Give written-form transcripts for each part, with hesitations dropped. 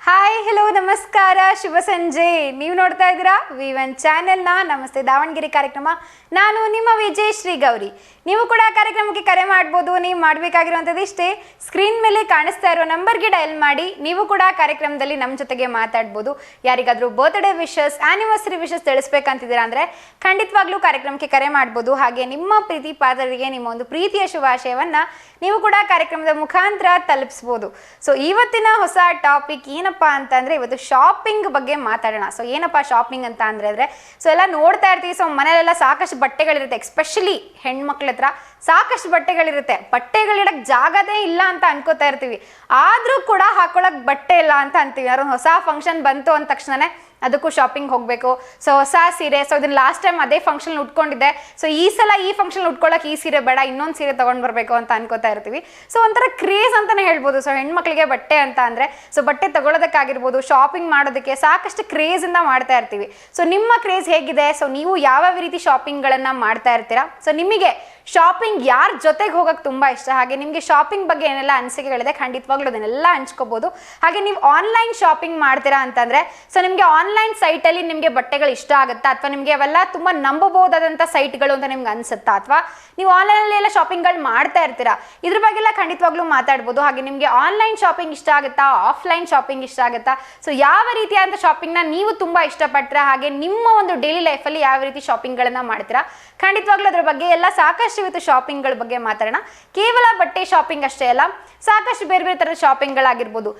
Hi hello ನಮಸ್ಕಾರ ಶುಭ ಸಂಜೆ. ನೀವು ನೋಡ್ತಾ ಇದ್ದೀರಾ V1 ಚಾನೆಲ್ನ ನಮಸ್ತೆ ದಾವಣಗೆರೆ ಕಾರ್ಯಕ್ರಮ. ನಾನು ನಿಮ್ಮ ವಿಜಯಶ್ರೀ ಗೌರಿ. ನೀವು ಕೂಡ ಕಾರ್ಯಕ್ರಮಕ್ಕೆ ಕರೆ ಮಾಡ್ಬೋದು. ನೀವು ಮಾಡಬೇಕಾಗಿರುವಂಥದ್ದು ಇಷ್ಟೇ, ಸ್ಕ್ರೀನ್ ಮೇಲೆ ಕಾಣಿಸ್ತಾ ಇರೋ ನಂಬರ್ಗೆ ಡಯಲ್ ಮಾಡಿ ನೀವು ಕೂಡ ಕಾರ್ಯಕ್ರಮದಲ್ಲಿ ನಮ್ಮ ಜೊತೆಗೆ ಮಾತಾಡ್ಬೋದು. ಯಾರಿಗಾದರೂ ಬರ್ತ್ಡೇ ವಿಶಸ್, ಆ್ಯನಿವರ್ಸರಿ ವಿಶಸ್ ತಿಳಿಸ್ಬೇಕಂತಿದ್ದೀರಾ ಅಂದರೆ ಖಂಡಿತವಾಗ್ಲೂ ಕಾರ್ಯಕ್ರಮಕ್ಕೆ ಕರೆ ಮಾಡ್ಬೋದು. ಹಾಗೆ ನಿಮ್ಮ ಪ್ರೀತಿ ಪಾತ್ರರಿಗೆ ನಿಮ್ಮ ಒಂದು ಪ್ರೀತಿಯ ಶುಭಾಶಯವನ್ನು ನೀವು ಕೂಡ ಕಾರ್ಯಕ್ರಮದ ಮುಖಾಂತರ ತಲುಪಿಸ್ಬೋದು. ಸೊ ಇವತ್ತಿನ ಹೊಸ ಟಾಪಿಕ್ ಏನಪ್ಪ ಅಂತಂದರೆ ಇವತ್ತು ಶಾಪಿಂಗ್ ಬಗ್ಗೆ ಮಾತಾಡೋಣ. ಸೊ ಏನಪ್ಪ ಶಾಪಿಂಗ್ ಅಂತ ಅಂದರೆ ಸೊ ಎಲ್ಲ ನೋಡ್ತಾ ಇರ್ತೀವಿ. ಸೊ ಮನೆಯಲ್ಲೆಲ್ಲ ಸಾಕಷ್ಟು ಬಟ್ಟೆಗಳಿರುತ್ತೆ, ಎಸ್ಪೆಷಲಿ ಹೆಣ್ಮಕ್ಳ ಹತ್ರ ಸಾಕಷ್ಟು ಬಟ್ಟೆಗಳಿರುತ್ತೆ. ಬಟ್ಟೆಗಳಿಡಕ್ಕೆ ಜಾಗದೇ ಇಲ್ಲ ಅಂತ ಅನ್ಕೋತಾ ಇರ್ತೀವಿ, ಆದರೂ ಕೂಡ ಹಾಕೊಳ್ಳೋಕೆ ಬಟ್ಟೆ ಇಲ್ಲ ಅಂತ ಅಂತೀವಿ. ಯಾರೋ ಹೊಸ ಫಂಕ್ಷನ್ ಬಂತು ಅಂದ ತಕ್ಷಣನೇ ಅದಕ್ಕೂ ಶಾಪಿಂಗ್ ಹೋಗಬೇಕು. ಸೊ ಹೊಸ ಸೀರೆ, ಸೊ ಇದನ್ನ ಲಾಸ್ಟ್ ಟೈಮ್ ಅದೇ ಫಂಕ್ಷನ್ ಉಟ್ಕೊಂಡಿದ್ದೆ, ಸೊ ಈ ಸಲ ಈ ಫಂಕ್ಷನ್ ಉಟ್ಕೊಳ್ಳೋಕೆ ಈ ಸೀರೆ ಬೇಡ, ಇನ್ನೊಂದು ಸೀರೆ ತೊಗೊಂಡು ಬರಬೇಕು ಅಂತ ಅನ್ಕೋತಾ ಇರ್ತೀವಿ. ಸೊ ಒಂಥರ ಕ್ರೇಜ್ ಅಂತಲೇ ಹೇಳ್ಬೋದು. ಸೊ ಹೆಣ್ಮಕ್ಳಿಗೆ ಬಟ್ಟೆ ಅಂತ ಅಂದರೆ ಸೊ ಬಟ್ಟೆ ತಗೊಳ್ಳೋದಕ್ಕಾಗಿರ್ಬೋದು, ಶಾಪಿಂಗ್ ಮಾಡೋದಕ್ಕೆ ಸಾಕಷ್ಟು ಕ್ರೇಜಿಂದ ಮಾಡ್ತಾ ಇರ್ತೀವಿ. ಸೊ ನಿಮ್ಮ ಕ್ರೇಜ್ ಹೇಗಿದೆ? ಸೊ ನೀವು ಯಾವ್ಯಾವ ರೀತಿ ಶಾಪಿಂಗ್ಗಳನ್ನು ಮಾಡ್ತಾ ಇರ್ತೀರಾ? ಸೊ ನಿಮಗೆ ಶಾಪಿಂಗ್ ಯಾರ ಜೊತೆಗೆ ಹೋಗೋಕೆ ತುಂಬ ಇಷ್ಟ? ಹಾಗೆ ನಿಮಗೆ ಶಾಪಿಂಗ್ ಬಗ್ಗೆ ಏನೆಲ್ಲ ಅನಿಸಿಕೆಗಳಿದೆ ಖಂಡಿತವಾಗ್ಲೂ ಅದನ್ನೆಲ್ಲ ಹಂಚ್ಕೋಬೋದು. ಹಾಗೆ ನೀವು ಆನ್ಲೈನ್ ಶಾಪಿಂಗ್ ಮಾಡ್ತೀರಾ ಅಂತಂದರೆ ಸೊ ನಿಮಗೆ ಆನ್ಲೈನ್ ಸೈಟಲ್ಲಿ ನಿಮಗೆ ಬಟ್ಟೆಗಳು ಇಷ್ಟ ಆಗುತ್ತಾ, ಅಥವಾ ನಿಮಗೆ ಅವೆಲ್ಲ ತುಂಬ ನಂಬಬಹುದಾದಂಥ ಸೈಟ್ಗಳು ಅಂತ ನಿಮ್ಗೆ ಅನಿಸುತ್ತಾ, ಅಥವಾ ನೀವು ಆನ್ಲೈನಲ್ಲಿ ಎಲ್ಲ ಶಾಪಿಂಗ್ಗಳು ಮಾಡ್ತಾ ಇರ್ತೀರಾ? ಇದ್ರ ಬಗ್ಗೆ ಎಲ್ಲ ಖಂಡಿತವಾಗ್ಲೂ ಮಾತಾಡ್ಬೋದು. ಹಾಗೆ ನಿಮಗೆ ಆನ್ಲೈನ್ ಶಾಪಿಂಗ್ ಇಷ್ಟ ಆಗುತ್ತಾ, ಆಫ್ಲೈನ್ ಶಾಪಿಂಗ್ ಇಷ್ಟ ಆಗುತ್ತಾ? ಸೊ ಯಾವ ರೀತಿಯಾದಂಥ ಶಾಪಿಂಗ್ನ ನೀವು ತುಂಬ ಇಷ್ಟಪಡ್ತೀರಾ? ಹಾಗೆ ನಿಮ್ಮ ಒಂದು ಡೈಲಿ ಲೈಫಲ್ಲಿ ಯಾವ ರೀತಿ ಶಾಪಿಂಗ್ಗಳನ್ನು ಮಾಡ್ತೀರಾ? ಖಂಡಿತವಾಗ್ಲೂ ಅದ್ರ ಬಗ್ಗೆ ಎಲ್ಲ ಸಾಕಷ್ಟು ಇವತ್ತು ಶಾಪಿಂಗ್ಗಳ ಬಗ್ಗೆ ಮಾತಾಡೋಣ. ಕೇವಲ ಬಟ್ಟೆ ಶಾಪಿಂಗ್ ಅಷ್ಟೇ ಅಲ್ಲ, ಸಾಕಷ್ಟು ಬೇರೆ ಬೇರೆ ಥರದ ಶಾಪಿಂಗ್ಗಳಾಗಿರ್ಬೋದು.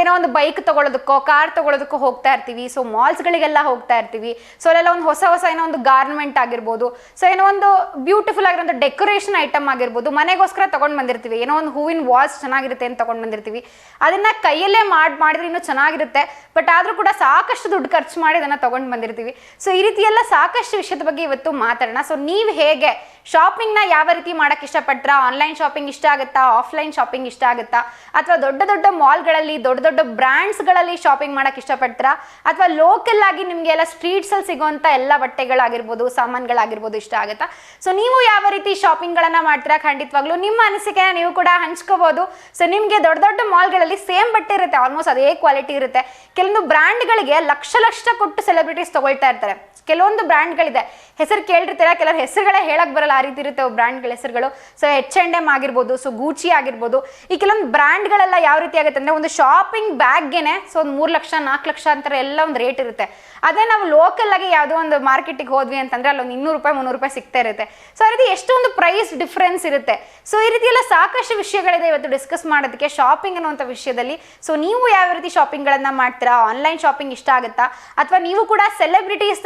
ಏನೋ ಒಂದು ಬೈಕ್ ತೊಗೊಳೋದಕ್ಕೋ ಕಾರ್ ತೊಗೊಳೋದಕ್ಕೋ ಹೋಗ್ತಾ ಇರ್ತೀವಿ. ಸೊ ಮಾಲ್ಸ್ಗಳಿಗೆಲ್ಲ ಹೋಗ್ತಾ ಇರ್ತೀವಿ. ಸೊ ಅಲ್ಲೆಲ್ಲ ಒಂದು ಹೊಸ ಏನೋ ಒಂದು ಗಾರ್ಮೆಂಟ್ ಆಗಿರ್ಬೋದು, ಸೊ ಏನೋ ಒಂದು ಬ್ಯೂಟಿಫುಲ್ ಆಗಿರೋಂಥ ಡೆಕೋರೇಷನ್ ಐಟಮ್ ಆಗಿರ್ಬೋದು, ಮನೆಗೋಸ್ಕರ ತೊಗೊಂಡು ಬಂದಿರ್ತೀವಿ. ಏನೋ ಒಂದು ಹೂವಿನ ವಾಸ್ ಚೆನ್ನಾಗಿರುತ್ತೆ ಅಂತ ತೊಗೊಂಡು ಬಂದಿರ್ತೀವಿ. ಅದನ್ನು ಕೈಯಲ್ಲೇ ಮಾಡಿದ್ರೆ ಇನ್ನೂ ಚೆನ್ನಾಗಿರುತ್ತೆ, ಬಟ್ ಆದರೂ ಕೂಡ ಸಾಕಷ್ಟು ದುಡ್ಡು ಖರ್ಚು ಮಾಡಿ ಅದನ್ನು ತೊಗೊಂಡು ಬಂದಿರ್ತೀವಿ. ಸೊ ಈ ರೀತಿ ಎಲ್ಲ ಸಾಕಷ್ಟು ವಿಷಯದ ಬಗ್ಗೆ ಇವತ್ತು ಮಾತಾಡೋಣ. ಸೊ ನೀವು ಹೇಗೆ ಶಾಪಿಂಗ್ನ ಯಾವ ರೀತಿ ಮಾಡೋಕ್ಕೆ ಇಷ್ಟಪಡ್ತೀರಾ? ಆನ್ಲೈನ್ ಶಾಪಿಂಗ್ ಇಷ್ಟ ಆಗುತ್ತಾ, ಆಫ್ಲೈನ್ ಶಾಪಿಂಗ್ ಇಷ್ಟ ಆಗುತ್ತಾ, ಅಥವಾ ದೊಡ್ಡ ದೊಡ್ಡ ಮಾಲ್ಗಳಲ್ಲಿ ದೊಡ್ಡ ದೊಡ್ಡ ಬ್ರ್ಯಾಂಡ್ಸ್ಗಳಲ್ಲಿ ಶಾಪಿಂಗ್ ಮಾಡೋಕ್ಕೆ ಇಷ್ಟಪಡ್ತೀರಾ, ಅಥವಾ ಲೋಕಲ್ ಆಗಿ ನಿಮಗೆಲ್ಲ ಸ್ಟ್ರೀಟ್ಸಲ್ಲಿ ಸಿಗೋವಂಥ ಎಲ್ಲ ಬಟ್ಟೆಗಳಾಗಿರ್ಬೋದು, ಸಾಮಾನುಗಳಾಗಿರ್ಬೋದು ಇಷ್ಟ ಆಗುತ್ತಾ? ಸೊ ನೀವು ಯಾವ ರೀತಿ ಶಾಪಿಂಗ್ಗಳನ್ನು ಮಾಡ್ತೀರಾ? ಖಂಡಿತವಾಗ್ಲೂ ನಿಮ್ಮ ಅನಿಸಿಕೆನ ನೀವು ಕೂಡ ಹಂಚ್ಕೋಬೋದು. ಸೊ ನಿಮಗೆ ದೊಡ್ಡ ದೊಡ್ಡ ಮಾಲ್ಗಳಲ್ಲಿ ಸೇಮ್ ಬಟ್ಟೆ ಇರುತ್ತೆ, ಆಲ್ಮೋಸ್ಟ್ ಅದೇ ಕ್ವಾಲಿಟಿ ಇರುತ್ತೆ. ಕೆಲವೊಂದು ಬ್ರ್ಯಾಂಡ್ಗಳಿಗೆ ಲಕ್ಷ ಕೊಟ್ಟು ಸೆಲೆಬ್ರಿಟೀಸ್ ತಗೊಳ್ತಾ ಇರ್ತಾರೆ. ಕೆಲವೊಂದು ಬ್ರ್ಯಾಂಡ್ಗಳಿದೆ, ಹೆಸರು ಕೇಳಿರ್ತೀರ, ಕೆಲವ್ರ ಹೆಸರುಗಳೇ ಹೇಳಕ್ ಬರಲ್ಲ, ಆ ರೀತಿ ಇರುತ್ತೆ ಬ್ರ್ಯಾಂಡ್ಗಳ ಹೆಸರುಗಳು. ಸೊ H&M ಆಗಿರ್ಬೋದು, ಸೊ ಗೂಚಿ ಆಗಿರ್ಬೋದು, ಈ ಕೆಲವೊಂದು ಬ್ರ್ಯಾಂಡ್ಗಳೆಲ್ಲ ಯಾವ ರೀತಿ ಆಗುತ್ತೆ ಅಂದರೆ ಒಂದು ಶಾಪಿಂಗ್ ಬ್ಯಾಗ್ಗೆನೆ ಸೊ ಒಂದು 3 ಲಕ್ಷ 4 ಲಕ್ಷ ಅಂತಾರೆ ಎಲ್ಲ ಒಂದು ರೇಟ್ ಇರುತ್ತೆ. ಅದೇ ನಾವು ಲೋಕಲ್ ಆಗಿ ಯಾವುದೋ ಒಂದು ಮಾರ್ಕೆಟಿಗೆ ಹೋದ್ವಿ ಅಂತಂದ್ರೆ ಅಲ್ಲೊಂದು 200 ರೂಪಾಯಿ 300 ರೂಪಾಯಿ ಸಿಗ್ತಾ ಇರುತ್ತೆ. ಸೊ ಆ ರೀತಿ ಎಷ್ಟೊಂದು ಪ್ರೈಸ್ ಡಿಫ್ರೆನ್ಸ್ ಇರುತ್ತೆ. ಸೊ ಈ ರೀತಿ ಎಲ್ಲ ಸಾಕಷ್ಟು ವಿಷಯಗಳಿದೆ ಇವತ್ತು ಡಿಸ್ಕಸ್ ಮಾಡೋದಕ್ಕೆ ಶಾಪಿಂಗ್ ಅನ್ನುವಂಥ ವಿಷಯದಲ್ಲಿ. ಸೊ ನೀವು ಯಾವ ರೀತಿ ಶಾಪಿಂಗ್ಗಳನ್ನು ಮಾಡ್ತೀರಾ? ಆನ್ಲೈನ್ ಶಾಪಿಂಗ್ ಇಷ್ಟ ಆಗುತ್ತಾ, ಅಥವಾ ನೀವು ಕೂಡ ಸೆಲೆಬ್ರಿಟೀಸ್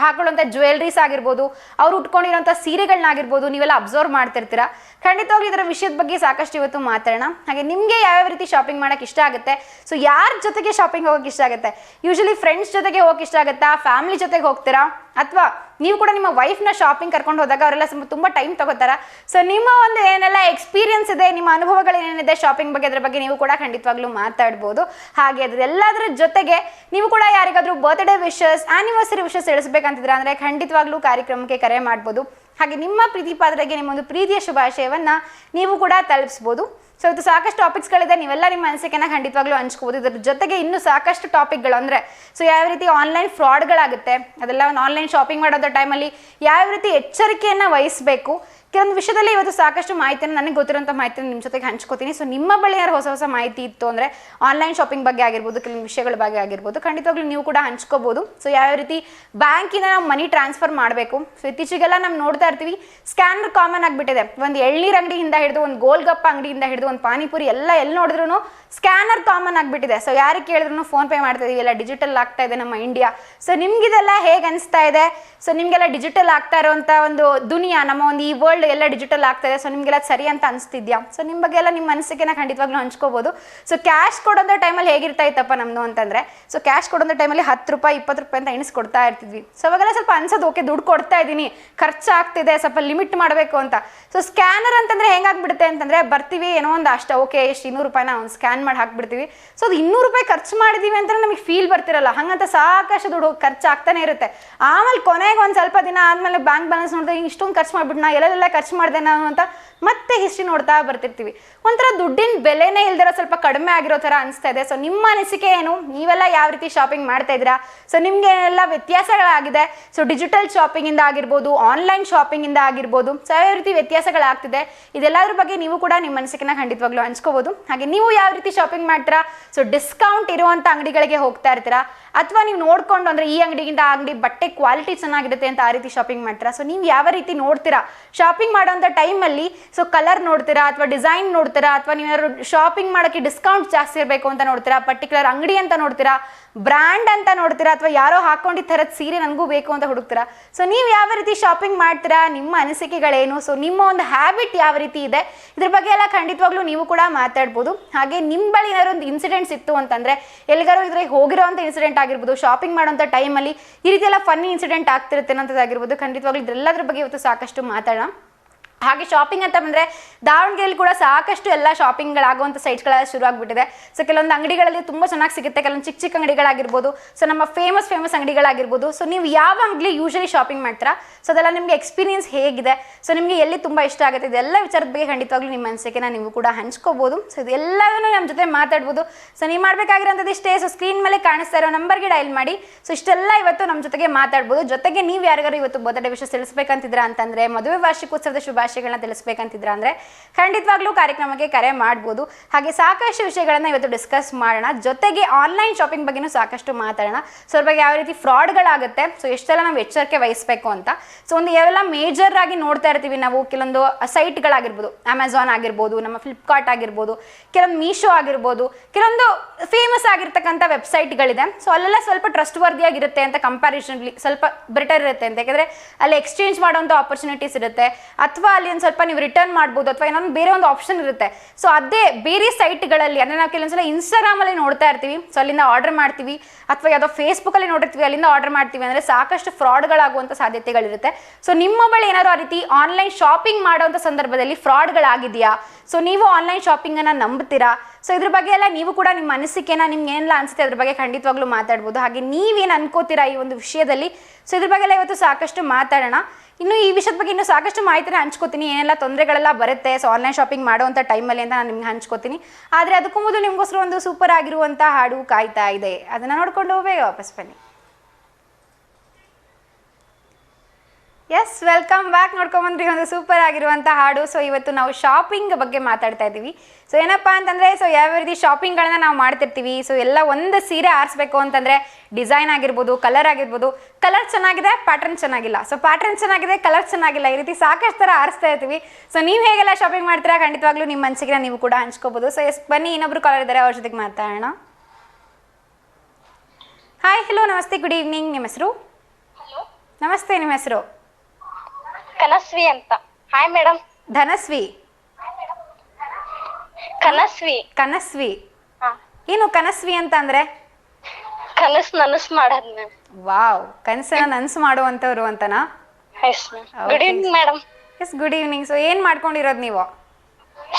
ಹಾಕೊಳ್ಳುವಂಥ ಜ್ಯುವೆಲ್ರೀಸ್ ಆಗಿರ್ಬೋದು, ಅವ್ರು ಉಟ್ಕೊಂಡಿರೋಂಥ ಸೀರೆಗಳನ್ನಾಗಿರ್ಬೋದು ನೀವೆಲ್ಲ ಅಬ್ಸರ್ವ್ ಮಾಡ್ತಿರ್ತೀರಾ? ಖಂಡಿತವಾಗ್ಲೂ ಇದರ ವಿಷಯದ ಬಗ್ಗೆ ಸಾಕಷ್ಟು ಇವತ್ತು ಮಾತಾಡೋಣ. ಹಾಗೆ ನಿಮಗೆ ಯಾವ್ಯಾವ ರೀತಿ ಶಾಪಿಂಗ್ ಮಾಡೋಕ್ಕೆ ಇಷ್ಟ ಆಗುತ್ತೆ? ಸೊ ಯಾರ ಜೊತೆಗೆ ಶಾಪಿಂಗ್ ಹೋಗೋಕೆ ಇಷ್ಟ ಆಗುತ್ತೆ? ಯೂಶಲಿ ಫ್ರೆಂಡ್ಸ್ ಜೊತೆಗೆ ಹೋಗೋಕೆ ಇಷ್ಟ ಆಗುತ್ತಾ, ಫ್ಯಾಮಿಲಿ ಜೊತೆಗೆ ಹೋಗ್ತೀರಾ, ಅಥವಾ ನೀವು ಕೂಡ ನಿಮ್ಮ ವೈಫ್ನ ಶಾಪಿಂಗ್ ಕರ್ಕೊಂಡು ಹೋದಾಗ ಅವರೆಲ್ಲ ತುಂಬ ಟೈಮ್ ತಗೋತಾರ? ಸೊ ನಿಮ್ಮ ಒಂದು ಏನೆಲ್ಲ ಎಕ್ಸ್ಪೀರಿಯನ್ಸ್ ಇದೆ, ನಿಮ್ಮ ಅನುಭವಗಳೇನೇನಿದೆ ಶಾಪಿಂಗ್ ಬಗ್ಗೆ, ಅದ್ರ ಬಗ್ಗೆ ನೀವು ಕೂಡ ಖಂಡಿತವಾಗ್ಲೂ ಮಾತಾಡ್ಬೋದು. ಹಾಗೆ ಅದೆಲ್ಲದರ ಜೊತೆಗೆ ನೀವು ಕೂಡ ಯಾರಿಗಾದ್ರೂ ಬರ್ತ್ಡೇ ವಿಶಸ್, ಆ್ಯನಿವರ್ಸರಿ ವಿಶಸ್ ತಿಳಿಸ್ಬೇಕಂತಿದ್ರೆ ಅಂದರೆ ಖಂಡಿತವಾಗ್ಲೂ ಕಾರ್ಯಕ್ರಮಕ್ಕೆ ಕರೆ ಮಾಡ್ಬೋದು. ಹಾಗೆ ನಿಮ್ಮ ಪ್ರೀತಿ ಪಾತ್ರರಿಗೆ ನಿಮ್ಮೊಂದು ಪ್ರೀತಿಯ ಶುಭಾಶಯವನ್ನು ನೀವು ಕೂಡ ತಲುಪಿಸ್ಬೋದು. ಸೊ ಇವತ್ತು ಸಾಕಷ್ಟು ಟಾಪಿಕ್ಸ್ಗಳಿದೆ, ನೀವೆಲ್ಲ ನಿಮ್ಮ ಅನಿಸಿಕೆನ ಖಂಡಿತವಾಗ್ಲೂ ಹಂಚ್ಕೋಬೋದು. ಇದ್ರ ಜೊತೆಗೆ ಇನ್ನೂ ಸಾಕಷ್ಟು ಟಾಪಿಕ್ಗಳು ಅಂದರೆ ಸೊ ಯಾವ ರೀತಿ ಆನ್ಲೈನ್ ಫ್ರಾಡ್ಗಳಾಗುತ್ತೆ, ಅದೆಲ್ಲ ಒಂದು ಆನ್ಲೈನ್ ಶಾಪಿಂಗ್ ಮಾಡೋದ್ರ ಟೈಮಲ್ಲಿ ಯಾವ ರೀತಿ ಎಚ್ಚರಿಕೆಯನ್ನು ವಹಿಸಬೇಕು, ಕೆಲವೊಂದು ವಿಷಯದಲ್ಲಿ ಇವತ್ತು ಸಾಕಷ್ಟು ಮಾಹಿತಿಯನ್ನು, ನನಗೆ ಗೊತ್ತಿರೋಂಥ ಮಾಹಿತಿಯನ್ನು ನಿಮ್ಮ ಜೊತೆಗೆ ಹಂಚ್ಕೋತೀನಿ. ಸೊ ನಿಮ್ಮ ಬಳಿ ಯಾರು ಹೊಸ ಮಾಹಿತಿ ಇತ್ತು ಅಂದರೆ ಆನ್ಲೈನ್ ಶಾಪಿಂಗ್ ಬಗ್ಗೆ ಆಗಿರ್ಬೋದು, ಕೆಲವೊಂದು ವಿಷಯಗಳ ಬಗ್ಗೆ ಆಗಿರ್ಬೋದು, ಖಂಡಿತವಾಗ್ಲೂ ನೀವು ಕೂಡ ಹಂಚ್ಕೋಬೋದು. ಸೊ ಯಾವ ರೀತಿ ಬ್ಯಾಂಕಿಂದ ನಾವು ಮನಿ ಟ್ರಾನ್ಸ್ಫರ್ ಮಾಡಬೇಕು. ಸೊ ಇತ್ತೀಚೆಗೆಲ್ಲ ನಾವು ನೋಡ್ತಾ ಇರ್ತೀವಿ, ಸ್ಕ್ಯಾನರ್ ಕಾಮನ್ ಆಗಿಬಿಟ್ಟಿದೆ. ಒಂದು ಎಳ್ನೀರು ಅಂಗಡಿಯಿಂದ ಹಿಡಿದು, ಒಂದು ಗೋಲ್ಗಪ್ಪ ಅಂಗಡಿಯಿಂದ ಹಿಡಿದು, ಒಂದು ಪಾನಿಪುರಿ ಎಲ್ಲ ಎಲ್ಲಿ ನೋಡಿದ್ರು ಸ್ಕ್ಯಾನರ್ ಕಾಮನ್ ಆಗಿಬಿಟ್ಟಿದೆ. ಸೊ ಯಾರಿಗೆ ಕೇಳಿದ್ರು ಫೋನ್ ಪೇ ಮಾಡ್ತಾ ಇದೀವಿ, ಎಲ್ಲ ಡಿಜಿಟಲ್ ಆಗ್ತಾ ಇದೆ ನಮ್ಮ ಇಂಡಿಯಾ. ಸೊ ನಿಮ್ಗಿದೆಲ್ಲ ಹೇಗೆ ಅನಿಸ್ತಾ ಇದೆ? ಸೊ ನಿಮಗೆಲ್ಲ ಡಿಜಿಟಲ್ ಆಗ್ತಾ ಇರೋವಂಥ ಒಂದು ದುನಿಯಾ, ನಮ್ಮ ಒಂದು ಈ ವರ್ಲ್ಡ್ ಎಲ್ಲ ಡಿಜಿಟಲ್ ಆಗ್ತಾ ಇದೆ. ಸೊ ನಿಮಗೆಲ್ಲ ಸರಿ ಅಂತ ಅನಿಸ್ತಿದ್ಯಾ? ಸೊ ನಿಮ್ಮ ಬಗ್ಗೆ ಎಲ್ಲ ನಿಮ್ಮ ಅನಿಸಿಕೆನ ಖಂಡಿತವಾಗ್ಲೂ ಹಂಚ್ಕೋಬೋದು. ಸೊ ಕ್ಯಾಶ್ ಕೊಡೋಂಥ ಟೈಮಲ್ಲಿ ಹೇಗಿರ್ತಾ ಇತ್ತಪ್ಪ ನಮ್ಮದು ಅಂತಂದರೆ, ಸೊ ಕ್ಯಾಶ್ ಕೊಡೋಂಥ ಟೈಮಲ್ಲಿ 10 ರೂಪಾಯಿ 20 ರೂಪಾಯಿ ಅಂತ ಎಣಿಸ್ಕೊಡ್ತಾ ಇರ್ತಿದ್ವಿ. ಸೊ ಅವಾಗೆಲ್ಲ ಸ್ವಲ್ಪ ಅನ್ಸೋದು, ಓಕೆ ದುಡ್ಡು ಕೊಡ್ತಾ ಇದ್ದೀನಿ, ಖರ್ಚಾಗ್ತಿದೆ, ಸ್ವಲ್ಪ ಲಿಮಿಟ್ ಮಾಡಬೇಕು ಅಂತ. ಸೊ ಸ್ಕ್ಯಾನರ್ ಅಂತಂದರೆ ಹೆಂಗಾಗ್ಬಿಡುತ್ತೆ ಅಂತಂದರೆ, ಬರ್ತೀವಿ ಏನೋ ಒಂದು ಅಷ್ಟು ಓಕೆ ಎಷ್ಟು 200 ರೂಪಾಯಿನ ಒಂದು ಸ್ಕ್ಯಾನ್ ಪ್ಲಾನ್ ಮಾಡಿ ಹಾಕ್ಬಿಡ್ತೀವಿ. ಸೊ ಅದು 200 ರೂಪಾಯಿ ಖರ್ಚು ಮಾಡಿದೀವಿ ಅಂತ ನಮಗೆ ಫೀಲ್ ಬರ್ತಿರಲ್ಲ, ಹಂಗಂತ ಸಾಕಷ್ಟು ದುಡ್ಡು ಖರ್ಚು ಆಗ್ತಾನೆ ಇರುತ್ತೆ. ಆಮೇಲೆ ಕೊನೆಗೆ ಒಂದು ಸ್ವಲ್ಪ ದಿನ ಆದಮೇಲೆ ಬ್ಯಾಂಕ್ ಬ್ಯಾಲೆನ್ಸ್ ನೋಡಿದ್ರೆ ಇಷ್ಟೊಂದು ಖರ್ಚು ಮಾಡ್ಬಿಟ್ಟು ನಾ ಎಲ್ಲೆಲ್ಲ ಖರ್ಚು ಮಾಡಿದೆ ನಾನು ಅಂತ ಮತ್ತೆ ಹಿಸ್ಟ್ರಿ ನೋಡ್ತಾ ಬರ್ತಿರ್ತೀವಿ. ಒಂಥರ ದುಡ್ಡಿನ ಬೆಲೆನೇ ಇಲ್ದಿರೋ ಸ್ವಲ್ಪ ಕಡಿಮೆ ಆಗಿರೋ ಥರ ಅನಿಸ್ತಾ ಇದೆ. ಸೊ ನಿಮ್ಮ ಅನಿಸಿಕೆ ಏನು? ನೀವೆಲ್ಲ ಯಾವ ರೀತಿ ಶಾಪಿಂಗ್ ಮಾಡ್ತಾ ಇದ್ದೀರಾ? ಸೊ ನಿಮಗೆ ಏನೆಲ್ಲ ವ್ಯತ್ಯಾಸಗಳಾಗಿದೆ? ಸೊ ಡಿಜಿಟಲ್ ಶಾಪಿಂಗಿಂದ ಆಗಿರ್ಬೋದು, ಆನ್ಲೈನ್ ಶಾಪಿಂಗಿಂದ ಆಗಿರ್ಬೋದು, ಸೊ ಯಾವ ರೀತಿ ವ್ಯತ್ಯಾಸಗಳಾಗ್ತಿದೆ, ಇದೆಲ್ಲದ್ರ ಬಗ್ಗೆ ನೀವು ಕೂಡ ನಿಮ್ಮ ಅನಿಸಿಕೆನ ಖಂಡಿತವಾಗ್ಲೂ ಹಂಚ್ಕೋಬೋದು. ಹಾಗೆ ನೀವು ಯಾವ ರೀತಿ ಶಾಪಿಂಗ್ ಮಾಡ್ತೀರಾ? ಸೊ ಡಿಸ್ಕೌಂಟ್ ಇರುವಂಥ ಅಂಗಡಿಗಳಿಗೆ ಹೋಗ್ತಾ ಇರ್ತೀರಾ, ಅಥವಾ ನೀವು ನೋಡ್ಕೊಂಡು ಅಂದರೆ ಈ ಅಂಗಡಿಗಿಂತ ಆ ಅಂಗಡಿ ಬಟ್ಟೆ ಕ್ವಾಲಿಟಿ ಚೆನ್ನಾಗಿರುತ್ತೆ ಅಂತ ಆ ರೀತಿ ಶಾಪಿಂಗ್ ಮಾಡ್ತೀರಾ? ಸೊ ನೀವು ಯಾವ ರೀತಿ ನೋಡ್ತೀರಾ ಶಾಪಿಂಗ್ ಮಾಡೋಂಥ ಟೈಮಲ್ಲಿ? ಸೊ ಕಲರ್ ನೋಡ್ತೀರಾ, ಅಥವಾ ಡಿಸೈನ್ ನೋಡ್ತೀರಾ, ಅಥವಾ ನೀವೇನಾದ್ರು ಶಾಪಿಂಗ್ ಮಾಡೋಕ್ಕೆ ಡಿಸ್ಕೌಂಟ್ ಜಾಸ್ತಿ ಇರಬೇಕು ಅಂತ ನೋಡ್ತೀರಾ, ಪರ್ಟಿಕ್ಯುಲರ್ ಅಂಗಡಿ ಅಂತ ನೋಡ್ತೀರಾ, ಬ್ರ್ಯಾಂಡ್ ಅಂತ ನೋಡ್ತೀರಾ, ಅಥವಾ ಯಾರೋ ಹಾಕೊಂಡಿದ್ದ ಥರದ ಸೀರೆ ನನಗೂ ಬೇಕು ಅಂತ ಹುಡುಕ್ತೀರಾ? ಸೊ ನೀವು ಯಾವ ರೀತಿ ಶಾಪಿಂಗ್ ಮಾಡ್ತೀರಾ? ನಿಮ್ಮ ಅನಿಸಿಕೆಗಳೇನು? ಸೊ ನಿಮ್ಮ ಒಂದು ಹ್ಯಾಬಿಟ್ ಯಾವ ರೀತಿ ಇದೆ? ಇದ್ರ ಬಗ್ಗೆ ಎಲ್ಲ ಖಂಡಿತವಾಗ್ಲೂ ನೀವು ಕೂಡ ಮಾತಾಡ್ಬೋದು. ಹಾಗೆ ನಿಮ್ಮ ಬಳಿ ಏನಾದ್ರು ಒಂದು ಇನ್ಸಿಡೆಂಟ್ಸ್ ಇತ್ತು ಅಂತಂದರೆ, ಎಲ್ಲಿಗಾರು ಇದ್ರೆ ಹೋಗಿರೋಂಥ ಇನ್ಸಿಡೆಂಟ್ ಆಗಿರ್ಬೋದು, ಶಾಪಿಂಗ್ ಮಾಡೋಂಥ ಟೈಮಲ್ಲಿ ಈ ರೀತಿ ಎಲ್ಲ ಫನ್ನಿ ಇನ್ಸಿಡೆಂಟ್ ಆಗ್ತಿರುತ್ತೆ ಅನ್ನೋದಾಗಿರ್ಬೋದು, ಖಂಡಿತವಾಗ್ಲೂ ಇದೆಲ್ಲದ್ರ ಬಗ್ಗೆ ಇವತ್ತು ಸಾಕಷ್ಟು ಮಾತಾಡೋಣ. ಹಾಗೆ ಶಾಪಿಂಗ್ ಅಂತ ಬಂದರೆ ದಾವಣಗೆರೆಯಲ್ಲಿ ಕೂಡ ಸಾಕಷ್ಟು ಎಲ್ಲ ಶಾಪಿಂಗ್ಗಳಾಗುವಂಥ ಸೈಟ್ಗಳೆಲ್ಲ ಶುರು ಆಗಿಬಿಟ್ಟಿದೆ. ಸೊ ಕೆಲವೊಂದು ಅಂಗಡಿಗಳಲ್ಲಿ ತುಂಬ ಚೆನ್ನಾಗಿ ಸಿಗುತ್ತೆ, ಕೆಲವೊಂದು ಚಿಕ್ಕ ಚಿಕ್ಕ ಅಂಗಡಿಗಳಾಗಿರ್ಬೋದು, ಸೊ ನಮ್ಮ ಫೇಮಸ್ ಅಂಗಡಿಗಳಾಗಿರ್ಬೋದು. ಸೊ ನೀವು ಯಾವ ಅಂಗಡಿ ಯೂಶಲಿ ಶಾಪಿಂಗ್ ಮಾಡ್ತೀರಾ? ಸೊ ಅದೆಲ್ಲ ನಿಮಗೆ ಎಕ್ಸ್ಪೀರಿಯನ್ಸ್ ಹೇಗಿದೆ? ಸೊ ನಿಮಗೆ ಎಲ್ಲಿ ತುಂಬ ಇಷ್ಟ ಆಗುತ್ತೆ? ಇದೆಲ್ಲ ವಿಚಾರದ ಬಗ್ಗೆ ಖಂಡಿತವಾಗ್ಲೂ ನಿಮ್ಮ ಅನಿಸಿಕೆನ ನೀವು ಕೂಡ ಹಂಚ್ಕೋಬೋದು. ಸೊ ಇದೆಲ್ಲವೂ ನಮ್ಮ ಜೊತೆ ಮಾತಾಡ್ಬೋದು. ಸೊ ನೀವು ಮಾಡಬೇಕಾಗಿರೋಂಥದ್ದು ಇಷ್ಟೇ. ಸೊ ಸ್ಕ್ರೀನ್ ಮೇಲೆ ಕಾಣಿಸ್ತಾ ಇರೋ ನಂಬರ್ಗೆ ಡಯಲ್ ಮಾಡಿ. ಸೊ ಇಷ್ಟೆಲ್ಲ ಇವತ್ತು ನಮ್ಮ ಜೊತೆಗೆ ಮಾತಾಡ್ಬೋದು. ಜೊತೆಗೆ ನೀವು ಯಾರಿಗಾರು ಇವತ್ತು ಬರ್ತ್ಡೇ ವಿಷಯ ತಿಳಿಸ್ಬೇಕಂತಿದ್ರ ಅಂತಂದರೆ, ಮದುವೆ ವಾರ್ಷಿಕೋತ್ಸವದ ಶುಭಾಶಯಗಳನ್ನ ತಿಳಿಸ್ಬೇಕಂತಿದ್ರ ಅಂದರೆ ಖಂಡಿತವಾಗ್ಲೂ ಕಾರ್ಯಕ್ರಮಕ್ಕೆ ಕರೆ ಮಾಡ್ಬೋದು. ಹಾಗೆ ಸಾಕಷ್ಟು ವಿಷಯಗಳನ್ನ ಇವತ್ತು ಡಿಸ್ಕಸ್ ಮಾಡೋಣ. ಜೊತೆಗೆ ಆನ್ಲೈನ್ ಶಾಪಿಂಗ್ ಬಗ್ಗೆನೂ ಸಾಕಷ್ಟು ಮಾತಾಡೋಣ. ಸೊ ಅದ್ರ ಬಗ್ಗೆ ಯಾವ ರೀತಿ ಫ್ರಾಡ್ಗಳಾಗುತ್ತೆ, ಸೊ ಎಷ್ಟೆಲ್ಲ ನಾವು ಎಚ್ಚರಿಕೆ ವಹಿಸಬೇಕು ಅಂತ. ಸೊ ಒಂದು ಯಾವೆಲ್ಲ ಮೇಜರ್ ಆಗಿ ನೋಡ್ತಾ ಇರ್ತೀವಿ ನಾವು, ಕೆಲವೊಂದು ಸೈಟ್ಗಳಾಗಿರ್ಬೋದು, ಅಮೆಝಾನ್ ಆಗಿರ್ಬೋದು, ನಮ್ಮ ಫ್ಲಿಪ್ಕಾರ್ಟ್ ಆಗಿರ್ಬೋದು, ಕೆಲವೊಂದು ಮೀಶೋ ಆಗಿರ್ಬೋದು, ಕೆಲವೊಂದು ಫೇಮಸ್ ಆಗಿರ್ತಕ್ಕಂಥ ವೆಬ್ಸೈಟ್ಗಳಿದೆ. ಸೊ ಅಲ್ಲೆಲ್ಲ ಸ್ವಲ್ಪ ಟ್ರಸ್ಟ್ ವರ್ದಿಯಾಗಿರುತ್ತೆ ಅಂತ, ಕಂಪ್ಯಾರಿಸನ್ಲಿ ಸ್ವಲ್ಪ ಬೆಟರ್ ಇರುತ್ತೆ ಅಂತ. ಯಾಕಂದರೆ ಅಲ್ಲಿ ಎಕ್ಸ್ಚೇಂಜ್ ಮಾಡೋಂಥ ಆಪರ್ಚುನಿಟೀಸ್ ಇರುತ್ತೆ, ಅಥವಾ ಅಲ್ಲಿ ಒಂದು ಸ್ವಲ್ಪ ನೀವು ರಿಟರ್ನ್ ಮಾಡ್ಬೋದು, ಅಥವಾ ಇನ್ನೊಂದು ಬೇರೆ ಒಂದು ಆಪ್ಷನ್ ಇರುತ್ತೆ. ಸೊ ಅದೇ ಬೇರೆ ಸೈಟ್ಗಳಲ್ಲಿ ಅಂದರೆ ನಾವು ಕೆಲವೊಂದ್ಸಲ ಇನ್ಸ್ಟಾಗ್ರಾಮಲ್ಲಿ ನೋಡ್ತಾ ಇರ್ತೀವಿ, ಸೊ ಅಲ್ಲಿಂದ ಆರ್ಡರ್ ಮಾಡ್ತೀವಿ, ಅಥವಾ ಯಾವುದೋ ಫೇಸ್ಬುಕ್ಕಲ್ಲಿ ನೋಡಿರ್ತೀವಿ, ಅಲ್ಲಿಂದ ಆರ್ಡರ್ ಮಾಡ್ತೀವಿ ಅಂದರೆ ಸಾಕಷ್ಟು ಫ್ರಾಡ್ಗಳಾಗುವಂಥ ಸಾಧ್ಯತೆಗಳಿರುತ್ತೆ. ಸೊ ನಿಮ್ಮ ಬಳಿ ಏನಾದ್ರು ಆ ರೀತಿ ಆನ್ಲೈನ್ ಶಾಪಿಂಗ್ ಮಾಡೋಂಥ ಸಂದರ್ಭದಲ್ಲಿ ಫ್ರಾಡ್ಗಳಾಗಿದೆಯಾ? ಸೊ ನೀವು ಆನ್ಲೈನ್ ಶಾಪಿಂಗನ್ನು ನಂಬ್ತೀರಾ? ಸೊ ಇದ್ರ ಬಗ್ಗೆ ಎಲ್ಲ ನೀವು ಕೂಡ ನಿಮ್ಮ ಅನಿಸಿಕೆನ, ನಿಮ್ಗೆ ಏನೆಲ್ಲ ಅನಿಸುತ್ತೆ ಅದ್ರ ಬಗ್ಗೆ ಖಂಡಿತವಾಗ್ಲೂ ಮಾತಾಡ್ಬೋದು. ಹಾಗೆ ನೀವೇನು ಅನ್ಕೋತೀರಾ ಈ ಒಂದು ವಿಷಯದಲ್ಲಿ? ಸೊ ಇದ್ರ ಬಗ್ಗೆ ಎಲ್ಲ ಇವತ್ತು ಸಾಕಷ್ಟು ಮಾತಾಡೋಣ. ಇನ್ನು ಈ ವಿಷಯದ ಬಗ್ಗೆ ಇನ್ನೂ ಸಾಕಷ್ಟು ಮಾಹಿತಿನ ಹಂಚ್ಕೋತೀನಿ, ಏನೆಲ್ಲ ತೊಂದರೆಗಳೆಲ್ಲ ಬರುತ್ತೆ ಸೊ ಆನ್ಲೈನ್ ಶಾಪಿಂಗ್ ಮಾಡುವಂಥ ಟೈಮಲ್ಲಿ ಅಂತ ನಾನು ನಿಮ್ಗೆ ಹಂಚ್ಕೋತೀನಿ. ಆದರೆ ಅದಕ್ಕೂ ಮೊದಲು ನಿಮಗೋಸ್ಕರ ಒಂದು ಸೂಪರ್ ಆಗಿರುವಂಥ ಹಾಡು ಕಾಯ್ತಾ ಇದೆ, ಅದನ್ನು ನೋಡ್ಕೊಂಡು ಬೇಗ ವಾಪಸ್ ಬನ್ನಿ. Yes, welcome back. ನೋಡ್ಕೊಂಬಂದ್ರಿ ಒಂದು ಸೂಪರ್ ಆಗಿರುವಂಥ ಹಾಡು. ಸೊ ಇವತ್ತು ನಾವು ಶಾಪಿಂಗ್ ಬಗ್ಗೆ ಮಾತಾಡ್ತಾ ಇದ್ದೀವಿ. ಸೊ ಏನಪ್ಪ ಅಂತಂದರೆ, ಸೊ ಯಾವ ರೀತಿ ಶಾಪಿಂಗ್ಗಳನ್ನ ನಾವು ಮಾಡ್ತಿರ್ತೀವಿ. ಸೊ ಎಲ್ಲ ಒಂದು ಸೀರೆ ಆರಿಸ್ಬೇಕು ಅಂತಂದರೆ ಡಿಸೈನ್ ಆಗಿರ್ಬೋದು, ಕಲರ್ ಆಗಿರ್ಬೋದು, ಕಲರ್ ಚೆನ್ನಾಗಿದೆ, ಪ್ಯಾಟರ್ನ್ ಚೆನ್ನಾಗಿಲ್ಲ, ಸೊ ಪ್ಯಾಟರ್ನ್ ಚೆನ್ನಾಗಿದೆ, ಕಲರ್ ಚೆನ್ನಾಗಿಲ್ಲ, ಈ ರೀತಿ ಸಾಕಷ್ಟು ಥರ ಆರಿಸ್ತಾ ಇರ್ತೀವಿ. ಸೊ ನೀವು ಹೇಗೆಲ್ಲ ಶಾಪಿಂಗ್ ಮಾಡ್ತೀರಾ? ಖಂಡಿತವಾಗ್ಲೂ ನಿಮ್ಮ ಮನಸ್ಸಿಗೆ ನೀವು ಕೂಡ ಹಂಚ್ಕೋಬೋದು. ಸೊ ಎಸ್, ಬನ್ನಿ ಇನ್ನೊಬ್ರು ಕಾಲರ್ ಇದ್ದಾರೆ, ಅವ್ರ ಜೊತೆಗೆ ಮಾತಾಡೋಣ. ಹಾಯ್, ಹಲೋ, ನಮಸ್ತೆ, ಗುಡ್ ಈವ್ನಿಂಗ್. ನಿಮ್ಮ ಹೆಸರು? ನಮಸ್ತೆ, ನಿಮ್ಮ ಹೆಸರು? ಕನಸ್ವಿ ಅಂತ. Hi madam. ಧನಸ್ವಿ? ಕನಸ್ವಿ. ಕನಸ್ವಿ? ಏನು ಕನಸ್ವಿ ಅಂತ ಅಂದ್ರೆ? ಕನಸು ನನಸು ಮಾಡೋದು ಮ್ಯಾಮ್. ವಾವ್, ಕನಸನ್ನ ನನಸು ಮಾಡುವಂತವ್ರು ಅಂತನಾ? Yes ma'am. Good evening madam. Yes, good evening. So ಏನ್ ಮಾಡ್ಕೊಂಡಿರೋದು ನೀವು?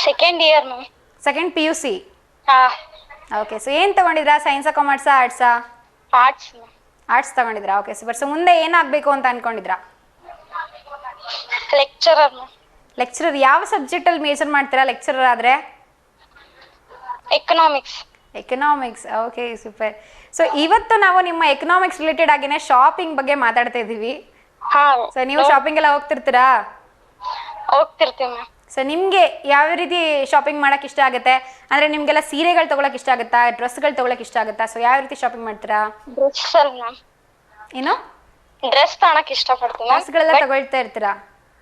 Second year ma'am. Second PUC? ಹಾ. ಓಕೆ. ಸೊ ಏನ್ ತಗೊಂಡಿದ್ರಾ? ಸೈನ್ಸಾ, ಕಾಮರ್ಸಾ, ಆರ್ಟ್ಸಾ? Arts ma'am. ಆರ್ಟ್ಸ್ ತಗೊಂಡಿದ್ರಾ? Okay, super. ಸೊ ಮುಂದೆ ಏನಾಗಬೇಕು ಅಂತ ಅನ್ಕೊಂಡಿದ್ರಾ? Lecturer ma'am. ಲೆಕ್ಚರರ್? ಯಾವ ಸಬ್ಜೆಕ್ಟಲ್ಲಿ ಮೇಜರ್ ಮಾಡ್ತೀರಾ ಲೆಕ್ಚರರ್ ಆದರೆ? Economics. Economics, okay, super. So ಇವತ್ತು ನಾವು ನಿಮ್ಮ ಎಕನಾಮಿಕ್ಸ್ ರಿಲೇಟೆಡ್ ಆಗಿನೇ ಶಾಪಿಂಗ್ ಬಗ್ಗೆ ಮಾತಾಡ್ತಾ ಇದ್ದೀವಿ. ಹಾ. ಸೊ ನೀವು ಶಾಪಿಂಗ್ ಎಲ್ಲ ಹೋಗ್ತಿರ್ತೀರಾ? ಹೋಗ್ತಿರ್ತೀವಿ ಮ್ಯಾಮ್. ಸೊ ನಿಮಗೆ ಯಾವ ರೀತಿ ಶಾಪಿಂಗ್ ಮಾಡಕ್ಕೆ ಇಷ್ಟ ಆಗುತ್ತೆ? ಅಂದರೆ ನಿಮಗೆಲ್ಲ ಸೀರೆಗಳು ತೊಗೊಳಕ್ಕೆ ಇಷ್ಟ ಆಗುತ್ತಾ, ಡ್ರೆಸ್ಗಳು ತೊಗೊಳಕ್ಕೆ ಇಷ್ಟ ಆಗುತ್ತಾ? ಸೊ ಯಾವ ರೀತಿ ಶಾಪಿಂಗ್ ಮಾಡ್ತೀರಾ? Dress ma'am. ಏನು? ಡ್ರೆಸ್ ತಗೊಳಕ್ ಇಷ್ಟಪಡ್ತೀನಿ. ಡ್ರೆಸ್ಗಳೆಲ್ಲ ತಗೊಳ್ತಾ ಇರ್ತೀರಾ?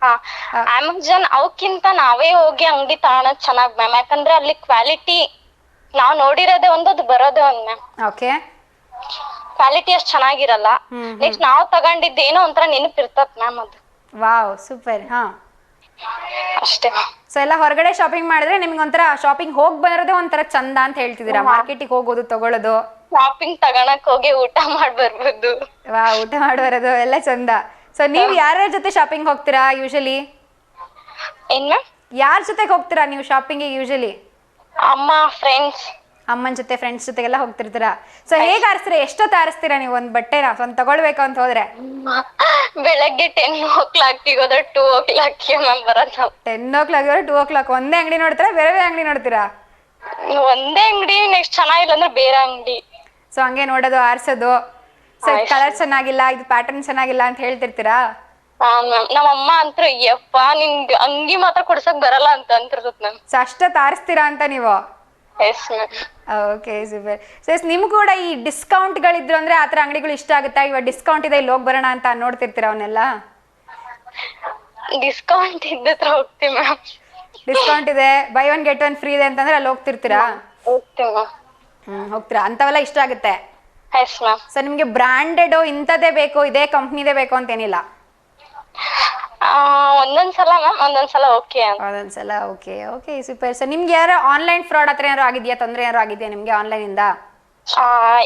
ಹಾ. ಅಮೆಝಾನ್ ಅವಕ್ಕಿಂತ ನಾವೇ ಹೋಗಿ ಅಂಗಡಿ ತಗೊಳೋದು ಚೆನ್ನಾಗಿ ಮ್ಯಾಮ್. ಯಾಕಂದ್ರೆ ಅಲ್ಲಿ ಕ್ವಾಲಿಟಿ ನಾವು ನೋಡಿರೋದೇ ಒಂದು, ಅದು ಬರೋದೇ ಒಂದು ಮ್ಯಾಮ್. ಓಕೆ. ಕ್ವಾಲಿಟಿ ಅಷ್ಟು ಚೆನ್ನಾಗಿರಲ್ಲ. ನೆಕ್ಸ್ಟ್ ನಾವು ತಗೊಂಡಿದ್ದು ಏನೋ ಒಂಥರ ನೆನಪಿರ್ತತ್ ಮ್ಯಾಮ್ ಅದು. Wow, super. ಹಾ, ಅಷ್ಟೇ. ಸೊ ಎಲ್ಲ ಹೊರಗಡೆ ಶಾಪಿಂಗ್ ಮಾಡಿದ್ರೆ ನಿಮ್ಗೆ ಒಂಥರ ಶಾಪಿಂಗ್ ಹೋಗಿ ಬರೋದೇ ಒಂಥರ ಚಂದ ಅಂತ ಹೇಳ್ತಿದ್ದೀರಾ? ಮಾರ್ಕೆಟಿಗೆ ಹೋಗೋದು, ತಗೊಳ್ಳೋದು, ಶಾಪಿಂಗ್ ತಗೊಳಕ್ ಹೋಗಿ ಊಟ ಮಾಡಿ ಬರ್ಬೋದು. ವಾ, ಊಟ ಮಾಡಿ ಬರೋದು ಎಲ್ಲ ಚಂದ. ಸೊ ನೀವು ಯಾರ್ಯಾರ ಜೊತೆ ಶಾಪಿಂಗ್ ಹೋಗ್ತೀರಾ ಯೂಶಲಿ? ಏನ್ ಮ್ಯಾಮ್? ಯಾರ ಜೊತೆಗೆ ಹೋಗ್ತೀರಾ ನೀವು ಶಾಪಿಂಗಿಗೆ ಯೂಶಲಿ? ಅಮ್ಮ, ಫ್ರೆಂಡ್ಸ್. ಅಮ್ಮನ ಜೊತೆ ಫ್ರೆಂಡ್ಸ್ ಜೊತೆಗೆಲ್ಲ ಹೋಗ್ತಿರ್ತೀರಾ. ಸೊ ಹೇಗೆ ಆರಿಸ್ತೀರಾ, ಎಷ್ಟೊತ್ತು ಆರಿಸ್ತೀರಾ ನೀವು ಒಂದು ಬಟ್ಟೆನ ಒಂದು ತಗೊಳ್ಬೇಕು ಅಂತ ಹೋದ್ರೆ? ಬೆಳಗ್ಗೆ 10 o'clock ಹೋದ್ರೆ 2 o'clock ಮ್ಯಾಮ್ ಬರೋದು ನಾವು. 10 o'clock 2 o'clock ಒಂದೇ ಅಂಗಡಿ ನೋಡ್ತೀರಾ, ಬೇರೆ ಬೇರೆ ಅಂಗಡಿ ನೋಡ್ತೀರಾ? ಒಂದೇ ಅಂಗಡಿ, ನೆಕ್ಸ್ಟ್ ಚೆನ್ನಾಗಿಲ್ಲ ಅಂದ್ರೆ ಬೇರೆ ಅಂಗಡಿ. ಸೊ ಹಂಗೆ ನೋಡೋದು, ಆರಿಸೋದು. ಸೊ ಕಲರ್ ಚೆನ್ನಾಗಿಲ್ಲ, ಇದು ಪ್ಯಾಟರ್ನ್ ಚೆನ್ನಾಗಿಲ್ಲ ಅಂತ ಹೇಳ್ತಿರ್ತೀರಾ? ಹಾ ಮ್ಯಾಮ್, ನಮ್ಮ ಅಮ್ಮ ಅಂತೂ ಯಪ್ಪ ನಿಂಗ್ ಅಂಗಿ ಮಾತ್ರ ಕೊಡ್ಸಕ್ ಬರಲ್ಲ ಅಂತ ಅಂತಿರ್ತತ್ ಮ್ಯಾಮ್. ಸೊ ಅಷ್ಟೊತ್ತು ಆರಿಸ್ತೀರಾ ಅಂತ ನೀವು? Yes ma'am. Okay super. So ನಿಮ್ಗೆ ಕೂಡ ಈ ಡಿಸ್ಕೌಂಟ್ಗಳಿದ್ರು ಅಂದ್ರೆ ಆ ಥರ ಅಂಗಡಿಗಳು ಇಷ್ಟ ಆಗುತ್ತಾ? ಇವಾಗ ಡಿಸ್ಕೌಂಟ್ ಇದೆ ಇಲ್ಲಿ ಹೋಗಿ ಬರೋಣ ಅಂತ ನೋಡ್ತಿರ್ತೀರಾ ಅವನ್ನೆಲ್ಲ? ಡಿಸ್ಕೌಂಟ್ ಇದ್ದತ್ರ ಹೋಗ್ತೀವಿ ಮ್ಯಾಮ್. ಡಿಸ್ಕೌಂಟ್ ಇದೆ, by one get one free ಇದೆ ಅಂತಂದ್ರೆ ಅಲ್ಲಿ ಹೋಗ್ತಿರ್ತೀರಾ? ಹೋಗ್ತೀವಿ ಮ್ಯಾಮ್. ಹೋಗ್ತೀರಾ, ಅಂಥವೆಲ್ಲ ಇಷ್ಟ ಆಗುತ್ತೆ? Yes ma'am. ಸೊ ನಿಮ್ಗೆ ಬ್ರಾಂಡೆಡ್ ಇಂಥದ್ದೇ ಬೇಕು, ಇದೇ ಕಂಪ್ನಿದೇ ಬೇಕು ಅಂತೇನಿಲ್ಲ? ಒಂದೊಂದ್ಸಲ ಮ್ಯಾಮ್, ಒಂದೊಂದ್ಸಲ ಓಕೆ ಅಂತ. ಒಂದೊಂದ್ಸಲ ಓಕೆ. Okay super. ಸೊ ನಿಮ್ಗೆ ಯಾರು ಆನ್ಲೈನ್ ಫ್ರಾಡ್ ಹತ್ರ ಏನಾರು ಆಗಿದೆಯಾ, ತೊಂದರೆ ಏನಾರು ಆಗಿದೆಯಾ ನಿಮ್ಗೆ ಆನ್ಲೈನ್ ಇಂದ?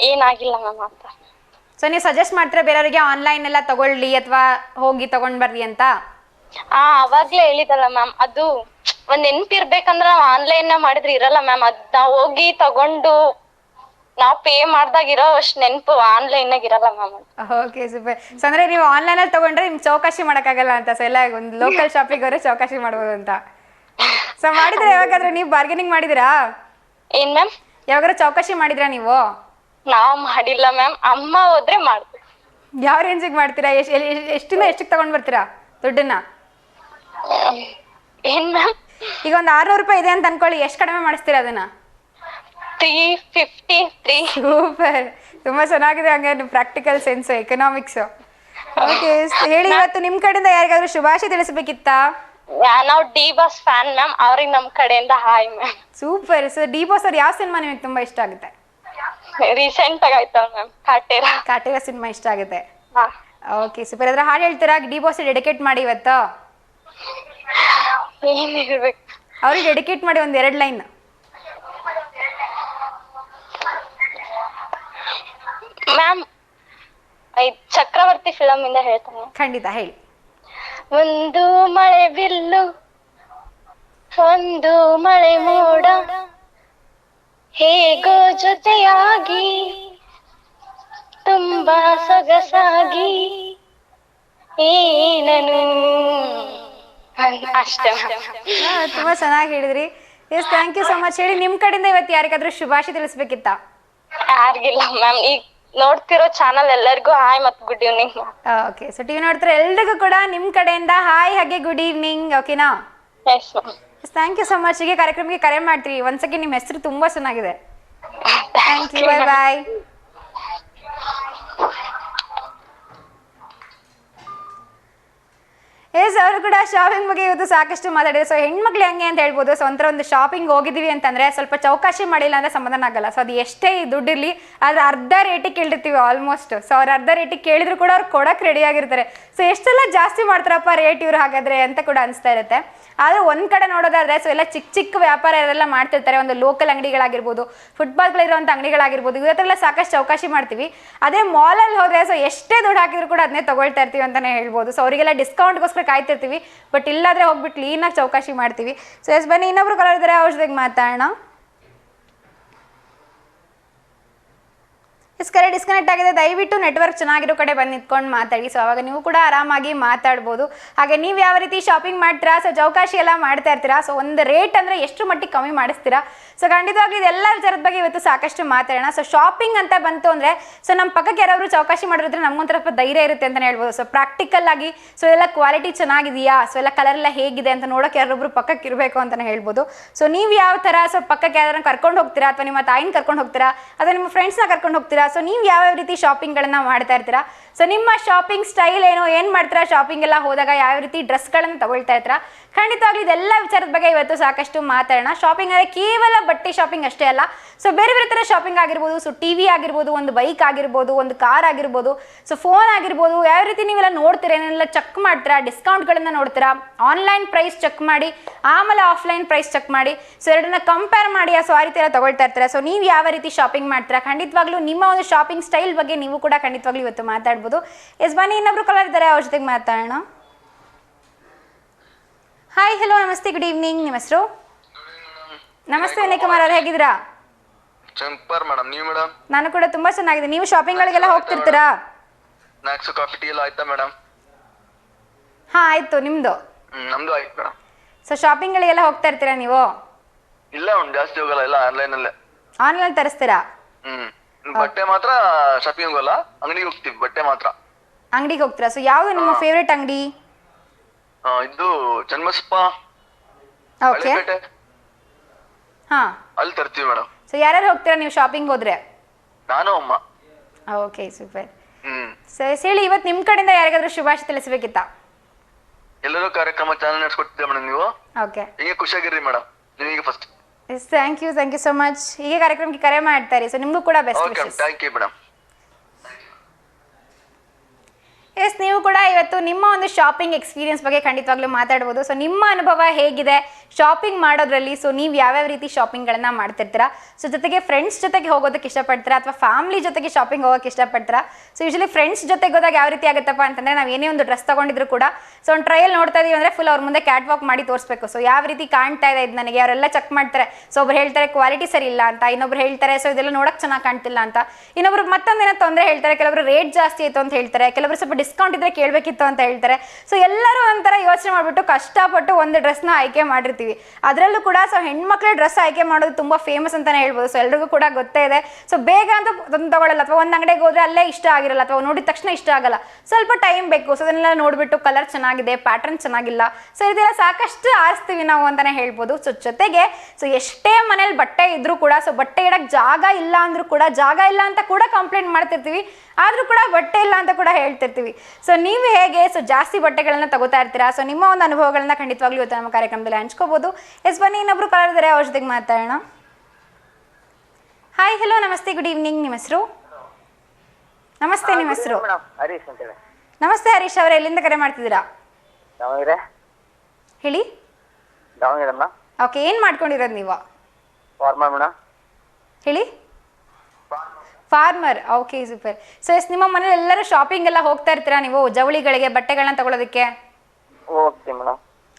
ಏನಾಗಿಲ್ಲ ಮ್ಯಾಮ್ ಅಂತ. ಸೊ ನೀವು ಸಜೆಸ್ಟ್ ಮಾಡ್ತೀರಾ ಬೇರೆಯವರಿಗೆ ಆನ್ಲೈನ್ ಎಲ್ಲ ತಗೊಳ್ಳಿ ಅಥವಾ ಹೋಗಿ ತಗೊಂಡ್ ಬರ್ರಿ ಅಂತ? ಅವಾಗ್ಲೇ ಹೇಳಿದಲ್ಲ ಮ್ಯಾಮ್, ಅದು ಒಂದ್ ನೆನ್ಪಿರ್ಬೇಕಂದ್ರ ನಾವ್ ಆನ್ಲೈನ್ ಮಾಡಿದ್ರೆ ಇರಲ್ಲ ಮ್ಯಾಮ್. ಅದ್ ನಾವ್ ಹೋಗಿ ತಗೊಂಡು ನಾವ್ ಪೇ ಮಾಡ್ದಾಗ ಇರೋ ಅಷ್ಟ್ ನೆನ್ಪು ಆನ್ಲೈನ್ ನಾಗ ಇರಲ್ಲ ಮ್ಯಾಮ್. Okay super. ಸೊ ಅಂದ್ರೆ ನೀವು ಆನ್ಲೈನ್ ಅಲ್ಲಿ ತಗೊಂಡ್ರೆ ನಿಮ್ಗೆ ಚೌಕಾಶಿ ಮಾಡಕ್ಕಾಗಲ್ಲ ಅಂತ, ಸೊ ಎಲ್ಲ ಒಂದು ಲೋಕಲ್ ಶಾಪಿಗೆ ಹೋದ್ರೆ ಚೌಕಾಶಿ ಮಾಡ್ಬೋದು ಅಂತ. ಸೊ ಮಾಡಿದ್ರೆ ಯಾವಾಗಾದ್ರೂ ನೀವು ಬಾರ್ಗೇನಿಂಗ್ ಮಾಡಿದಿರಾ? ಏನ್ ಮ್ಯಾಮ್? ಯಾವಾಗಾದ್ರೂ ಚೌಕಾಶಿ ಮಾಡಿದ್ರಾ ನೀವು? ನಾವ್ ಮಾಡಿಲ್ಲ ಮ್ಯಾಮ್, ಅಮ್ಮ ಹೋದ್ರೆ ಮಾಡ್ತೀವಿ. ಯಾವ ರೇಂಜಿಗೆ ಮಾಡ್ತೀರಾ? ಎಷ್ಟಿಂದ ಎಷ್ಟಕ್ಕೆ ತಗೊಂಡ್ ಬರ್ತೀರಾ ದುಡ್ಡನ್ನ? ಏನ್ ಮ್ಯಾಮ್? ಈಗ ಒಂದು 600 ರೂಪಾಯಿ ಇದೆ ಅಂತ ಅನ್ಕೊಳ್ಳಿ, ಎಷ್ಟು ಕಡಿಮೆ ಮಾಡಿಸ್ತೀರಾ ಅದನ್ನ? 353. ಸೂಪರ್, ತುಂಬಾ ಚೆನ್ನಾಗಿದೆ. ಹಂಗೆ ಪ್ರಾಕ್ಟಿಕಲ್ ಸೆನ್ಸ್, ಎಕನಾಮಿಕ್ಸ್. ಓಕೆ ಹೇಳಿ, ಇವತ್ತು ನಿಮ್ ಕಡೆಯಿಂದ ಯಾರಿಗಾದ್ರೂ ಶುಭಾಶಯ ತಿಳಿಸಬೇಕಿತ್ತಾ? ನಾವು ಡಿ ಬಾಸ್ ಫ್ಯಾನ್ ಮ್ಯಾಮ್, ಅವ್ರಿಗೆ ನಮ್ ಕಡೆಯಿಂದ hi ma'am. Super. So D boss ಅವ್ರ ಯಾವ ಸಿನಿಮಾ ನಿಮಗೆ ತುಂಬಾ ಇಷ್ಟ ಆಗುತ್ತೆ? ರೀಸೆಂಟ್ ಆಗಿ ಆಯ್ತಲ್ಲ ಮ್ಯಾಮ್, ಕಾಟೇರ ಸಿನಿಮಾ ಇಷ್ಟ ಆಗುತ್ತೆ. Okay super. ಅದ್ರ ಹಾಡು ಹೇಳ್ತೀರಾ ಡಿ ಬಾಸ್ ಡೆಡಿಕೇಟ್ ಮಾಡಿ ಇವತ್ತು? ಏನ್ ಹೇಳ್ಬೇಕು? ಅವ್ರಿಗೆ ಡೆಡಿಕೇಟ್ ಮಾಡಿ ಒಂದ್ 2 ಲೈನ್. ಮ್ಯಾಮ್, ಚಕ್ರವರ್ತಿ ಫಿಲಮ್ ಇಂದ ಹೇಳ್ತಾನೆ. ಖಂಡಿತ ಹೇಳಿ. ಒಂದು ಮಳೆ ಬಿಲ್ಲು, ಒಂದು ಮಳೆ ಮೋಡ, ಹೇಗೋ ಜೊತೆಯಾಗಿ ತುಂಬಾ ಸೊಗಸಾಗಿ ಏನನು ಅಷ್ಟೇ. ತುಂಬಾ ಚೆನ್ನಾಗಿ ಹೇಳಿದ್ರಿ. Yes, thank you so much. ಹೇಳಿ, ನಿಮ್ ಕಡೆಯಿಂದ ಇವತ್ತು ಯಾರಿಗಾದ್ರೂ ಶುಭಾಶಯ ತಿಳಿಸ್ಬೇಕಿತ್ತ? ಯಾರಿಗಿಲ್ಲ ಮ್ಯಾಮ್, ಈಗ ನೋಡ್ತಿರೋ ಚಾನಲ್ ಎಲ್ಲರಿಗೂ ಹಾಯ್ ಮತ್ತು good evening. Okay. So TV ನೋಡ್ತಿರೋ ಎಲ್ರಿಗೂ ಕೂಡ ನಿಮ್ ಕಡೆಯಿಂದ ಹಾಯ್ ಹಾಗೆ ಗುಡ್ ಈವ್ನಿಂಗ್. ಓಕೆನಾ? Yes ma'am. Thank you so much. ಹೀಗೆ ಕಾರ್ಯಕ್ರಮಕ್ಕೆ ಕರೆ ಮಾಡ್ತೀವಿ. ಒಂದ್ಸತಿ ನಿಮ್ಮ ಹೆಸರು ತುಂಬಾ ಚೆನ್ನಾಗಿದೆ. Thank you, bye bye. Yes, ಅವರು ಕೂಡ ಶಾಪಿಂಗ್ ಬಗ್ಗೆ ಇವತ್ತು ಸಾಕಷ್ಟು ಮಾತಾಡಿದ್ರು. ಸೊ ಹೆಣ್ಮಕ್ಳು ಹೆಂಗೆ ಅಂತ ಹೇಳ್ಬೋದು. ಸೊ ಒಂಥರ ಒಂದು ಶಾಪಿಂಗ್ ಹೋಗಿದ್ದೀವಿ ಅಂತಂದ್ರೆ ಸ್ವಲ್ಪ ಚೌಕಾಶಿ ಮಾಡಿಲ್ಲ ಅಂದ್ರೆ ಸಮಾಧಾನ ಆಗಲ್ಲ. ಸೊ ಅದು ಎಷ್ಟೇ ದುಡ್ಡಿರಲಿ ಅದ್ರ ಅರ್ಧ ರೇಟಿಗೆ ಕೇಳಿರ್ತೀವಿ ಆಲ್ಮೋಸ್ಟ್. ಸೊ ಅವ್ರು ಅರ್ಧ ರೇಟಿಗೆ ಕೇಳಿದ್ರು ಕೂಡ ಅವ್ರು ಕೊಡಕ್ಕೆ ರೆಡಿ ಆಗಿರ್ತಾರೆ. ಸೊ ಎಷ್ಟೆಲ್ಲ ಜಾಸ್ತಿ ಮಾಡ್ತಾರಪ್ಪ ರೇಟ್ ಇವ್ರು ಹಾಗಾದ್ರೆ ಅಂತ ಕೂಡ ಅನಿಸ್ತಾ ಇರುತ್ತೆ. ಆದರೆ ಒಂದು ಕಡೆ ನೋಡೋದಾದ್ರೆ ಸೊ ಎಲ್ಲ ಚಿಕ್ಕ ಚಿಕ್ಕ ವ್ಯಾಪಾರ ಎಲ್ಲ ಮಾಡ್ತಿರ್ತಾರೆ. ಒಂದು ಲೋಕಲ್ ಅಂಗಡಿಗಳಾಗಿರ್ಬೋದು, ಫುಟ್ಪಾತ್ಗಳಿರುವಂಥ ಅಂಗಡಿಗಳಾಗಿರ್ಬೋದು, ಇವತ್ತೆಲ್ಲ ಸಾಕಷ್ಟು ಚೌಕಾಶಿ ಮಾಡ್ತೀವಿ. ಅದೇ ಮಾಲಲ್ಲಿ ಹೋದರೆ ಸೊ ಎಷ್ಟೇ ದುಡ್ಡು ಹಾಕಿದ್ರು ಕೂಡ ಅದನ್ನೇ ತಗೊಳ್ತಾ ಇರ್ತೀವಿ ಅಂತಲೇ ಹೇಳ್ಬೋದು. ಸೊ ಅವರಿಗೆಲ್ಲ ಡಿಸ್ಕೌಂಟ್ಗೋಸ್ಕರ ಕಾಯ್ತಿರ್ತೀವಿ. ಬಟ್ ಇಲ್ಲಾದರೆ ಹೋಗ್ಬಿಟ್ಟು ಕ್ಲೀನಾಗಿ ಚೌಕಾಶಿ ಮಾಡ್ತೀವಿ. ಸೊ ಎಸ್, ಬನ್ನಿ ಇನ್ನೊಬ್ರು ಕಲರ್ ಇದ್ದಾರೆ, ಅವ್ರ ಜೊತೆಗೆ ಮಾತಾಡೋಣ. ಕರೆ ಡಿಸ್ಕನೆಕ್ಟ್ ಆಗಿದೆ. ದಯವಿಟ್ಟು ನೆಟ್ವರ್ಕ್ ಚೆನ್ನಾಗಿರೋ ಕಡೆ ಬಂದು ನಿಂತ್ಕೊಂಡು ಮಾತಾಡಿ. ಸೊ ಅವಾಗ ನೀವು ಕೂಡ ಆರಾಮಾಗಿ ಮಾತಾಡ್ಬೋದು. ಹಾಗೆ ನೀವು ಯಾವ ರೀತಿ ಶಾಪಿಂಗ್ ಮಾಡ್ತೀರಾ, ಸೊ ಚೌಕಾಶಿ ಎಲ್ಲ ಮಾಡ್ತಾ ಇರ್ತೀರಾ, ಸೊ ಒಂದು ರೇಟ್ ಅಂದರೆ ಎಷ್ಟು ಮಟ್ಟಿಗೆ ಕಮ್ಮಿ ಮಾಡಿಸ್ತೀರಾ? ಸೊ ಖಂಡಿತವಾಗ್ಲೂ ಇದೆಲ್ಲ ವಿಚಾರದ ಬಗ್ಗೆ ಇವತ್ತು ಸಾಕಷ್ಟು ಮಾತಾಡೋಣ. ಸೊ ಶಾಪಿಂಗ್ ಅಂತ ಬಂತು ಅಂದರೆ ಸೊ ನಮ್ಮ ಪಕ್ಕಕ್ಕೆ ಯಾರಾದರೂ ಚೌಕಾಶಿ ಮಾಡಿದ್ರೆ ನಮಗೊಂಥರ ಧೈರ್ಯ ಇರುತ್ತೆ ಅಂತಲೇ ಹೇಳ್ಬೋದು. ಸೊ ಪ್ರಾಕ್ಟಿಕಲ್ ಆಗಿ ಸೊ ಎಲ್ಲ ಕ್ವಾಲಿಟಿ ಚೆನ್ನಾಗಿದೆಯಾ, ಸೊ ಎಲ್ಲ ಕಲರ್ ಎಲ್ಲ ಹೇಗಿದೆ ಅಂತ ನೋಡೋಕೆ ಯಾರೊಬ್ರು ಪಕ್ಕಕ್ಕೆ ಇರಬೇಕು ಅಂತಲೇ ಹೇಳ್ಬೋದು. ಸೊ ನೀವು ಯಾವ ಥರ ಸೊ ಪಕ್ಕಕ್ಕೆ ಯಾರನ್ನ ಕರ್ಕೊಂಡು ಹೋಗ್ತೀರಾ, ಅಥವಾ ನಿಮ್ಮ ತಾಯಿನ ಕರ್ಕೊಂಡು ಹೋಗ್ತೀರಾ, ಅಥವಾ ನಿಮ್ಮ ಫ್ರೆಂಡ್ಸ್ನ ಕರ್ಕೊಂಡು ಹೋಗ್ತೀರಾ? ಸೊ ನೀವು ಯಾವ ರೀತಿ ಶಾಪಿಂಗ್ಗಳನ್ನು ಮಾಡ್ತಾ ಇರ್ತೀರಾ? ಸೊ ನಿಮ್ಮ ಶಾಪಿಂಗ್ ಸ್ಟೈಲ್ ಏನು ಮಾಡ್ತೀರಾ? ಶಾಪಿಂಗ್ ಎಲ್ಲ ಹೋದಾಗ ಯಾವ ರೀತಿ ಡ್ರೆಸ್ಗಳನ್ನು ತಗೊಳ್ತಾ ಇರ್ತೀರಾ? ಖಂಡಿತವಾಗ್ಲೂ ಇದೆಲ್ಲ ವಿಚಾರದ ಬಗ್ಗೆ ಇವತ್ತು ಸಾಕಷ್ಟು ಮಾತಾಡೋಣ. ಶಾಪಿಂಗ್ ಅಂದರೆ ಕೇವಲ ಬಟ್ಟೆ ಶಾಪಿಂಗ್ ಅಷ್ಟೇ ಅಲ್ಲ. ಸೊ ಬೇರೆ ಬೇರೆ ಥರ ಶಾಪಿಂಗ್ ಆಗಿರ್ಬೋದು. ಸೊ ಟಿವಿ ಆಗಿರ್ಬೋದು, ಒಂದು ಬೈಕ್ ಆಗಿರ್ಬೋದು, ಒಂದು ಕಾರ್ ಆಗಿರ್ಬೋದು, ಸೊ ಫೋನ್ ಆಗಿರ್ಬೋದು. ಯಾವ ರೀತಿ ನೀವೆಲ್ಲ ನೋಡ್ತೀರಾ, ಏನೆಲ್ಲ ಚೆಕ್ ಮಾಡ್ತೀರಾ, ಡಿಸ್ಕೌಂಟ್ಗಳನ್ನು ನೋಡ್ತೀರಾ, ಆನ್ಲೈನ್ ಪ್ರೈಸ್ ಚೆಕ್ ಮಾಡಿ ಆಮೇಲೆ ಆಫ್ಲೈನ್ ಪ್ರೈಸ್ ಚೆಕ್ ಮಾಡಿ, ಸೊ ಎರಡನ್ನ ಕಂಪೇರ್ ಮಾಡಿ ಸೊ ಆ ರೀತಿ ಎಲ್ಲ ತಗೊಳ್ತಾ ಇರ್ತೀರಾ. ಸೊ ನೀವು ಯಾವ ರೀತಿ ಶಾಪಿಂಗ್ ಮಾಡ್ತೀರಾ? ಖಂಡಿತವಾಗ್ಲೂ ನಿಮ್ಮ ಒಂದು ಶಾಪಿಂಗ್ ಸ್ಟೈಲ್ ಬಗ್ಗೆ ನೀವು ಕೂಡ ಖಂಡಿತವಾಗ್ಲೂ ಇವತ್ತು ಮಾತಾಡ್ಬೋದು. ಎಸ್, ಬನ್ನಿ ಇನ್ನೊಬ್ರು ಕಲರ್ ಇದ್ದಾರೆ, ಅವ್ರ ಜೊತೆಗೆ ಮಾತಾಡೋಣ. ಹಾಯ್, ಹಲೋ, ನಮಸ್ತೆ, ಗುಡ್ ಈವ್ನಿಂಗ್. ನಿಮ್ಮ ಹೆಸರು? ನಮಸ್ತೆ ವಿನಯ್ ಕುಮಾರ್ ಅವ್ರು, ಹೇಗಿದ್ದೀರಾ? Super madam. ನೀವು ಮೇಡಮ್? ನಾನು ಕೂಡ ತುಂಬಾ ಚೆನ್ನಾಗಿದೆ. ನೀವು ಶಾಪಿಂಗ್ಗಳಿಗೆಲ್ಲ ಹೋಗ್ತಿರ್ತೀರಾ? ಸ್ನಾಕ್ಸ್ ಕಾಫಿ ಟೀ ಎಲ್ಲ ಆಯ್ತಾ ಮೇಡಮ್? ಹಾ ಆಯ್ತು, ನಿಮ್ದು? ನಮ್ದು ಆಯ್ತು ಮೇಡಮ್. ಸೊ ಶಾಪಿಂಗ್ಗಳಿಗೆಲ್ಲ ಹೋಗ್ತಾ ಇರ್ತೀರಾ ನೀವು? ಇಲ್ಲ ಜಾಸ್ತಿ ಹೋಗಲ್ಲ, ಎಲ್ಲ ಆನ್ಲೈನ್ ಅಲ್ಲೇ. ಆನ್ಲೈನ್ ತರಿಸ್ತೀರಾ? ಬಟ್ಟೆ ಮಾತ್ರ ಶಾಪಿಂಗ್ ಹೋಗಲ್ಲ, ಅಂಗಡಿಗೆ ಹೋಗ್ತೀವಿ ಬಟ್ಟೆ ಮಾತ್ರ. ಅಂಗಡಿಗೆ ಹೋಗ್ತೀರಾ? ಸೊ ಯಾವುದು ನಿಮ್ಮ ಫೇವ್ರೆಟ್ ಅಂಗಡಿ? ಇದು ಚನ್ನಬಸಪ್ಪ ಓಕೆ. ಹಳೇಪೇಟೆ, ಹಾ, ಅಲ್ಲಿ ತರ್ತೀವಿ ಮೇಡಮ್. ಸೊ ಯಾರ್ಯಾರು ಹೋಗ್ತೀರಾ ನೀವು ಶಾಪಿಂಗ್ ಹೋದ್ರೆ? ನಾನು ಅಮ್ಮ. Okay super. ಸರಿ ಹೇಳಿ, ಇವತ್ತು ನಿಮ್ಮ ಕಡೆಯಿಂದ ಯಾರಿಗಾದ್ರೂ ಶುಭಾಶಯ ತಿಳಿಸ್ಬೇಕಿತ್ತಾ? ಎಲ್ಲರೂ ಕಾರ್ಯಕ್ರಮ ಚಾನಲ್ ನಡೆಸ್ಕೊಡ್ತೀರಾ ಮೇಡಮ್ ನೀವು. ಓಕೆ, ಹೀಗೆ ಖುಷಿಯಾಗಿರ್ರಿ ಮೇಡಮ್. ನೀವೀಗ first. Yes, thank you so much. ಹೀಗೆ ಕಾರ್ಯಕ್ರಮಕ್ಕೆ ಕರೆ ಮಾಡ್ತಾರೆ. ಸೊ ನಿಮಗೂ ಕೂಡ best okay, thank you madam. Yes, ನೀವು ಕೂಡ ಇವತ್ತು ನಿಮ್ಮ ಒಂದು ಶಾಪಿಂಗ್ ಎಕ್ಸ್ಪೀರಿಯನ್ಸ್ ಬಗ್ಗೆ ಖಂಡಿತವಾಗ್ಲೂ ಮಾತಾಡ್ಬೋದು. ಸೊ ನಿಮ್ಮ ಅನುಭವ ಹೇಗಿದೆ ಶಾಪಿಂಗ್ ಮಾಡೋದ್ರಲ್ಲಿ? ಸೊ ನೀವು ಯಾವ್ಯಾವ ರೀತಿ ಶಾಪಿಂಗ್ಗಳನ್ನು ಮಾಡ್ತಿರ್ತೀರಾ? ಸೊ ಜೊತೆಗೆ ಫ್ರೆಂಡ್ಸ್ ಜೊತೆಗೆ ಹೋಗೋದಕ್ಕೆ ಇಷ್ಟಪಡ್ತೀರಾ ಅಥವಾ ಫ್ಯಾಮಿಲಿ ಜೊತೆಗೆ ಶಾಪಿಂಗ್ ಹೋಗೋಕ್ಕೆ ಇಷ್ಟಪಡ್ತೀರಾ? ಸೊ ಯೂಶಲಿ ಫ್ರೆಂಡ್ಸ್ ಜೊತೆಗೆ ಹೋದಾಗ ಯಾವ ರೀತಿ ಆಗುತ್ತಪ್ಪ ಅಂತಂದರೆ, ನಾವು ಏನೇ ಒಂದು ಡ್ರೆಸ್ ತೊಗೊಂಡಿದ್ರು ಕೂಡ ಸೊ ಒಂದು ಟ್ರಯಲ್ ನೋಡ್ತಾ ಇದೀವಿ ಅಂದರೆ ಫುಲ್ ಅವ್ರ ಮುಂದೆ ಕ್ಯಾಟ್ ವಾಕ್ ಮಾಡಿ ತೋರಿಸ್ಬೇಕು. ಸೊ ಯಾವ ರೀತಿ ಕಾಣ್ತಾ ಇದೆ ಇದು ನನಗೆ, ಅವರೆಲ್ಲ ಚೆಕ್ ಮಾಡ್ತಾರೆ. ಸೊ ಒಬ್ರು ಹೇಳ್ತಾರೆ ಕ್ವಾಲಿಟಿ ಸರಿ ಇಲ್ಲ ಅಂತ, ಇನ್ನೊಬ್ರು ಹೇಳ್ತಾರೆ ಸೊ ಇದೆಲ್ಲ ನೋಡೋಕೆ ಚೆನ್ನಾಗಿ ಕಾಣ್ತಿಲ್ಲ ಅಂತ, ಇನ್ನೊಬ್ರು ಮತ್ತೊಂದೇನೋ ತೊಂದರೆ ಹೇಳ್ತಾರೆ, ಕೆಲವರು ರೇಟ್ ಜಾಸ್ತಿ ಆಯಿತು ಅಂತ ಹೇಳ್ತಾರೆ, ಕೆಲವರು ಸ್ವಲ್ಪ ಡಿಸ್ಕೌಂಟ್ ಇದ್ರೆ ಕೇಳಬೇಕಿತ್ತು ಅಂತ ಹೇಳ್ತಾರೆ. ಸೊ ಎಲ್ಲರೂ ಒಂಥರ ಯೋಚನೆ ಮಾಡಿಬಿಟ್ಟು ಕಷ್ಟಪಟ್ಟು ಒಂದು ಡ್ರೆಸ್ನ ಆಯ್ಕೆ ಮಾಡಿರ್ತೀವಿ. ಅದರಲ್ಲೂ ಕೂಡ ಸೊ ಹೆಣ್ಮಕ್ಳ ಡ್ರೆಸ್ ಆಯ್ಕೆ ಮಾಡೋದು ತುಂಬ ಫೇಮಸ್ ಅಂತಲೇ ಹೇಳ್ಬೋದು. ಸೊ ಎಲ್ರಿಗೂ ಕೂಡ ಗೊತ್ತೇ ಇದೆ. ಸೊ ಬೇಗ ಅಂತ ತಗೊಳ್ಳಲ್ಲ, ಅಥವಾ ಒಂದು ಅಂಗಡಿಗೆ ಹೋದ್ರೆ ಅಲ್ಲೇ ಇಷ್ಟ ಆಗಿರಲ್ಲ, ಅಥವಾ ನೋಡಿದ ತಕ್ಷಣ ಇಷ್ಟ ಆಗಲ್ಲ, ಸ್ವಲ್ಪ ಟೈಮ್ ಬೇಕು. ಸೊ ಅದನ್ನೆಲ್ಲ ನೋಡಿಬಿಟ್ಟು ಕಲರ್ ಚೆನ್ನಾಗಿದೆ, ಪ್ಯಾಟರ್ನ್ ಚೆನ್ನಾಗಿಲ್ಲ, ಸೊ ಇದೆಲ್ಲ ಸಾಕಷ್ಟು ಆರಿಸ್ತೀವಿ ನಾವು ಅಂತಲೇ ಹೇಳ್ಬೋದು. ಸೊ ಜೊತೆಗೆ ಸೊ ಎಷ್ಟೇ ಮನೇಲಿ ಬಟ್ಟೆ ಇದ್ರೂ ಕೂಡ ಸೊ ಬಟ್ಟೆ ಇಡಕ್ಕೆ ಜಾಗ ಇಲ್ಲ ಅಂದ್ರೂ ಕೂಡ, ಜಾಗ ಇಲ್ಲ ಅಂತ ಕೂಡ ಕಂಪ್ಲೇಂಟ್ ಮಾಡ್ತಿರ್ತೀವಿ, ಆದರೂ ಕೂಡ ಬಟ್ಟೆ ಇಲ್ಲ ಅಂತ ಕೂಡ ಹೇಳ್ತಿರ್ತೀವಿ. ಸೊ ನೀವು ಹೇಗೆ ಸೊ ಜಾಸ್ತಿ ಬಟ್ಟೆಗಳನ್ನ ತಗೋತಾ ಇರ್ತೀರಾ? ಸೊ ನಿಮ್ಮ ಒಂದು ಅನುಭವಗಳನ್ನ ಖಂಡಿತವಾಗ್ಲೂ ಇವತ್ತು ನಮ್ಮ ಕಾರ್ಯಕ್ರಮದಲ್ಲಿ ಹಂಚ್ಕೋಬಹುದು. ಎಸ್, ಬನ್ನಿ ಇನ್ನೊಬ್ರು ಕಾಲರ್ ಇದ್ದಾರೆ, ಅವ್ರ ಜೊತೆಗೆ ಮಾತಾಡೋಣ. ಹಾಯ್, ಹಲೋ, ನಮಸ್ತೆ, ಗುಡ್ ಈವ್ನಿಂಗ್. ನಿಮ್ಮ ಹೆಸರು? ನಮಸ್ತೆ, ನಿಮ್ಮ ಹೆಸರು? ಹರೀಶ್ ಅಂತ ಹೇಳಿ. ನಮಸ್ತೆ ಹರೀಶ್ ಅವರೇ, ಎಲ್ಲಿಂದ ಕರೆ ಮಾಡ್ತಿದ್ದೀರಾ? ದಾವಣಗೆರೆ. ಹೇಳಿ. ದಾವಣಗೆರೆ ಮೇಡಮ್. ಓಕೆ, ಏನು ಮಾಡ್ಕೊಂಡಿರೋದು ನೀವು? Farmer madam. ಹೇಳಿ. Farmer, okay super. So yes, ನಿಮ್ಮ ಮನೇಲಿ ಎಲ್ಲರೂ ಶಾಪಿಂಗ್ ಎಲ್ಲ ಹೋಗ್ತಾ ಇರ್ತೀರಾ ನೀವು ಜವಳಿಗಳಿಗೆ ಬಟ್ಟೆಗಳನ್ನ ತಗೊಳ್ಳೋದಕ್ಕೆ? ಹೋಗ್ತೀವಿ ಮೇಡಮ್.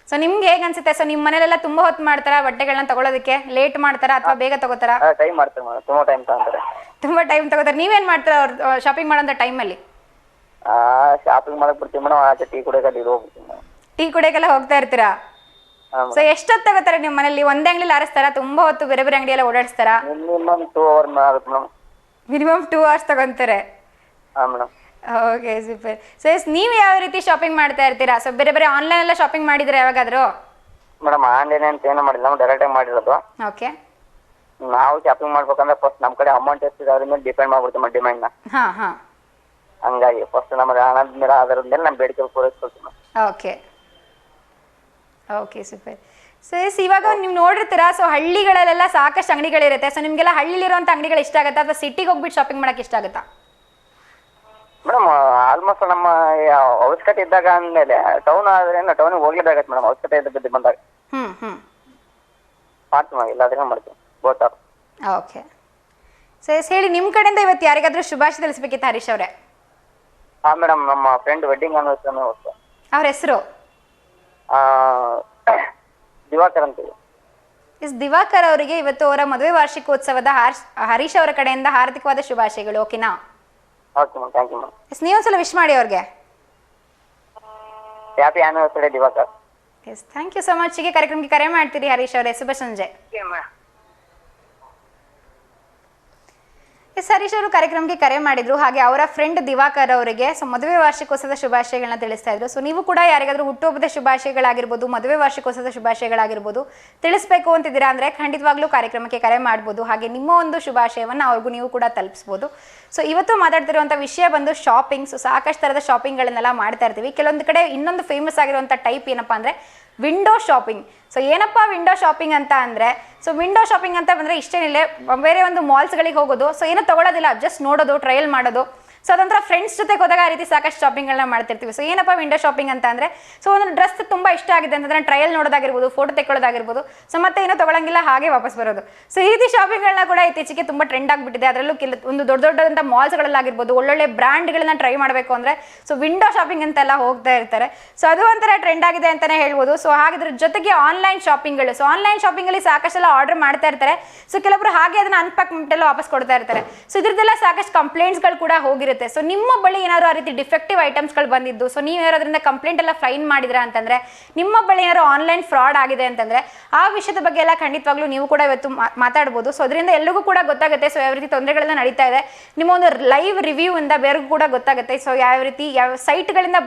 ಸೊ ನಿಮ್ಗೆ ಹೇಗೆ ಅನ್ಸುತ್ತೆ? ಸೊ ನಿಮ್ಮ ಮನೇಲೆಲ್ಲ ತುಂಬ ಹೊತ್ತು ಮಾಡ್ತಾರಾ ಬಟ್ಟೆಗಳನ್ನ ತಗೊಳ್ಳೋದಕ್ಕೆ? ಲೇಟ್ ಮಾಡ್ತಾರಾ ಅಥವಾ ಬೇಗ ತಗೋತಾರಾ? ಟೈಮ್ ಮಾಡ್ತಾರೆ ಮೇಡಮ್, ತುಂಬ ಟೈಮ್ ತಗೊಂತಾರೆ. ತುಂಬ ಟೈಮ್ ತಗೋತಾರೆ. ನೀವೇನು ಮಾಡ್ತೀರಾ ಅವ್ರು ಶಾಪಿಂಗ್ ಮಾಡೋಂಥ ಟೈಮಲ್ಲಿ? ಶಾಪಿಂಗ್ ಮಾಡಕ್ ಬಿಡ್ತೀವಿ ಮೇಡಮ್, ಆಚೆ ಟೀ ಕುಡಿಯೋಕೆ ಇದು ಹೋಗ್ಬಿಡ್ತೀವಿ ಮೇಡಮ್. ಟೀ ಕುಡಿಯೋಕೆಲ್ಲ ಹೋಗ್ತಾ ಇರ್ತೀರಾ? ಸೊ ಎಷ್ಟೊತ್ತು ತಗೋತಾರೆ ನಿಮ್ಮ ಮನೇಲಿ? ಒಂದೇ ಅಂಗಡಿಲಿ ಆರಿಸ್ತಾರಾ, ತುಂಬ ಹೊತ್ತು ಬೇರೆ ಬೇರೆ ಅಂಗಡಿಯೆಲ್ಲ ಓಡಾಡಿಸ್ತಾರಾ? ಮಿನಿಮಮ್ 2 hours ಆಗುತ್ತೆ ಮೇಡಮ್. ಮಿನಿಮಮ್ 2 hours ತಗೊಂತಾರೆ. ಹಾಂ madam. Okay super. So yes, ನೀವು ಯಾವ ರೀತಿ ಶಾಪಿಂಗ್ ಮಾಡ್ತಾ ಇರ್ತೀರಾ? ಸೊ ಬೇರೆ ಬೇರೆ ಆನ್ಲೈನ್ ಎಲ್ಲ ಶಾಪಿಂಗ್ ಮಾಡಿದ್ರೆ ಯಾವಾಗಾದರೂ? ಮೇಡಮ್ ಆನ್ಲೈನ್ ಅಂತ ಏನೂ ಮಾಡಿಲ್ಲ, ನಾವು ಡೈರೆಕ್ಟಾಗಿ ಮಾಡಿರೋದು. ಓಕೆ. ನಾವು ಶಾಪಿಂಗ್ ಮಾಡ್ಬೇಕಂದ್ರೆ ಫಸ್ಟ್ ನಮ್ಮ ಕಡೆ ಅಮೌಂಟ್ ಎಷ್ಟಿದೆ ಅದ್ರ ಮೇಲೆ ಡಿಪೆಂಡ್ ಮಾಡ್ಬಿಡ್ತೀವಿ ಡಿಮ್ಯಾಂಡ್ನ. ಹಾಂ ಹಾಂ. ಹಂಗಾಗಿ ಫಸ್ಟ್ ನಮ್ಮದು ಹಣದ ಮೇಲೆ ಆಧಾರದ ಮೇಲೆ ನಮ್ಮ ಬೇಡಿಕೆ ಪೂರೈಸ್ಕೊಳ್ತೀವಿ. Okay okay super. So yes, ಇವಾಗ ನೀವು ನೋಡಿರ್ತೀರಾ ಸೊ ಹಳ್ಳಿಗಳಲ್ಲೆಲ್ಲ ಸಾಕಷ್ಟು ಅಂಗಡಿಗಳಿರುತ್ತೆ. ಸೊ ನಿಮಗೆಲ್ಲ ಹಳ್ಳಿಲಿರುವಂಥ ಅಂಗಡಿಗಳು ಇಷ್ಟ ಆಗುತ್ತಾ ಅಥವಾ ಸಿಟಿಗೆ ಹೋಗ್ಬಿಟ್ಟು ಶಾಪಿಂಗ್ ಮಾಡೋಕ್ಕೆ ಇಷ್ಟ ಆಗುತ್ತಾ? ಮೇಡಮ್ ಆಲ್ಮೋಸ್ಟ್ ನಮ್ಮ ಅವಶ್ಯಕತೆ ಇದ್ದಾಗ ಅಂದಮೇಲೆ ಟೌನ್ ಆದ್ರೆ ಟೌನಿಗೆ ಹೋಗ್ಲೇಬೇಕಾಗತ್ತೆ ಮೇಡಮ್, ಅವಶ್ಯಕತೆ ಇದ್ದ ಬಂದಾಗ. ಮಾಡ್ತೀವಿ, ಇಲ್ಲಾದ್ರೆ ಮಾಡ್ತೀವಿ ಬೋತ್. ಓಕೆ. ಸೊ ಎಸ್, ಹೇಳಿ, ನಿಮ್ಮ ಕಡೆಯಿಂದ ಇವತ್ತು ಯಾರಿಗಾದ್ರೂ ಶುಭಾಶಯ ತಿಳಿಸ್ಬೇಕಿತ್ತು ಹರೀಶ್ ಅವರೇ? ಹಾಂ ಮೇಡಮ್, ನಮ್ಮ ಫ್ರೆಂಡ್ ವೆಡ್ಡಿಂಗ್ ಆನಿವರ್ಸರಿ ಹೊತ್ತು. ಅವ್ರ ಹೆಸರು? ದಿವಾಕರ್ ಅಂತೇಳಿ. ಎಸ್, ದಿವಾಕರ್ ಅವರಿಗೆ ಇವತ್ತು ಅವರ ಮದುವೆ ವಾರ್ಷಿಕೋತ್ಸವದ ಹರೀಶ್ ಅವರ ಕಡೆಯಿಂದ ಹಾರ್ದಿಕವಾದ ಶುಭಾಶಯಗಳು. ಓಕೆನಾ? Okay ma'am, thank you ma'am. Yes, ನೀವೊಂದ್ಸಲ ವಿಶ್ ಮಾಡಿ ಅವ್ರಿಗೆ. Happy anniversary Diwakar. Yes, thank you so much. ಹೀಗೆ ಕಾರ್ಯಕ್ರಮಕ್ಕೆ ಕರೆ ಮಾಡ್ತೀರಿ ಹರೀಶ್ ಅವರೇ. ಶುಭ ಸಂಜೆ. ಎಸ್, ಹರೀಶ್ ಅವರು ಕಾರ್ಯಕ್ರಮಕ್ಕೆ ಕರೆ ಮಾಡಿದ್ರು. ಹಾಗೆ ಅವರ ಫ್ರೆಂಡ್ ದಿವಾಕರ್ ಅವರಿಗೆ ಸೊ ಮದುವೆ ವಾರ್ಷಿಕೋತ್ಸವದ ಶುಭಾಶಯಗಳನ್ನ ತಿಳಿಸ್ತಾ ಇದ್ರು. ಸೊ ನೀವು ಕೂಡ ಯಾರಿಗಾದ್ರೂ ಹುಟ್ಟುಹಬ್ಬದ ಶುಭಾಶಯಗಳಾಗಿರ್ಬೋದು, ಮದುವೆ ವಾರ್ಷಿಕೋತ್ಸವದ ಶುಭಾಶಯಗಳಾಗಿರ್ಬೋದು ತಿಳಿಸ್ಬೇಕು ಅಂತಿದ್ದೀರಾ ಅಂದರೆ ಖಂಡಿತವಾಗ್ಲೂ ಕಾರ್ಯಕ್ರಮಕ್ಕೆ ಕರೆ ಮಾಡ್ಬೋದು. ಹಾಗೆ ನಿಮ್ಮ ಒಂದು ಶುಭಾಶಯವನ್ನು ಅವ್ರಿಗೂ ನೀವು ಕೂಡ ತಲುಪಿಸ್ಬೋದು. ಸೊ ಇವತ್ತು ಮಾತಾಡ್ತಿರುವಂಥ ವಿಷಯ ಬಂದು ಶಾಪಿಂಗ್. ಸೊ ಸಾಕಷ್ಟು ಥರದ ಶಾಪಿಂಗ್ಗಳನ್ನೆಲ್ಲ ಮಾಡ್ತಾ ಇರ್ತೀವಿ. ಕೆಲವೊಂದು ಕಡೆ ಇನ್ನೊಂದು ಫೇಮಸ್ ಆಗಿರುವಂಥ ಟೈಪ್ ಏನಪ್ಪ ಅಂದರೆ ವಿಂಡೋ ಶಾಪಿಂಗ್. ಸೊ ಏನಪ್ಪ ವಿಂಡೋ ಶಾಪಿಂಗ್ ಅಂತ ಅಂದರೆ, ಸೊ ವಿಂಡೋ ಶಾಪಿಂಗ್ ಅಂತ ಬಂದರೆ ಇಷ್ಟೇನಿಲ್ಲ, ಬೇರೆ ಒಂದು ಮಾಲ್ಸ್ಗಳಿಗೆ ಹೋಗೋದು, ಸೊ ಏನೂ ತೊಗೊಳೋದಿಲ್ಲ, ಜಸ್ಟ್ ನೋಡೋದು, ಟ್ರಯಲ್ ಮಾಡೋದು. ಸೊ ಅದೊಂಥರ ಫ್ರೆಂಡ್ಸ್ ಜೊತೆ ಹೋದಾಗ ಆ ರೀತಿ ಸಾಕಷ್ಟು ಶಾಪಿಂಗ್ಗಳನ್ನ ಮಾಡ್ತಿರ್ತೀವಿ. ಸೊ ಏನಪ್ಪ ವಿಂಡೋ ಶಾಪಿಂಗ್ ಅಂತ ಅಂದರೆ, ಸೊ ಒಂದು ಡ್ರೆಸ್ ತುಂಬ ಇಷ್ಟ ಆಗಿದೆ ಅಂತಂದರೆ ಟ್ರಯಲ್ ನೋಡೋದಾಗಿರ್ಬೋದು, ಫೋಟೋ ತೆಕ್ಕೊಳ್ಳೋದಾಗಿರ್ಬೋದು, ಸೊ ಮತ್ತೆ ಏನೋ ತೊಗೊಳಂಗಿಲ್ಲ ಹಾಗೆ ವಾಪಸ್ ಬರೋದು. ಸೊ ಈ ರೀತಿ ಶಾಪಿಂಗ್ಗಳನ್ನ ಕೂಡ ಇತ್ತೀಚೆಗೆ ತುಂಬ ಟ್ರೆಂಡ್ ಆಗಿಬಿಟ್ಟಿದೆ. ಅದರಲ್ಲೂ ಒಂದು ದೊಡ್ಡದಾದಂಥ ಮಾಲ್ಸ್ಗಳಲ್ಲಾಗಿರ್ಬೋದು ಒಳ್ಳೊಳ್ಳೆ ಬ್ರ್ಯಾಂಡ್ಗಳನ್ನ ಟ್ರೈ ಮಾಡಬೇಕು ಅಂದರೆ ಸೊ ವಿಂಡೋ ಶಾಪಿಂಗ್ ಅಂತೆಲ್ಲ ಹೋಗ್ತಾ ಇರ್ತಾರೆ. ಸೊ ಅದು ಒಂಥರ ಟ್ರೆಂಡ್ ಆಗಿದೆ ಅಂತಲೇ ಹೇಳ್ಬೋದು. ಸೊ ಹಾಗಿದ್ರ ಜೊತೆಗೆ ಆನ್ಲೈನ್ ಶಾಪಿಂಗ್ಗಳು, ಸೊ ಆನ್ಲೈನ್ ಶಾಪಿಂಗಲ್ಲಿ ಸಾಕಷ್ಟೆಲ್ಲ ಆರ್ಡರ್ ಮಾಡ್ತಾ ಇರ್ತಾರೆ. ಸೊ ಕೆಲವೊಬ್ರು ಹಾಗೆ ಅದನ್ನು ಅನ್ಪ್ಯಾಕ್ ಮಾಡಿಬಿಟ್ಟೆಲ್ಲ ವಾಪಸ್ ಕೊಡ್ತಾ ಇರ್ತಾರೆ. ಸೊ ಇದ್ರದ್ದೆಲ್ಲ ಸಾಕಷ್ಟು ಕಂಪ್ಲೇಂಟ್ಸ್ಗಳು ಕೂಡ ಹೋಗಿರುತ್ತೆ. ಸೊ ನಿಮ್ಮ ಬಳಿ ಏನಾದ್ರು ಆ ರೀತಿ ಡಿಫೆಕ್ಟಿವ್ ಐಟಮ್ಸ್ಗಳು ಬಂದಿದ್ದು, ಸೊ ನೀವು ಯಾರಾದ್ರಿಂದ ಕಂಪ್ಲೇಂಟ್ ಎಲ್ಲ ಫೈನ್ ಮಾಡಿದ್ರಾ ಅಂತಂದರೆ, ನಿಮ್ಮ ಬಳಿ ಏನಾದ್ರು ಆನ್ಲೈನ್ ಫ್ರಾಡ್ ಆಗಿದೆ ಅಂತಂದರೆ ಆ ವಿಷಯದ ಬಗ್ಗೆ ಎಲ್ಲ ಖಂಡಿತವಾಗ್ಲೂ ನೀವು ಕೂಡ ಇವತ್ತು ಮಾತಾಡ್ಬೋದು. ಸೊ ಅದರಿಂದ ಎಲ್ಲರಿಗೂ ಕೂಡ ಗೊತ್ತಾಗುತ್ತೆ ಸೊ ಯಾವ ರೀತಿ ತೊಂದರೆಗಳೆಲ್ಲ ನಡೀತಾ ಇದೆ. ನಿಮ್ಮ ಒಂದು ಲೈವ್ ರಿವ್ಯೂ ಇಂದ ಬೇರೆಗೂ ಕೂಡ ಗೊತ್ತಾಗುತ್ತೆ ಸೊ ಯಾವ ರೀತಿ ಯಾವ ಸೈಟ್ಗಳಿಂದ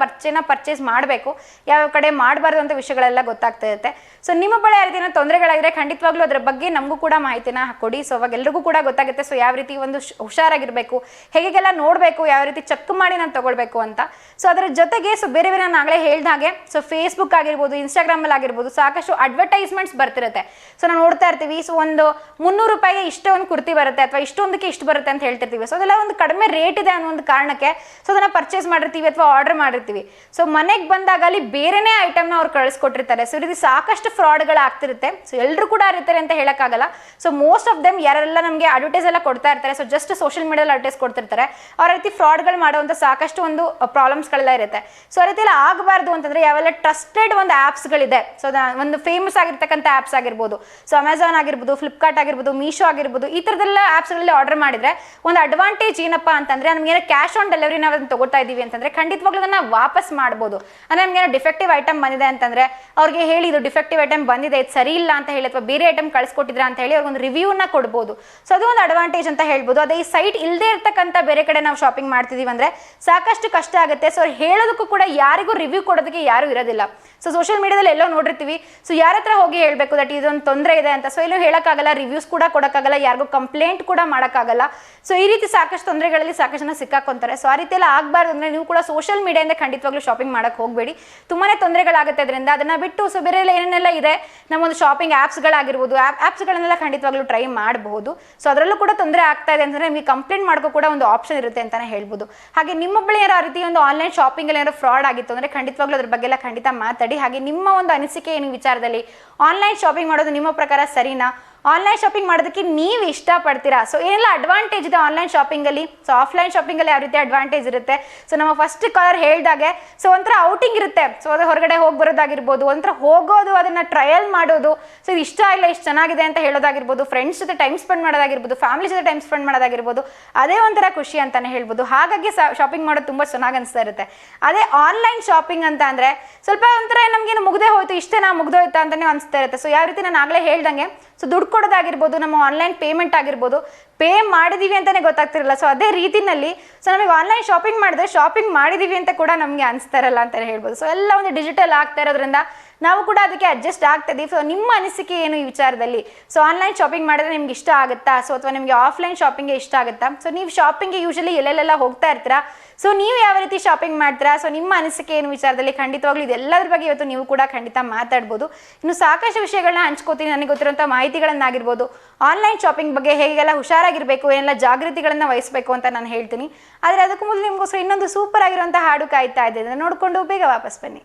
ಪರ್ಚೇಸ್ ಮಾಡಬೇಕು, ಯಾವ ಕಡೆ ಮಾಡಬಾರ್ದು ಅಂತ ವಿಷಯಗಳೆಲ್ಲ ಗೊತ್ತಾಗ್ತಾ ಇರುತ್ತೆ. ಸೊ ನಿಮ್ಮ ಬಳಿ ಯಾವ ರೀತಿ ತೊಂದರೆಗಳಾಗಿದ್ರೆ ಖಂಡಿತವಾಗ್ಲೂ ಅದರ ಬಗ್ಗೆ ನಮಗೂ ಕೂಡ ಮಾಹಿತಿನ ಕೊಡಿ. ಸೊ ಅವಾಗ ಎಲ್ರಿಗೂ ಕೂಡ ಗೊತ್ತಾಗುತ್ತೆ ಸೊ ಯಾವ ರೀತಿ ಒಂದು ಹುಷಾರಾಗಿರಬೇಕು, ಹೇಗೆಲ್ಲ ನೋಡಬೇಕು, ಯಾವ ರೀತಿ ಚೆಕ್ ಮಾಡಿ ನಾನು ತಗೊಳ್ಬೇಕು ಅಂತ. ಸೊ ಅದರ ಜೊತೆಗೆ ಸೊ ಬೇರೆ ಬೇರೆ ನಾನು ಆಗಲೇ ಹೇಳ್ದ ಹಾಗೆ ಸೊ ಫೇಸ್ಬುಕ್ ಆಗಿರ್ಬೋದು, ಇನ್ಸ್ಟಾಗ್ರಾಮಲ್ಲಿ ಆಗಿರ್ಬೋದು ಸಾಕಷ್ಟು ಅಡ್ವರ್ಟೈಸ್ಮೆಂಟ್ಸ್ ಬರ್ತಿರುತ್ತೆ. ಸೊ ನಾವು ನೋಡ್ತಾ ಇರ್ತೀವಿ. ಸೊ ಒಂದು 300 ರೂಪಾಯಿಗೆ ಇಷ್ಟೇ ಒಂದು ಕುರ್ತಿ ಬರುತ್ತೆ ಅಥವಾ ಇಷ್ಟೊಂದಕ್ಕೆ ಇಷ್ಟು ಬರುತ್ತೆ ಅಂತ ಹೇಳ್ತಿರ್ತೀವಿ. ಸೊ ಅದೆಲ್ಲ ಒಂದು ಕಡಿಮೆ ರೇಟ್ ಇದೆ ಅನ್ನೋ ಒಂದು ಕಾರಣಕ್ಕೆ ಸೊ ಅದನ್ನು ಪರ್ಚೇಸ್ ಮಾಡಿರ್ತೀವಿ ಅಥವಾ ಆರ್ಡರ್ ಮಾಡಿರ್ತೀವಿ. ಸೊ ಮನೆಗೆ ಬಂದಾಗ ಅಲ್ಲಿ ಬೇರೆನೇ ಐಟಮ್ನ ಅವ್ರು ಕಳಿಸ್ಕೊಟ್ಟಿರ್ತಾರೆ. ಸೊ ಈ ರೀತಿ ಸಾಕಷ್ಟು ಫ್ರಾಡ್ಗಳು ಆಗ್ತಿರುತ್ತೆ. ಸೊ ಎಲ್ಲರೂ ಕೂಡ ಇರ್ತಾರೆ ಅಂತ ಹೇಳೋಕ್ಕಾಗಲ್ಲ. ಸೊ ಮೋಸ್ಟ್ ಆಫ್ ದೆಮ್ ಯಾರೆಲ್ಲ ನಮಗೆ ಅಡ್ವರ್ಟೈಸ್ ಎಲ್ಲ ಕೊಡ್ತಾ ಇರ್ತಾರೆ, ಸೊ ಜಸ್ಟ್ ಸೋಷಿಯಲ್ ಮೀಡಿಯಾದಲ್ಲಿ ಅಡ್ವರ್ಟೈಸ್ ಕೊಡ್ತಿರ್ತಾರೆ, ಅವ್ರ ರೀತಿ ಫ್ರಾಡ್ಗಳು ಮಾಡುವಂಥ ಸಾಕಷ್ಟು ಒಂದು ಪ್ರಾಬ್ಲಮ್ಸ್ಗಳೆಲ್ಲ ಇರುತ್ತೆ. ಸೊ ಆ ರೀತಿ ಎಲ್ಲ ಆಗಬಾರ್ದು ಅಂತಂದರೆ ಯಾವೆಲ್ಲ ಟ್ರಸ್ಟೆಡ್ ಒಂದು ಆ್ಯಪ್ಸ್ಗಳಿದೆ, ಸೊ ಒಂದು ಫೇಮಸ್ ಆಗಿರ್ತಕ್ಕಂಥ ಆ್ಯಪ್ಸ್ ಆಗಿರ್ಬೋದು, ಸೊ ಅಮೆಝಾನ್ ಆಗಿರ್ಬೋದು, ಫ್ಲಿಪ್ಕಾರ್ಟ್ ಆಗಿರ್ಬೋದು, ಮೀಶೋ ಆಗಿರ್ಬೋದು, ಈ ಥರದ್ದೆಲ್ಲ ಆ್ಯಪ್ಸ್ಗಳಲ್ಲಿ ಆರ್ಡರ್ ಮಾಡಿದರೆ ಒಂದು ಅಡ್ವಾಂಟೇಜ್ ಏನಪ್ಪ ಅಂತಂದರೆ ನಮಗೇನೋ ಕ್ಯಾಶ್ ಆನ್ ಡೆಲಿವರಿ ನಾವು ಅದನ್ನು ತಗೋತಾ ಇದ್ದೀವಿ ಅಂತಂದರೆ ಖಂಡಿತವಾಗ್ಲೂ ಅದನ್ನು ವಾಪಸ್ ಮಾಡ್ಬೋದು. ಅಂದರೆ ನಮಗೇನೋ ಡಿಫೆಕ್ಟಿವ್ ಐಟಮ್ ಬಂದಿದೆ ಅಂತಂದರೆ ಅವ್ರಿಗೆ ಹೇಳಿ ಇದು ಡಿಫೆಕ್ಟಿವ್ ಐಟಮ್ ಬಂದಿದೆ, ಇದು ಸರಿ ಇಲ್ಲ ಅಂತ ಹೇಳಿ ಅಥವಾ ಬೇರೆ ಐಟಮ್ ಕಳಿಸ್ಕೊಟ್ಟಿದ್ರ ಅಂತ ಹೇಳಿ ಅವ್ರಿಗೊಂದು ರಿವ್ಯೂನ ಕೊಡ್ಬೋದು. ಸೊ ಅದು ಒಂದು ಅಡ್ವಾಂಟೇಜ್ ಅಂತ ಹೇಳ್ಬೋದು. ಅದೇ ಈ ಸೈಟ್ ಇಲ್ಲದೆ ಇರ್ತಕ್ಕಂಥ ಬೇರೆ ಕಡೆ ನಾವು ಶಾಪಿಂಗ್ ಮಾಡ್ತಿದ್ದೀವಿ ಅಂದರೆ ಸಾಕಷ್ಟು ಕಷ್ಟ ಆಗುತ್ತೆ. ಸೊ ಹೇಳೋದಕ್ಕೂ ಕೂಡ ಯಾರಿಗೂ ರಿವ್ಯೂ ಕೊಡೋದಕ್ಕೆ ಯಾರೂ ಇರೋದಿಲ್ಲ. ಸೊ ಸೋಷಿಯಲ್ ಮೀಡಿಯಾದಲ್ಲಿ ಎಲ್ಲೋ ನೋಡಿರ್ತೀವಿ. ಸೊ ಯಾರ ಹತ್ರ ಹೋಗಿ ಹೇಳಬೇಕು ದಟ್ ಇದೊಂದು ತೊಂದರೆ ಇದೆ ಅಂತ. ಸೊ ಎಲ್ಲೂ ಹೇಳೋಕ್ಕಾಗಲ್ಲ, ರಿವ್ಯೂಸ್ ಕೂಡ ಕೊಡೋಕ್ಕಾಗಲ್ಲ, ಯಾರಿಗೂ ಕಂಪ್ಲೇಂಟ್ ಕೂಡ ಮಾಡೋಕ್ಕಾಗಲ್ಲ. ಸೊ ಈ ರೀತಿ ಸಾಕಷ್ಟು ತೊಂದರೆಗಳಲ್ಲಿ ಸಾಕಷ್ಟು ಜನ ಸಿಕ್ಕಾಕೊಂತಾರೆ. ಸೊ ಆ ರೀತಿ ಎಲ್ಲ ಆಗಬಾರ್ದು ಅಂದರೆ ನೀವು ಕೂಡ ಸೋಷಿಯಲ್ ಮೀಡಿಯಾದಿಂದ ಖಂಡಿತವಾಗ್ಲೂ ಶಾಪಿಂಗ್ ಮಾಡೋಕ್ಕೆ ಹೋಗಬೇಡಿ. ತುಂಬಾ ತೊಂದರೆಗಳಾಗುತ್ತೆ ಅದರಿಂದ. ಅದನ್ನು ಬಿಟ್ಟು ಸೊ ಬೇರೆ ಏನೇನೆಲ್ಲ ಇದೆ ನಮ್ಮೊಂದು ಶಾಪಿಂಗ್ ಆ್ಯಪ್ಸ್ಗಳಾಗಿರ್ಬೋದು, ಆ್ಯಪ್ಸ್ಗಳನ್ನೆಲ್ಲ ಖಂಡಿತವಾಗ್ಲೂ ಟ್ರೈ ಮಾಡಬಹುದು. ಸೊ ಅದರಲ್ಲೂ ಕೂಡ ತೊಂದರೆ ಆಗ್ತಾ ಇದೆ ಅಂತಂದರೆ ನಿಮಗೆ ಕಂಪ್ಲೇಂಟ್ ಮಾಡ್ಕೋ ಕೂಡ ಒಂದು ಆಪ್ಷನ್ ಇರುತ್ತೆ ಅಂತಲೇ ಹೇಳ್ಬೋದು. ಹಾಗೆ ನಿಮ್ಮ ಬಳಿ ಆ ರೀತಿ ಒಂದು ಆನ್ಲೈನ್ ಶಾಪಿಂಗಲ್ಲಿ ಏನಾದ್ರು ಫ್ರಾಡ್ ಆಗಿತ್ತು ಅಂದರೆ ಖಂಡಿತವಾಗ್ಲೂ ಅದ್ರ ಬಗ್ಗೆ ಎಲ್ಲ ಖಂಡಿತ ಮಾತಾಡಿ. ಹಾಗೆ ನಿಮ್ಮ ಒಂದು ಅನಿಸಿಕೆ ಏನು ವಿಚಾರದಲ್ಲಿ, ಆನ್ಲೈನ್ ಶಾಪಿಂಗ್ ಮಾಡೋದು ನಿಮ್ಮ ಪ್ರಕಾರ ಸರಿನಾ, ಆನ್ಲೈನ್ ಶಾಪಿಂಗ್ ಮಾಡೋದಕ್ಕೆ ನೀವು ಇಷ್ಟಪಡ್ತೀರಾ, ಸೊ ಏನೆಲ್ಲ ಅಡ್ವಾಂಟೇಜ್ ಇದೆ ಆನ್ಲೈನ್ ಶಾಪಿಂಗಲ್ಲಿ, ಸೊ ಆಫ್ಲೈನ್ ಶಾಪಿಂಗಲ್ಲಿ ಯಾವ ರೀತಿ ಅಡ್ವಾಂಟೇಜ್ ಇರುತ್ತೆ. ಸೊ ನಮ್ಮ ಫಸ್ಟ್ ಕಾಲರ್ ಹೇಳ್ದಾಗೆ ಸೊ ಒಂಥರ ಔಟಿಂಗ್ ಇರುತ್ತೆ. ಸೊ ಅದು ಹೊರಗಡೆ ಹೋಗಿ ಬರೋದಾಗಿರ್ಬೋದು, ಒಂಥರ ಹೋಗೋದು, ಅದನ್ನು ಟ್ರಯಲ್ ಮಾಡೋದು, ಸೊ ಇದು ಇಷ್ಟ ಇಲ್ಲ ಇಷ್ಟು ಚೆನ್ನಾಗಿದೆ ಅಂತ ಹೇಳೋದಾಗಿರ್ಬೋದು, ಫ್ರೆಂಡ್ಸ್ ಜೊತೆ ಟೈಮ್ ಸ್ಪೆಂಡ್ ಮಾಡೋದಾಗಿರ್ಬೋದು, ಫ್ಯಾಮಿಲಿ ಜೊತೆ ಟೈಮ್ ಸ್ಪೆಂಡ್ ಮಾಡೋದಾಗಿರ್ಬೋದು, ಅದೇ ಒಂಥರ ಖುಷಿ ಅಂತಲೇ ಹೇಳ್ಬೋದು. ಹಾಗಾಗಿ ಶಾಪಿಂಗ್ ಮಾಡೋದು ತುಂಬ ಚೆನ್ನಾಗಿ ಅನಿಸ್ತಾ ಇರುತ್ತೆ. ಅದೇ ಆನ್ಲೈನ್ ಶಾಪಿಂಗ್ ಅಂತ ಅಂದರೆ ಸ್ವಲ್ಪ ಒಂಥರ ನಮಗೇನು ಮುಗ್ದೇ ಹೋಯ್ತು, ಇಷ್ಟೇನಾ ಮುಗ್ದೋಯ್ತಾ ಅಂತಲೇ ಅನಿಸ್ತಾ ಇರುತ್ತೆ. ಸೊ ಯಾವ ರೀತಿ ನಾನು ಆಗಲೇ ಹೇಳ್ದಂಗೆ ಸೊ ದುಡ್ಡು ಕೊಡೋದಾಗಿರ್ಬೋದು, ನಮ್ಮ ಆನ್ಲೈನ್ ಪೇಮೆಂಟ್ ಆಗಿರ್ಬೋದು, ಪೇ ಮಾಡಿದೀವಿ ಅಂತಲೇ ಗೊತ್ತಾಗ್ತಿರಲ್ಲ. ಸೊ ಅದೇ ರೀತಿಯಲ್ಲಿ ಸೊ ನಮಗೆ ಆನ್ಲೈನ್ ಶಾಪಿಂಗ್ ಮಾಡಿದ್ರೆ ಶಾಪಿಂಗ್ ಮಾಡಿದೀವಿ ಅಂತ ಕೂಡ ನಮಗೆ ಅನಿಸ್ತಾ ಇರಲ್ಲ ಅಂತಲೇ ಹೇಳ್ಬೋದು. ಸೊ ಎಲ್ಲ ಒಂದು ಡಿಜಿಟಲ್ ಆಗ್ತಾ ಇರೋದ್ರಿಂದ ನಾವು ಕೂಡ ಅದಕ್ಕೆ ಅಡ್ಜಸ್ಟ್ ಆಗ್ತಾ ಇದೀವಿ. ಸೊ ನಿಮ್ಮ ಅನಿಸಿಕೆ ಏನು ಈ ವಿಚಾರದಲ್ಲಿ? ಸೊ ಆನ್ಲೈನ್ ಶಾಪಿಂಗ್ ಮಾಡಿದ್ರೆ ನಿಮ್ಗೆ ಇಷ್ಟ ಆಗುತ್ತಾ, ಸೊ ಅಥವಾ ನಿಮಗೆ ಆಫ್ಲೈನ್ ಶಾಪಿಂಗ್ಗೆ ಇಷ್ಟ ಆಗುತ್ತಾ? ಸೊ ನೀವು ಶಾಪಿಂಗ್ಗೆ ಯೂಶಲಿ ಎಲ್ಲೆಲ್ಲ ಹೋಗ್ತಾ ಇರ್ತೀರಾ, ಸೊ ನೀವು ಯಾವ ರೀತಿ ಶಾಪಿಂಗ್ ಮಾಡ್ತೀರಾ? ಸೊ ನಿಮ್ಮ ಅನಿಸಿಕೆ ಏನು ವಿಚಾರದಲ್ಲಿ? ಖಂಡಿತವಾಗ್ಲೂ ಇದೆಲ್ಲದ್ರ ಬಗ್ಗೆ ಇವತ್ತು ನೀವು ಕೂಡ ಖಂಡಿತ ಮಾತಾಡ್ಬೋದು. ಇನ್ನು ಸಾಕಷ್ಟು ವಿಷಯಗಳನ್ನ ಹಂಚ್ಕೋತೀನಿ, ನನಗೆ ಗೊತ್ತಿರೋಂಥ ಮಾಹಿತಿಗಳನ್ನಾಗಿರ್ಬೋದು, ಆನ್ಲೈನ್ ಶಾಪಿಂಗ್ ಬಗ್ಗೆ ಹೇಗೆಲ್ಲ ಹುಷಾರಾಗಿರಬೇಕು, ಏನೆಲ್ಲ ಜಾಗೃತಿಗಳನ್ನು ವಹಿಸಬೇಕು ಅಂತ ನಾನು ಹೇಳ್ತೀನಿ. ಆದರೆ ಅದಕ್ಕೂ ಮೊದಲು ನಿಮಗೋಸ್ಕರ ಇನ್ನೊಂದು ಸೂಪರ್ ಆಗಿರುವಂಥ ಹಾಡು ಕಾಯ್ತಾ ಇದೆ, ಅದನ್ನು ನೋಡಿಕೊಂಡು ಬೇಗ ವಾಪಸ್ ಬನ್ನಿ.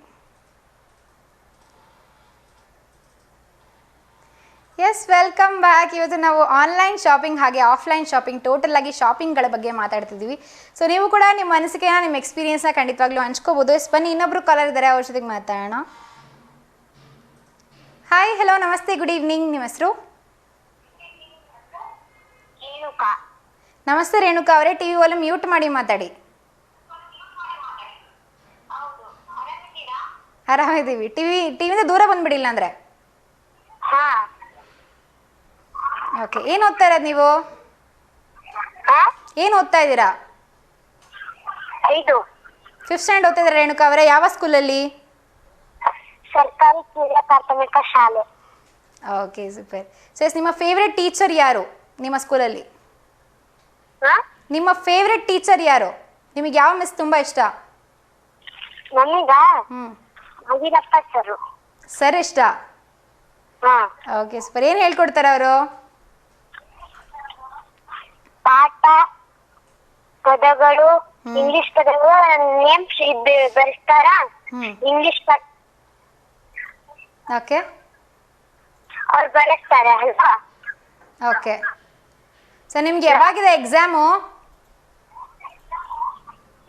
Yes, welcome back. ಇವತ್ತು ನಾವು ಆನ್ಲೈನ್ ಶಾಪಿಂಗ್ ಹಾಗೆ ಆಫ್ಲೈನ್ ಶಾಪಿಂಗ್ ಟೋಟಲ್ ಆಗಿ ಶಾಪಿಂಗ್ಗಳ ಬಗ್ಗೆ ಮಾತಾಡ್ತಿದ್ದೀವಿ. ಸೊ ನೀವು ಕೂಡ ನಿಮ್ಮ ಅನಿಸಿಕೆನ, ನಿಮ್ಮ ಎಕ್ಸ್ಪೀರಿಯನ್ಸ್ನ ಖಂಡಿತವಾಗ್ಲೂ ಹಂಚ್ಕೋಬೋದು. ಎಸ್, ಬನ್ನಿ, ಇನ್ನೊಬ್ರು ಕಾಲರ್ ಇದ್ದಾರೆ, ಅವ್ರ ಜೊತೆಗೆ ಮಾತಾಡೋಣ. ಹಾಯ್, ಹಲೋ, ನಮಸ್ತೆ, ಗುಡ್ ಈವ್ನಿಂಗ್. ನಿಮ್ಮ ಹೆಸರು? ನಮಸ್ತೆ ರೇಣುಕಾ ಅವರೇ, ಟಿವಿ ವಾಲ್ಯೂಮ್ ಮ್ಯೂಟ್ ಮಾಡಿ ಮಾತಾಡಿ. ಆರಾಮಿದ್ದೀವಿ. ಟಿವಿಯಿಂದ ದೂರ ಬಂದ್ಬಿಡಿಲ್ಲ ಅಂದರೆ. ಓಕೆ, ಏನು ಓದ್ತಾ ಇರೋದು ನೀವು? ಏನು ಓದ್ತಾ ಇದ್ದೀರಾ? 5th ಸ್ಟ್ಯಾಂಡರ್ಡ್ ಓದ್ತಾ ಇದ್ದೀರಾ ರೇಣುಕಾ ಅವರೇ? ಯಾವ ಸ್ಕೂಲಲ್ಲಿ? ಸರ್ಕಾರಿ ಕಿರಿಯ ಪ್ರಾಥಮಿಕ ಶಾಲೆ. Okay, super. ಸೊ ಎಸ್, ನಿಮ್ಮ ಫೇವ್ರೆಟ್ ಟೀಚರ್ ಯಾರು ನಿಮ್ಮ ಸ್ಕೂಲಲ್ಲಿ? ನಿಮ್ಮ ಫೇವ್ರೆಟ್ ಟೀಚರ್ ಯಾರು? ನಿಮಗೆ ಯಾವ ಮಿಸ್ ತುಂಬ ಇಷ್ಟ? ನನಗ ಅವಿರಪ್ಪ ಸರ್ ಇಷ್ಟ. Okay, super. ಏನು ಹೇಳ್ಕೊಡ್ತಾರೆ ಅವರು? ಪಾಠ, ಪದಗಳು, ಇಂಗ್ಲಿಷ್ ಪದವು ನೇಮ್ಸ್ ಬರೆಸ್ತಾರ. ಇಂಗ್ಲಿಷ್ ಓಕೆ ಅವ್ರು ಬರೆಸ್ತಾರೆ ಅಲ್ವಾ? ಓಕೆ. ಸೊ ನಿಮ್ಗೆ ಯಾವಾಗಿದೆ ಎಕ್ಸಾಮು?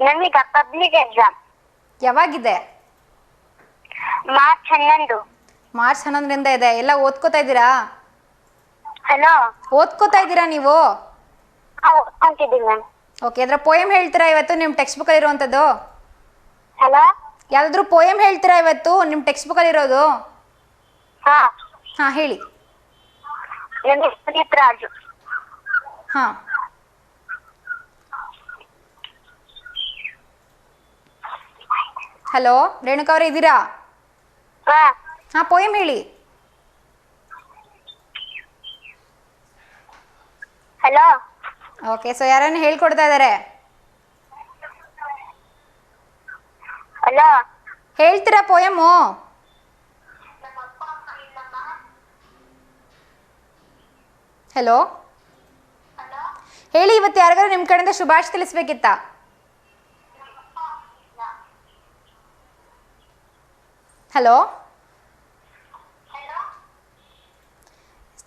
ನಮೀಗ ಪಬ್ಲಿಕ್ ಎಕ್ಸಾಮ್ ಯಾವಾಗಿದೆ? ಮಾರ್ಚ್ 11. ಮಾರ್ಚ್ 11ರಿಂದ ಇದೆ. ಎಲ್ಲ ಓದ್ಕೋತಾ ಇದ್ದೀರಾ? ಹಲೋ, ಓದ್ಕೋತಾ ಇದ್ದೀರಾ ನೀವು? ಓದ್ಕೊಂತಿದ್ದೀವಿ ಮ್ಯಾಮ್. ಓಕೆ. ಅದರ ಪೋಯಮ್ ಹೇಳ್ತೀರಾ ಇವತ್ತು ನಿಮ್ಮ ಟೆಕ್ಸ್ಟ್ ಬುಕ್ಕಲ್ಲಿ ಇರುವಂಥದ್ದು? ಹಲೋ, ಯಾವುದಾದ್ರೂ ಪೋಯಮ್ ಹೇಳ್ತೀರಾ ಇವತ್ತು ನಿಮ್ಮ ಟೆಕ್ಸ್ಟ್ ಬುಕ್ಕಲ್ಲಿ ಇರೋದು? ಹಾಂ ಹೇಳಿ. ನಮಗೆ ಪುನೀತ್ ರಾಜು. ಹಾಂ ಹಲೋ ರೇಣುಕಾ ಅವರೇ ಇದ್ದೀರಾ? ಹಾಂ ಪೋಯಮ್ ಹೇಳಿ. ಹಲೋ. ಓಕೆ. ಸೊ ಯಾರನ್ನು ಹೇಳ್ಕೊಡ್ತಾ ಇದ್ದಾರೆ? ಹಲೋ, ಹೇಳ್ತೀರಾ ಪೋಯಮು? ಹಲೋ ಹೇಳಿ. ಇವತ್ತು ಯಾರಿಗಾರು ನಿಮ್ಮ ಕಡೆಯಿಂದ ಶುಭಾಶಯ ತಿಳಿಸ್ಬೇಕಿತ್ತಾ? ಹಲೋ,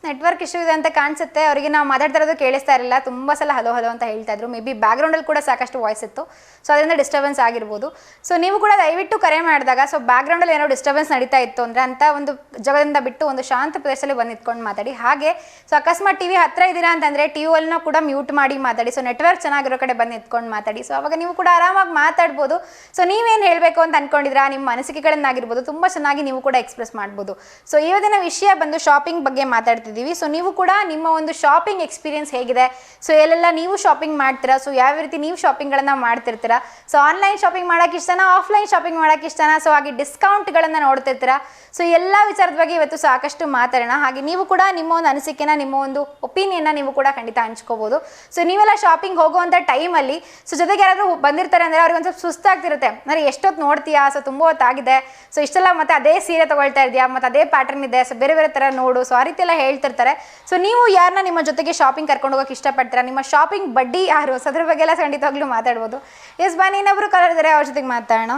ನೆಟ್ವರ್ಕ್ ಇಶ್ಯೂ ಇದೆ ಅಂತ ಕಾಣಿಸುತ್ತೆ. ಅವರಿಗೆ ನಾವು ಮಾತಾಡ್ತಾ ಇರೋದು ಕೇಳಿಸ್ತಾ ಇರಲಿಲ್ಲ. ತುಂಬ ಸಲ ಹಲೋ ಹಲೋ ಅಂತ ಹೇಳ್ತಾ ಇದ್ರು. ಮೇ ಬಿ ಬ್ಯಾಕ್ಗ್ರೌಂಡಲ್ಲಿ ಕೂಡ ಸಾಕಷ್ಟು ವಾಯ್ಸ್ ಇತ್ತು. ಸೊ ಅದರಿಂದ ಡಿಸ್ಟರ್ಬೆನ್ಸ್ ಆಗಿರ್ಬೋದು. ಸೊ ನೀವು ಕೂಡ ದಯವಿಟ್ಟು ಕರೆ ಮಾಡಿದಾಗ ಸೊ ಬ್ಯಾಕ್ಗ್ರೌಂಡಲ್ಲಿ ಏನೋ ಡಿಸ್ಟರ್ಬೆನ್ಸ್ ನಡೀತಾ ಇತ್ತು ಅಂದರೆ ಅಂಥ ಒಂದು ಜಾಗದಿಂದ ಬಿಟ್ಟು ಒಂದು ಶಾಂತ ಪ್ರದೇಶದಲ್ಲಿ ಬಂದು ನಿಂತ್ಕೊಂಡು ಮಾತಾಡಿ. ಹಾಗೆ ಸೊ ಅಕಸ್ಮಾತ್ ಟಿವಿ ಹತ್ತಿರ ಇದ್ದೀರಾ ಅಂತಂದರೆ ಟಿವಿಯಲ್ಲೂ ಕೂಡ ಮ್ಯೂಟ್ ಮಾಡಿ ಮಾತಾಡಿ. ಸೊ ನೆಟ್ವರ್ಕ್ ಚೆನ್ನಾಗಿರೋ ಕಡೆ ಬಂದು ನಿಂತ್ಕೊಂಡು ಮಾತಾಡಿ. ಸೊ ಅವಾಗ ನೀವು ಕೂಡ ಆರಾಮಾಗಿ ಮಾತಾಡ್ಬೋದು. ಸೊ ನೀವೇನು ಹೇಳಬೇಕು ಅಂತ ಅಂದ್ಕೊಂಡಿದ್ದೀರಾ, ನಿಮ್ಮ ಅನಿಸಿಕೆಗಳನ್ನಾಗಿರ್ಬೋದು ತುಂಬ ಚೆನ್ನಾಗಿ ನೀವು ಕೂಡ ಎಕ್ಸ್ಪ್ರೆಸ್ ಮಾಡ್ಬೋದು. ಸೊ ಇವತ್ತಿನ ವಿಷಯ ಬಂದು ಶಾಪಿಂಗ್ ಬಗ್ಗೆ ಮಾತಾಡ್ತಿದ್ದೀವಿ. ಸೊ ನೀವು ಕೂಡ ನಿಮ್ಮ ಒಂದು ಶಾಪಿಂಗ್ ಎಕ್ಸ್ಪೀರಿಯನ್ಸ್ ಹೇಗಿದೆ, ಸೊ ಎಲ್ಲೆಲ್ಲ ನೀವು ಶಾಪಿಂಗ್ ಮಾಡ್ತೀರಾ, ಸೊ ಯಾವ ರೀತಿ ನೀವು ಶಾಪಿಂಗ್ಗಳನ್ನು ಮಾಡ್ತಿರ್ತೀರಾ, ಸೊ ಆನ್ಲೈನ್ ಶಾಪಿಂಗ್ ಮಾಡೋಕ್ಕೆ ಇಷ್ಟನಾ, ಆಫ್ಲೈನ್ ಶಾಪಿಂಗ್ ಮಾಡೋಕ್ಕೆ ಇಷ್ಟನಾ, ಸೊ ಹಾಗೆ ಡಿಸ್ಕೌಂಟ್ಗಳನ್ನು ನೋಡ್ತಿರ್ತೀರಾ. ಸೊ ಎಲ್ಲ ವಿಚಾರದ ಬಗ್ಗೆ ಇವತ್ತು ಸಾಕಷ್ಟು ಮಾತಾಡೋಣ. ಹಾಗೆ ನೀವು ಕೂಡ ನಿಮ್ಮ ಒಂದು ಅನಿಸಿಕೆನ, ನಿಮ್ಮ ಒಂದು ಒಪಿನಿಯನ್ನ ನೀವು ಕೂಡ ಖಂಡಿತ ಹಂಚ್ಕೋಬೋದು. ಸೊ ನೀವೆಲ್ಲ ಶಾಪಿಂಗ್ ಹೋಗುವಂಥ ಟೈಮಲ್ಲಿ ಸೊ ಜೊತೆಗೆ ಯಾರಾದರೂ ಬಂದಿರ್ತಾರೆ ಅಂದರೆ ಅವ್ರಿಗೆ ಒಂದು ಸ್ವಲ್ಪ ಸುಸ್ತಾಗ್ತಿರುತ್ತೆ. ಅಂದರೆ ಎಷ್ಟೊತ್ತು ನೋಡ್ತೀಯಾ, ಸೊ ತುಂಬ ಹೊತ್ತಾಗಿದೆ, ಸೊ ಇಷ್ಟೆಲ್ಲ ಮತ್ತೆ ಅದೇ ಸೀರೆ ತೊಗೊಳ್ತಾ ಇದೆಯಾ, ಮತ್ತು ಅದೇ ಪ್ಯಾಟರ್ನ್ ಇದೆ, ಸೊ ಬೇರೆ ಬೇರೆ ಥರ ನೋಡು, ಸೊ ಆ ರೀತಿ ಎಲ್ಲ ಹೇಳ್ತಿರ್ತಾರೆ. ಸೊ ನೀವು ಯಾರನ್ನ ನಿಮ್ಮ ಜೊತೆಗೆ ಶಾಪಿಂಗ್ ಕರ್ಕೊಂಡು ಹೋಗೋಕೆ ಇಷ್ಟಪಡ್ತೀರಾ, ನಿಮ್ಮ ಶಾಪಿಂಗ್ ಬಡ್ಡಿ ಯಾರು, ಸೊ ಅದ್ರ ಬಗ್ಗೆ ಎಲ್ಲ ಖಂಡಿತವಾಗ್ಲೂ ಮಾತಾಡ್ಬೋದು. ಎಸ್ ಬನ್ನಿ, ಇನ್ನೊಬ್ರು ಕಲರ್ ಇದ್ದಾರೆ, ಅವ್ರ ಜೊತೆಗೆ ಮಾತಾಡೋಣ.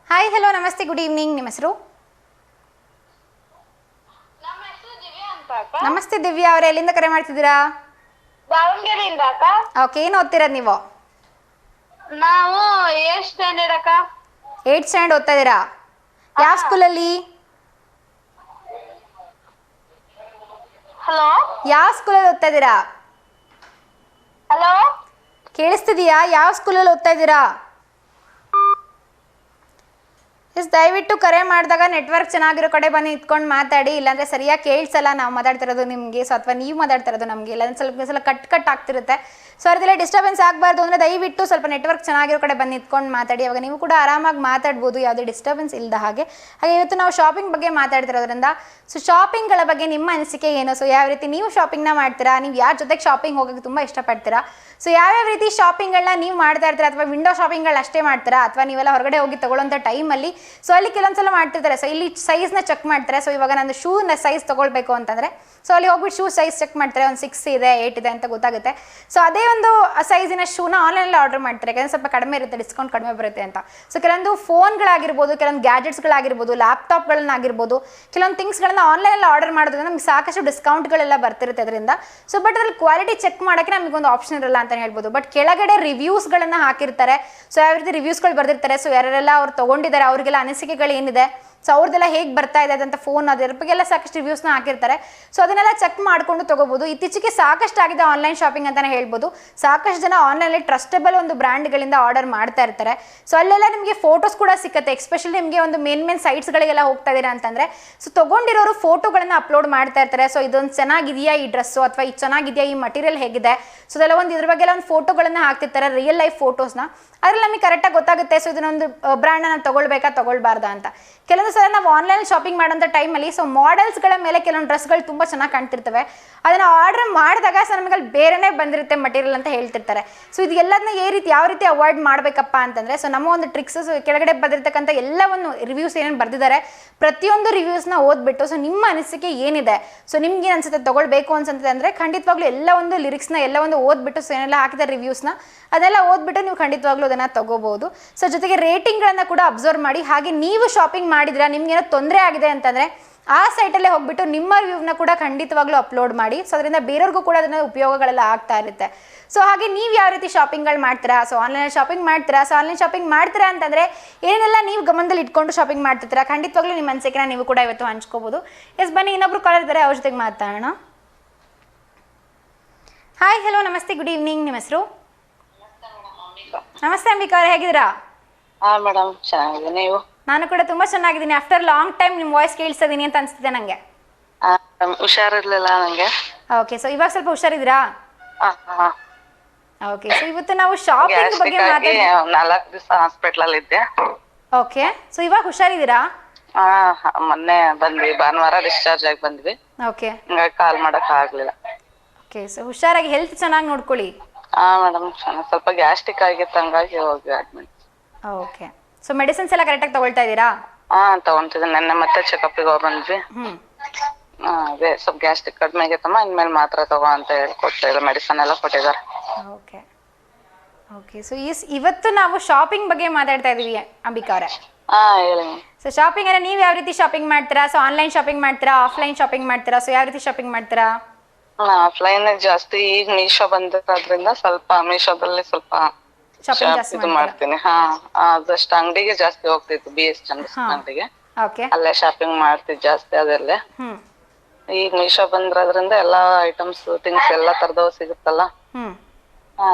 ಹಾಯ್ ಹಲೋ ನಮಸ್ತೆ, ಗುಡ್ ಈವ್ನಿಂಗ್. ನಿಮ್ಮ ಹೆಸರು? ನಮಸ್ತೆ ದಿವ್ಯಾ ಅವರೇ, ಎಲ್ಲಿಂದ ಕರೆ ಮಾಡ್ತಿದ್ದೀರಾ? ದಾವಣಗೆರೆಯಿಂದ ಅಕ್ಕ. ಓಕೆ. ಏನು ಓದ್ತಿರೋದು ನೀವು? ನಾವು 8th ಸ್ಟ್ಯಾಂಡರ್ಡ್ ಅಕ್ಕ. 8th ಸ್ಟ್ಯಾಂಡರ್ಡ್ ಓದ್ತಾ ಇದ್ದೀರಾ? ಯಾವ ಸ್ಕೂಲಲ್ಲಿ? ಹಲೋ, ಯಾವ ಸ್ಕೂಲಲ್ಲಿ ಓದ್ತಾ ಇದ್ದೀರಾ? ಹಲೋ, ಕೇಳಿಸ್ತಿದೆಯಾ? ಯಾವ ಸ್ಕೂಲಲ್ಲಿ ಓದ್ತಾ ಇದ್ದೀರಾ? ಎಸ್ ದಯವಿಟ್ಟು ಕರೆ ಮಾಡಿದಾಗ ನೆಟ್ವರ್ಕ್ ಚೆನ್ನಾಗಿರೋ ಕಡೆ ಬಂದು ನಿಂತ್ಕೊಂಡು ಮಾತಾಡಿ. ಇಲ್ಲಾಂದರೆ ಸರಿಯಾಗಿ ಕೇಳಿಸಲ್ಲ ನಾವು ಮಾತಾಡ್ತಿರೋದು ನಿಮಗೆ, ಸೊ ಅಥವಾ ನೀವು ಮಾತಾಡ್ತಿರೋದು ನಮಗೆ. ಇಲ್ಲಾಂದ್ರೆ ಸ್ವಲ್ಪ ಸಲ ಕಟ್ ಆಗ್ತಿರುತ್ತೆ. ಸೊ ಅದೆಲ್ಲ ಡಿಸ್ಟರ್ಬೆನ್ಸ್ ಆಗಬಾರ್ದು ಅಂದರೆ ದಯವಿಟ್ಟು ಸ್ವಲ್ಪ ನೆಟ್ವರ್ಕ್ ಚೆನ್ನಾಗಿರೋ ಕಡೆ ಬಂದು ನಿಂತ್ಕೊಂಡು ಮಾತಾಡಿ. ಅವಾಗ ನೀವು ಕೂಡ ಆರಾಮಾಗಿ ಮಾತಾಡ್ಬೋದು, ಯಾವುದೇ ಡಿಸ್ಟರ್ಬೆನ್ಸ್ ಇಲ್ಲದ ಹಾಗೆ. ಹಾಗೆ ಇವತ್ತು ನಾವು ಶಾಪಿಂಗ್ ಬಗ್ಗೆ ಮಾತಾಡ್ತಿರೋದ್ರಿಂದ ಸೊ ಶಾಪಿಂಗ್ಗಳ ಬಗ್ಗೆ ನಿಮ್ಮ ಅನಿಸಿಕೆ ಏನು, ಸೊ ಯಾವ ರೀತಿ ನೀವು ಶಾಪಿಂಗ್ನ ಮಾಡ್ತೀರಾ, ನೀವು ಯಾರ ಜೊತೆಗೆ ಶಾಪಿಂಗ್ ಹೋಗೋಕ್ಕೆ ತುಂಬ ಇಷ್ಟಪಡ್ತೀರಾ, ಸೊ ಯಾವ್ಯಾವ ರೀತಿ ಶಾಪಿಂಗ್ಗಳನ್ನ ನೀವು ಮಾಡ್ತಾ ಇರ್ತೀರಾ, ಅಥವಾ ವಿಂಡೋ ಶಾಪಿಂಗ್ಗಳು ಅಷ್ಟೇ ಮಾಡ್ತೀರಾ, ಅಥವಾ ನೀವೆಲ್ಲ ಹೊರಗಡೆ ಹೋಗಿ ತೊಗೊಳ್ಳೋಂಥ ಟೈಮಲ್ಲಿ ಸೊ ಅಲ್ಲಿ ಕೆಲವೊಂದ್ಸಲ ಮಾಡ್ತಿರ್ತಾರೆ. ಸೊ ಇಲ್ಲಿ ಸೈಜ್ನ ಚೆಕ್ ಮಾಡ್ತಾರೆ. ಸೊ ಇವಾಗ ನಂದು ಶೂನ ಸೈಜ್ ತೊಗೊಳ್ಬೇಕು ಅಂತಂದರೆ ಸೊ ಅಲ್ಲಿ ಹೋಗ್ಬಿಟ್ಟು ಶೂ ಸೈಜ್ ಚೆಕ್ ಮಾಡ್ತಾರೆ. ಒಂದು 6 ಇದೆ, 8 ಇದೆ ಅಂತ ಗೊತ್ತಾಗುತ್ತೆ. ಸೊ ಅದೇ ಒಂದು ಸೈಜಿನ ಶೂನ ಆನ್ಲೈನಲ್ಲಿ ಆರ್ಡರ್ ಮಾಡ್ತಾರೆ, ಯಾಕಂದರೆ ಸ್ವಲ್ಪ ಕಡಿಮೆ ಇರುತ್ತೆ, ಡಿಸ್ಕೌಂಟ್ ಕಡಿಮೆ ಬರುತ್ತೆ ಅಂತ. ಸೊ ಕೆಲವೊಂದು ಫೋನ್ಗಳಾಗಿರ್ಬೋದು, ಕೆಲವೊಂದು ಗ್ಯಾಜೆಟ್ಸ್ಗಳಾಗಿರ್ಬೋದು, ಲ್ಯಾಪ್ಟಾಪ್ಗಳನ್ನಾಗಿರ್ಬೋದು, ಕೆಲವೊಂದು ಥಿಂಗ್ಸ್ಗಳನ್ನ ಆನ್ಲೈನಲ್ಲಿ ಆರ್ಡರ್ ಮಾಡೋದ್ರಿಂದ ನಮ್ಗೆ ಸಾಕಷ್ಟು ಡಿಸ್ಕೌಂಟ್ಗಳೆಲ್ಲ ಬರ್ತಿರುತ್ತೆ ಅದರಿಂದ. ಸೊ ಬಟ್ ಅದ್ರಲ್ಲಿ ಕ್ವಾಲಿಟಿ ಚೆಕ್ ಮಾಡೋಕ್ಕೆ ನಮಗೊಂದು ಆಪ್ಷನ್ ಇರಲ್ಲ ಅಂತ ಹೇಳ್ಬೋದು. ಬಟ್ ಕೆಳಗಡೆ ರಿವ್ಯೂಸ್ಗಳನ್ನು ಹಾಕಿರ್ತಾರೆ. ಸೊ ಯಾವ ರೀತಿ ರಿವ್ಯೂಸ್ಗಳು ಬರ್ದಿರ್ತಾರೆ, ಸೊ ಯಾರೆಲ್ಲ ಅವ್ರು ತೊಗೊಂಡಿದ್ದಾರೆ ಅವ್ರಿಗೆಲ್ಲ ಅನಿಸಿಕೆಗಳು ಏನಿದೆ, ಸೊ ಅವ್ರದ್ದೆಲ್ಲ ಹೇಗೆ ಬರ್ತಾ ಇದೆ ಅದಂತ ಫೋನ್ ಅದ್ರ ಬಗ್ಗೆಲ್ಲ ಸಾಕಷ್ಟು ರಿವ್ಯೂಸ್ನ ಹಾಕಿರ್ತಾರೆ. ಸೊ ಅದನ್ನೆಲ್ಲ ಚೆಕ್ ಮಾಡಿಕೊಂಡು ತೊಗೋಬೋದು. ಇತ್ತೀಚೆಗೆ ಸಾಕಷ್ಟು ಆಗಿದೆ ಆನ್ಲೈನ್ ಶಾಪಿಂಗ್ ಅಂತಲೇ ಹೇಳ್ಬೋದು. ಸಾಕಷ್ಟು ಜನ ಆನ್ಲೈನಲ್ಲಿ ಟ್ರಸ್ಟಬಲ್ ಒಂದು ಬ್ರ್ಯಾಂಡ್ಗಳಿಂದ ಆರ್ಡರ್ ಮಾಡ್ತಾ ಇರ್ತಾರೆ. ಸೊ ಅಲ್ಲೆಲ್ಲ ನಿಮಗೆ ಫೋಟೋಸ್ ಕೂಡ ಸಿಗುತ್ತೆ. ಎಸ್ಪೆಷಲಿ ನಿಮಗೆ ಒಂದು ಮೇನ್ ಸೈಟ್ಸ್ಗಳಿಗೆಲ್ಲ ಹೋಗ್ತಾ ಇದ್ದೀರಾ ಅಂತಂದರೆ ಸೊ ತೊಗೊಂಡಿರೋರು ಫೋಟೋಗಳನ್ನು ಅಪ್ಲೋಡ್ ಮಾಡ್ತಾ ಇರ್ತಾರೆ. ಸೊ ಇದೊಂದು ಚೆನ್ನಾಗಿದೆಯಾ ಈ ಡ್ರೆಸ್ಸು, ಅಥವಾ ಇದು ಚೆನ್ನಾಗಿದೆಯಾ ಈ ಮಟೀರಿಯಲ್ ಹೇಗಿದೆ, ಸೊ ಅದೆಲ್ಲ ಒಂದು ಇದ್ರ ಬಗ್ಗೆ ಒಂದು ಫೋಟೋಗಳನ್ನು ಹಾಕ್ತಿರ್ತಾರೆ, ರಿಯಲ್ ಲೈಫ್ ಫೋಟೋಸ್ನ. ಅದ್ರಲ್ಲಿ ನಮಗೆ ಕರೆಕ್ಟಾಗಿ ಗೊತ್ತಾಗುತ್ತೆ ಸೊ ಇದನ್ನೊಂದು ಬ್ರ್ಯಾಂಡ್ನ ನಾವು ತೊಗೊಳ್ಬೇಕಾ ತೊಗೊಳ್ಬಾರ್ದಾ ಅಂತ. ಕೆಲವೊಂದು ಸಲ ನಾವು ಆನ್ಲೈನ್ ಶಾಪಿಂಗ್ ಮಾಡೋಂಥ ಟೈಮಲ್ಲಿ ಸೊ ಮಾಡೆಲ್ಸ್ಗಳ ಮೇಲೆ ಕೆಲವೊಂದು ಡ್ರೆಸ್ಗಳು ತುಂಬ ಚೆನ್ನಾಗಿ ಕಾಣ್ತಿರ್ತವೆ. ಅದನ್ನು ಆರ್ಡರ್ ಮಾಡಿದಾಗ ಸೊ ನಮಗೆ ಅಲ್ಲಿ ಬೇರೆನೇ ಬಂದಿರುತ್ತೆ ಮಟೀರಿಯಲ್ ಅಂತ ಹೇಳ್ತಿರ್ತಾರೆ. ಸೊ ಇದು ಎಲ್ಲದನ್ನ ಯಾವ ರೀತಿ ಅವಾಯ್ಡ್ ಮಾಡಬೇಕಪ್ಪ ಅಂತಂದರೆ, ಸೊ ನಮ್ಮ ಒಂದು ಟ್ರಿಕ್ಸ್, ಸೊ ಕೆಳಗಡೆ ಬಂದಿರತಕ್ಕಂಥ ಎಲ್ಲವನ್ನು ರಿವ್ಯೂಸ್ ಏನೇನು ಬರೆದಿದ್ದಾರೆ ಪ್ರತಿಯೊಂದು ರಿವ್ಯೂಸ್ನ ಓದ್ಬಿಟ್ಟು ಸೊ ನಿಮ್ಮ ಅನಿಸಿಕೆ ಏನಿದೆ, ಸೊ ನಿಮ್ಗೆ ಏನು ಅನ್ಸುತ್ತೆ ತೊಗೊಳ್ಬೇಕು ಅನ್ಸುತ್ತೆ ಅಂದರೆ ಖಂಡಿತವಾಗ್ಲೂ ಎಲ್ಲ ಒಂದು ಲಿರಿಕ್ಸ್ನ ಎಲ್ಲ ಒಂದು ಓದ್ಬಿಟ್ಟು ಸೊ ಏನೆಲ್ಲ ಹಾಕಿದ ರಿವ್ಯೂಸ್ನ ಅದೆಲ್ಲ ಓದ್ಬಿಟ್ಟು ನೀವು ಖಂಡಿತವಾಗ್ಲೂ ಅದನ್ನು ತೊಗೋಬೋದು. ಸೊ ಜೊತೆಗೆ ರೇಟಿಂಗ್ಗಳನ್ನು ಕೂಡ ಅಬ್ಸರ್ವ್ ಮಾಡಿ. ಹಾಗೆ ನೀವು ಶಾಪಿಂಗ್ ಮಾಡಿದ್ರೆ ನಿಮ್ಗೇನೋ ತೊಂದರೆ ಆಗಿದೆ ಅಂತಂದರೆ ಆ ಸೈಟಲ್ಲೇ ಹೋಗ್ಬಿಟ್ಟು ನಿಮ್ಮ ರಿವ್ಯೂನ ಕೂಡ ಖಂಡಿತವಾಗ್ಲೂ ಅಪ್ಲೋಡ್ ಮಾಡಿ. ಸೊ ಅದರಿಂದ ಬೇರೆಯವ್ರಿಗೂ ಕೂಡ ಅದನ್ನ ಉಪಯೋಗಗಳೆಲ್ಲ ಆಗ್ತಾ ಇರುತ್ತೆ. ಸೊ ಹಾಗೆ ನೀವು ಯಾವ ರೀತಿ ಶಾಪಿಂಗ್ಗಳು ಮಾಡ್ತೀರಾ, ಸೊ ಆನ್ಲೈನ್ ಶಾಪಿಂಗ್ ಮಾಡ್ತೀರಾ, ಸೊ ಆನ್ಲೈನ್ ಶಾಪಿಂಗ್ ಮಾಡ್ತೀರಾ ಅಂತಂದರೆ ಏನೆಲ್ಲ ನೀವು ಗಮನದಲ್ಲಿ ಇಟ್ಕೊಂಡು ಶಾಪಿಂಗ್ ಮಾಡ್ತಿರ್ತೀರಾ, ಖಂಡಿತವಾಗ್ಲೂ ನಿಮ್ಮ ಅನಿಸಿಕೆನ ನೀವು ಕೂಡ ಇವತ್ತು ಹಂಚ್ಕೋಬೋದು. ಎಸ್, ಬನ್ನಿ ಇನ್ನೊಬ್ರು ಕಾಲರ್ ಇದ್ದಾರೆ, ಅವ್ರ ಜೊತೆಗೆ ಮಾತಾಡೋಣ. ಹಾಯ್, ಹಲೋ, ನಮಸ್ತೆ, ಗುಡ್ ಈವ್ನಿಂಗ್. ನಿಮ್ಮ ಹೆಸರು? ನಮಸ್ತೆ ಅಂಬಿಕಾ ಅವ್ರೆ, ಹೇಗಿದ್ದೀರಾ? ಮೇಡಮ್ ಚೆನ್ನಾಗಿದೆ, ನೀವು? ನಾನು ಕೂಡ ತುಂಬಾ ಚೆನ್ನಾಗಿದ್ದೀನಿ. ಆಫ್ಟರ್ ಲಾಂಗ್ ಟೈಮ್ ನಿಮ್ಮ ವಾಯ್ಸ್ ಕೇಳಿಸ್ತಾ ಇದೀನಿ ಅಂತ ಅನ್ಸ್ತಿದೆ ನನಗೆ. ಹುಷಾರಿರ್ಲಿಲ್ಲ ನಂಗೆ. ಓಕೆ, ಸೊ ಇವಾಗ ಸ್ವಲ್ಪ ಹುಷಾರಿದ್ದೀರಾ? ಓಕೆ, ಸೊ ಇವತ್ತು ನಾವು ಶಾಪಿಂಗ್ ಬಗ್ಗೆ ಮಾತಾಡ್ತೀವಿ. 4 ದಿವಸ ಹಾಸ್ಪಿಟಲ್ ಅಲ್ಲಿ ಇದ್ದೆ. ಓಕೆ, ಸೊ ಇವಾಗ ಹುಷಾರಿದ್ದೀರಾ? ಮೊನ್ನೆ ಬಂದ್ವಿ, ಭಾನುವಾರ ಡಿಸ್ಚಾರ್ಜ್ ಆಗಿ ಬಂದ್ವಿ. ಓಕೆ, ಹಂಗಾಗಿ ಕಾಲ್ ಮಾಡಕ್ ಆಗ್ಲಿಲ್ಲ. ಓಕೆ, ಸೊ ಹುಷಾರಾಗಿ ಹೆಲ್ತ್ ಚೆನ್ನಾಗಿ ನೋಡ್ಕೊಳ್ಳಿ. ಮೇಡಮ್ ಸ್ವಲ್ಪ ಗ್ಯಾಸ್ಟ್ರಿಕ್ ಆಗಿತ್ತು, ಹಂಗಾಗಿ ಹೋಗಿ ಅಡ್ಮಿಟ್. ಓಕೆ, ಸೊ ಮೆಡಿಸಿನ್ಸ್ ಎಲ್ಲ ಕರೆಕ್ಟಾಗಿ ತಗೊಳ್ತಾ ಇದ್ದೀರಾ? ತಗೊಂತಿದ್ದೆ. ನೆನ್ನೆ ಮತ್ತೆ ಚೆಕಪ್ಗೆ ಹೋಗಿ ಬಂದ್ವಿ. ಅದೇ ಸ್ವಲ್ಪ ಗ್ಯಾಸ್ಟ್ರಿಕ್ ಕಡಿಮೆ ಆಗೈತಮ್ಮ, ಇನ್ಮೇಲೆ ಮಾತ್ರ ತಗೋ ಅಂತ ಹೇಳ್ಕೊಟ್ಟಿದ್ದಾರೆ, ಮೆಡಿಸನ್ ಎಲ್ಲ ಕೊಟ್ಟಿದ್ದಾರೆ. ಓಕೆ ಓಕೆ, ಸೊ ಇವತ್ತು ನಾವು ಶಾಪಿಂಗ್ ಬಗ್ಗೆ ಮಾತಾಡ್ತಾ ಇದೀವಿ ಅಂಬಿಕಾ ಅವರೇ. ಹೇಳಿ. ಸೊ ಶಾಪಿಂಗ್ ಅಂದ್ರೆ ನೀವು ಯಾವ ರೀತಿ ಶಾಪಿಂಗ್ ಮಾಡ್ತೀರಾ? ಸೊ ಆನ್ಲೈನ್ ಶಾಪಿಂಗ್ ಮಾಡ್ತೀರಾ, ಆಫ್ಲೈನ್ ಶಾಪಿಂಗ್ ಮಾಡ್ತೀರಾ? ಸೊ ಯಾವ ರೀತಿ ಶಾಪಿಂಗ್ ಮಾಡ್ತೀರಾ? ಆಫ್ಲೈನ್ ಜಾಸ್ತಿ. ಈಗ ಮೀಶೋ ಬಂದಿರೋದ್ರಿಂದ ಸ್ವಲ್ಪ ಮೀಶೋದಲ್ಲಿ ಸ್ವಲ್ಪ ಇದು ಮಾಡ್ತೀನಿ. ಅದಷ್ಟು ಅಂಗಡಿಗೆ ಜಾಸ್ತಿ ಹೋಗ್ತಿತ್ತು, BS ಚಂದ್ರಸ್ ಅಂಗಡಿಗೆ. ಅಲ್ಲೇ ಶಾಪಿಂಗ್ ಮಾಡ್ತಿದ್ ಜಾಸ್ತಿ ಅದಲ್ಲೇ. ಈಗ ಮೀಶೋ ಬಂದಿರೋದ್ರಿಂದ ಎಲ್ಲಾ ಐಟಮ್ಸ್, ಥಿಂಗ್ಸ್ ಎಲ್ಲಾ ತರದವು ಸಿಗುತ್ತಲ್ಲ,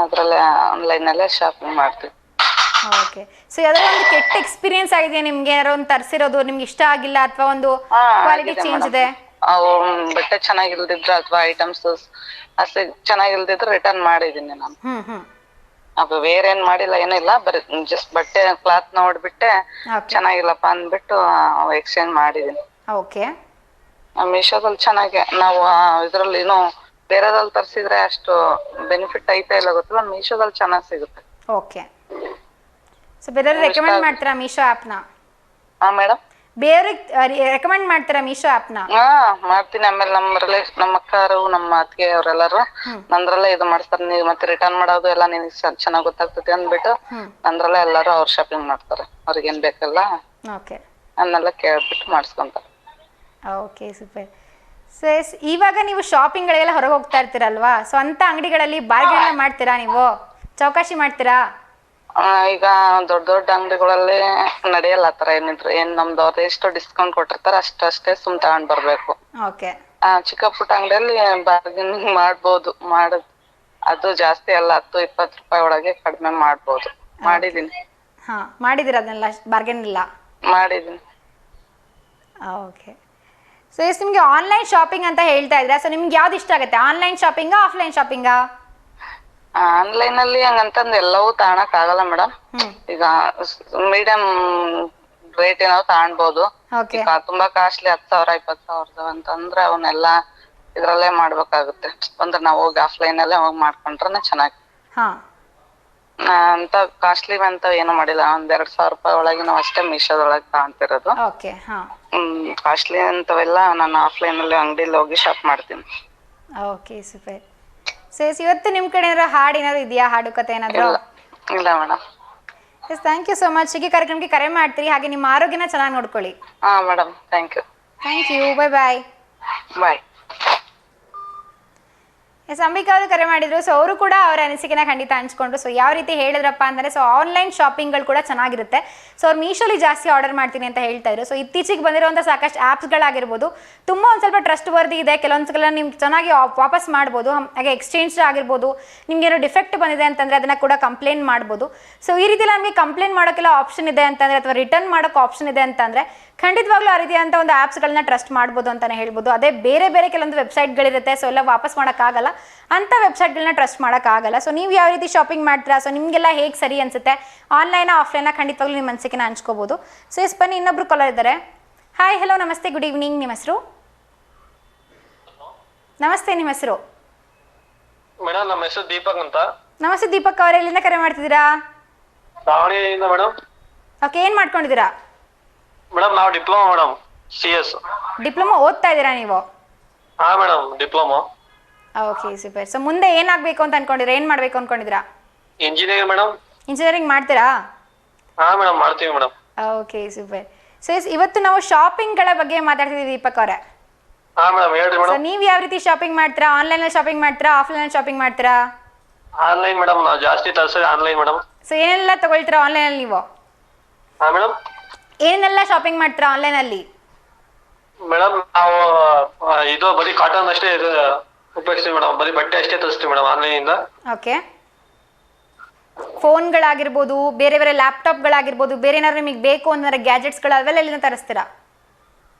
ಅದ್ರಲ್ಲೇ ಆನ್ಲೈನ್ ಅಲ್ಲೇ ಶಾಪಿಂಗ್ ಮಾಡ್ತೀವಿ. ಓಕೆ, ಸೊ ಯಾವ್ದಾರ ಒಂದು ಕೆಟ್ಟ ಎಕ್ಸ್ಪೀರಿಯನ್ಸ್ ಆಗಿದೆಯಾ ನಿಮ್ಗೆ? ಯಾರೋ ಒಂದು ತರಿಸಿರೋದು ನಿಮ್ಗೆ ಇಷ್ಟ ಆಗಿಲ್ಲ ಅಥವಾ ಒಂದು ಕ್ವಾಲಿಟಿ ಚೇಂಜ್ ಇದೆ? ಅವು ಬಟ್ಟೆ ಚೆನ್ನಾಗಿಲ್ದಿದ್ರೆ ಅಥವಾ ಐಟಮ್ಸ್ ಅಷ್ಟೇ ಚೆನ್ನಾಗಿಲ್ದಿದ್ರೆ ರಿಟರ್ನ್ ಮಾಡಿದೀನಿ ನಾನು. ಅದು ಬೇರೆ ಏನ್ ಮಾಡಿಲ್ಲ, ಏನಿಲ್ಲ, ಬರೀ ಜಸ್ಟ್ ಬಟ್ಟೆ ಕ್ಲಾತ್ ನೋಡ್ಬಿಟ್ಟೆ ಚೆನ್ನಾಗಿಲ್ಲಪ್ಪ ಅಂದ್ಬಿಟ್ಟು ಎಕ್ಸ್ಚೇಂಜ್ ಮಾಡಿದೀನಿ. ಓಕೆ, ಮೀಶೋದಲ್ಲಿ ಚೆನ್ನಾಗಿ ನಾವು ಇದ್ರಲ್ಲಿ ಏನೋ ಬೇರೆದಲ್ಲಿ ತರಿಸಿದ್ರೆ ಅಷ್ಟು ಬೆನಿಫಿಟ್ ಐತೆ ಇಲ್ಲ ಗೊತ್ತಿಲ್ಲ, ಮೀಶೋದಲ್ಲಿ ಚೆನ್ನಾಗಿ ಸಿಗುತ್ತೆ. ಓಕೆ, ಸೊ ಬೇರೆಯವ್ರಿಗೆ ರೆಕಮೆಂಡ್ ಮಾಡ್ತೀರಾ ಮೀಶೋ ಆ್ಯಪ್ನ? ಮೇಡಮ್, ಬೇರೆಯವ್ರಿಗೆ ರೆಕಮೆಂಡ್ ಮಾಡ್ತೀರಾ ಮೀಶೋ ಆ್ಯಪ್ನ? ಮಾಡ್ತೀನಿ. ಆಮೇಲೆ ನಮ್ಮ ಅಕ್ಕರು, ನಮ್ಮ ಅತ್ತಿಗೆ ಅವರೆಲ್ಲರೂ ನಂದ್ರಲ್ಲೇ ಇದು ಮಾಡ್ತಾರೆ. ನೀವು ಮತ್ತೆ ರಿಟರ್ನ್ ಮಾಡೋದು ಎಲ್ಲ ನಿನಗೆ ಚೆನ್ನಾಗಿ ಗೊತ್ತಾಗ್ತದೆ ಅಂದ್ಬಿಟ್ಟು ನಂದ್ರಲ್ಲೇ ಎಲ್ಲರೂ ಅವ್ರು ಶಾಪಿಂಗ್ ಮಾಡ್ತಾರೆ. ಅವ್ರಿಗೆ ಏನ್ ಬೇಕಲ್ಲ ಅದನ್ನೆಲ್ಲ ಕೇಳ್ಬಿಟ್ಟು ಮಾಡಿಸ್ಕೊಂತಾರೆ. Okay, super. ಸೊ ಇವಾಗ ನೀವು ಶಾಪಿಂಗ್ಗಳಿಗೆಲ್ಲ ಹೊರಗೆ ಹೋಗ್ತಾ ಇರ್ತೀರಲ್ವಾ, ಸೊ ಅಂತ ಅಂಗಡಿಗಳಲ್ಲಿ ಬಾರ್ಗೇನ್ ಮಾಡ್ತೀರಾ, ನೀವು ಚೌಕಾಶಿ ಮಾಡ್ತೀರಾ? ಈಗ ದೊಡ್ಡ ದೊಡ್ಡ ಅಂಗಡಿಗಳಲ್ಲಿ ನಡೆಯಲ್ಲ ಆತರ. ಏನ್ ನಮ್ದು ಅವ್ರ ಎಷ್ಟು ಡಿಸ್ಕೌಂಟ್ ಕೊಟ್ಟಿರ್ತಾರ ಅಷ್ಟೇ ಸುಮ್ ತಗೊಂಡ್ ಬರ್ಬೇಕು. ಚಿಕ್ಕ ಪುಟ್ಟ ಅಂಗಡಿಯಲ್ಲಿ ಬಾರ್ಗೇನಿಂಗ್ ಮಾಡ್ಬೋದು. ಅದು ಜಾಸ್ತಿ ಅಲ್ಲ, 10-20 ರೂಪಾಯಿ ಒಳಗೆ ಕಡಿಮೆ ಮಾಡ್ಬೋದು. ಮಾಡಿದೀನಿ. ಮಾಡಿದಿರ ಅದನ್ನೆಲ್ಲ? ಬಾರ್ಗೇನ್ ಇಲ್ಲ ಮಾಡಿದೀನಿ. ಓಕೆ, ಸೊ ನಿಮ್ಗೆ ಆನ್ಲೈನ್ ಶಾಪಿಂಗ್ ಅಂತ ಹೇಳ್ತಾ ಇದ್ರೆ, ಸೊ ನಿಮ್ಗೆ ಯಾವ್ದು ಇಷ್ಟ ಆಗುತ್ತೆ? ಆನ್ಲೈನ್ ಶಾಪಿಂಗಾ, ಆಫ್ಲೈನ್ ಶಾಪಿಂಗಾ? ಆನ್ಲೈನ್ ಅಲ್ಲಿ ಹಂಗಂತಂದ್ ಎಲ್ಲವೂ ತಗೊಳಕ್ ಆಗಲ್ಲ ಮೇಡಮ್. ಈಗ ಮೀಡಿಯಂ ರೇಟ್ ಏನೋ ತಗೊಳ್ಬಹುದು. ತುಂಬಾ ಕಾಸ್ಟ್ಲಿ 10,000 20,000 ಅಂತಂದ್ರೆ ಅವನ್ನೆಲ್ಲ ಇದ್ರಲ್ಲೇ ಮಾಡ್ಬೇಕಾಗುತ್ತೆ. ಅಂದ್ರೆ ನಾವು ಹೋಗಿ ಆಫ್ಲೈನ್ ಅಲ್ಲೇ ಹೋಗಿ ಮಾಡ್ಕೊಂಡ್ರೆ ಚೆನ್ನಾಗಿ. ಅಂತ ಕಾಸ್ಟ್ಲಿ ಅಂತ ಏನು ಮಾಡಿಲ್ಲ. 2,000 ರೂಪಾಯಿ ಒಳಗೆ ನಾವು ಅಷ್ಟೇ ಮೀಶೋದೊಳಗೆ ತಗೊಂತಿರೋದು. ಕಾಸ್ಟ್ಲಿ ಅಂತವೆಲ್ಲ ನಾನು ಆಫ್ಲೈನ್ ಅಲ್ಲಿ ಅಂಗಡಿಲಿ ಹೋಗಿ ಶಾಪ್ ಮಾಡ್ತೀನಿ. Okay, super. ಸೊ ಇವತ್ತು ನಿಮ್ ಕಡೆ ಏನಾದ್ರು ಹಾಡು ಏನಾದ್ರು ಇದೆಯಾ, ಹಾಡು ಕತೆ ಏನಾದ್ರು? ಇಲ್ಲ madam. Yes, thank you so much. ಹೀಗೆ ಕಾರ್ಯಕ್ರಮಕ್ಕೆ ಕರೆ ಮಾಡ್ತೀರಿ, ಹಾಗೆ ನಿಮ್ಮ ಆರೋಗ್ಯನ ಚೆನ್ನಾಗಿ ನೋಡ್ಕೊಳ್ಳಿ. Madam, thank you. Thank you, bye bye. Bye. Yes, Ambika ಅವರು ಕರೆ ಮಾಡಿದ್ರು. ಸೊ ಅವರು ಕೂಡ ಅವರ ಅನಿಸಿಕೆನ ಖಂಡಿತ ಹಂಚ್ಕೊಂಡ್ರು. ಸೊ ಯಾವ ರೀತಿ ಹೇಳಿದ್ರಪ್ಪ ಅಂದರೆ, ಸೊ ಆನ್ಲೈನ್ ಶಾಪಿಂಗ್ಗಳು ಕೂಡ ಚೆನ್ನಾಗಿರುತ್ತೆ. ಸೊ ಅವ್ರು ಮೀಶೋಲಿ ಜಾಸ್ತಿ ಆರ್ಡರ್ ಮಾಡ್ತೀನಿ ಅಂತ ಹೇಳ್ತಾ ಇದ್ರು. ಸೊ ಇತ್ತೀಚೆಗೆ ಬಂದಿರುವಂಥ ಸಾಕಷ್ಟು ಆ್ಯಪ್ಸ್ಗಳಾಗಿರ್ಬೋದು, ತುಂಬ ಒಂದು ಸ್ವಲ್ಪ ಟ್ರಸ್ಟ್ ವರ್ದಿ ಇದೆ. ಕೆಲವೊಂದ್ಸಲ ನಿಮ್ಗೆ ಚೆನ್ನಾಗಿ ವಾಪಸ್ ಮಾಡ್ಬೋದು. ಹಾಗೆ ಎಕ್ಸ್ಚೇಂಜ್ ಆಗಿರ್ಬೋದು, ನಿಮ್ಗೆ ಏನೋ ಡಿಫೆಕ್ಟ್ ಬಂದಿದೆ ಅಂತಂದರೆ ಅದನ್ನು ಕೂಡ ಕಂಪ್ಲೇಂಟ್ ಮಾಡ್ಬೋದು. ಸೊ ಈ ರೀತಿ ನಮಗೆ ಕಂಪ್ಲೇಂಟ್ ಮಾಡೋಕ್ಕೆಲ್ಲ ಆಪ್ಷನ್ ಇದೆ ಅಂತಂದರೆ, ಅಥವಾ ರಿಟರ್ನ್ ಮಾಡೋಕ್ಕೆ ಆಪ್ಷನ್ ಇದೆ ಅಂತಂದರೆ ಖಂಡಿತವಾಗ್ಲೂ ಆ ರೀತಿಯಂಥ ಒಂದು ಆ್ಯಪ್ಸ್ಗಳನ್ನ ಟ್ರಸ್ಟ್ ಮಾಡ್ಬೋದು ಅಂತಲೇ ಹೇಳ್ಬೋದು. ಅದೇ ಬೇರೆ ಬೇರೆ ಕೆಲವೊಂದು ವೆಬ್ಸೈಟ್ಗಳಿರುತ್ತೆ, ಸೊ ಎಲ್ಲ ವಾಪಸ್ ಮಾಡೋಕ್ಕಾಗಲ್ಲ. ಅಂಥ ವೆಬ್ಸೈಟ್ಗಳನ್ನ ಟ್ರಸ್ಟ್ ಮಾಡೋಕ್ಕಾಗಲ್ಲ. ಸೊ ನೀವು ಯಾವ ರೀತಿ ಶಾಪಿಂಗ್ ಮಾಡ್ತೀರಾ, ಸೊ ನಿಮಗೆಲ್ಲ ಹೇಗೆ ಸರಿ ಅನಿಸುತ್ತೆ, ಆನ್ಲೈನಾ ಆಫ್ಲೈನಾ, ಖಂಡಿತವಾಗ್ಲೂ ನಿಮ್ಮ ಅನಿಸಿಕೆನ ಹಂಚ್ಕೋಬೋದು. ಸೊ ಬನ್ನಿ ಇನ್ನೊಬ್ರು ಕಾಲರ್ ಇದ್ದಾರೆ. ಹಾಯ್ ಹಲೋ ನಮಸ್ತೆ ಗುಡ್ ಈವ್ನಿಂಗ್. ನಿಮ್ಮ ಹೆಸರು? ನಮಸ್ತೆ, ನಿಮ್ಮ ಹೆಸರು? ಮೇಡಮ್ ನಮ್ಮ ಹೆಸರು ದೀಪಕ್ ಅಂತ. ನಮಸ್ತೆ ದೀಪಕ್ ಅವರೇ, ಎಲ್ಲಿಂದ ಕರೆ ಮಾಡ್ತಿದ್ದೀರಾ? ದಾವಣಗೆರೆಯಿಂದ ಮೇಡಮ್. ಓಕೆ, ಏನು ಮಾಡ್ಕೊಂಡಿದ್ದೀರಾ? ಮೇಡಮ್ ನಾವು ಡಿಪ್ಲೊಮಾ ಮೇಡಮ್, CS. ಡಿಪ್ಲೊಮಾ ಓದ್ತಾ ಇದ್ದೀರಾ ನೀವು? ಹಾ madam, diploma. Okay super. So ಮುಂದೆ ಏನಾಗಬೇಕು ಅಂತ ಅನ್ಕೊಂಡಿದ್ದೀರಾ? ಏನು ಮಾಡಬೇಕು ಅನ್ಕೊಂಡಿದ್ದೀರಾ? Engineer madam. ಇಂಜಿನಿಯರಿಂಗ್ ಮಾಡ್ತೀರಾ? ಹಾ ಮೇಡಮ್, ಮಾಡ್ತೀವಿ ಮೇಡಮ್. Okay super. ಸೊ ಇವತ್ತು ನಾವು ಶಾಪಿಂಗ್ಗಳ ಬಗ್ಗೆ ಮಾತಾಡ್ತಿದ್ದೀವಿ ದೀಪಕ್ ಅವರೇ. ಹಾ ಮೇಡಮ್, ಹೇಳ್ರಿ ಸೊ ಮೇಡಮ್. ನೀವು ಯಾವ ರೀತಿ ಶಾಪಿಂಗ್ ಮಾಡ್ತೀರಾ? ಆನ್ಲೈನಲ್ಲಿ ಶಾಪಿಂಗ್ ಮಾಡ್ತೀರಾ, ಆಫ್ಲೈನಲ್ಲಿ ಶಾಪಿಂಗ್ ಮಾಡ್ತೀರಾ? ಆನ್ಲೈನ್ ಮೇಡಮ್, ನಾವು ಜಾಸ್ತಿ ತರ್ಸೋದು ಆನ್ಲೈನ್ ಮೇಡಮ್. ಸೊ ಏನೆಲ್ಲ ತಗೊಳ್ತೀರಾ ಆನ್ಲೈನಲ್ಲಿ ನೀವು? ಹಾ ಮೇಡಮ್. ಏನೆಲ್ಲ ಶಾಪಿಂಗ್ ಮಾಡ್ತೀರಾ ಆನ್ಲೈನಲ್ಲಿ? ಮೇಡಮ್ ನಾವು ಇದು ಬರೀ ಕಾಟನ್ ಅಷ್ಟೇ ಇದು ಉಪಯೋಗಿಸ್ತೀವಿ ಮೇಡಮ್. ಬರೀ ಬಟ್ಟೆ ಅಷ್ಟೇ ತರಿಸ್ತೀವಿ ಮೇಡಮ್ ಆನ್ಲೈನ್ ಇಂದ. ಓಕೆ. ಫೋನ್ಗಳಾಗಿರ್ಬೋದು, ಬೇರೆ ಬೇರೆ ಲ್ಯಾಪ್ಟಾಪ್ಗಳಾಗಿರ್ಬೋದು, ಬೇರೆ ಏನಾದ್ರು ನಿಮಗೆ ಬೇಕು ಅಂದ್ರೆ ಗ್ಯಾಜೆಟ್ಸ್ಗಳು ಅವೆಲ್ಲ ಎಲ್ಲಿಂದ ತರಿಸ್ತೀರಾ?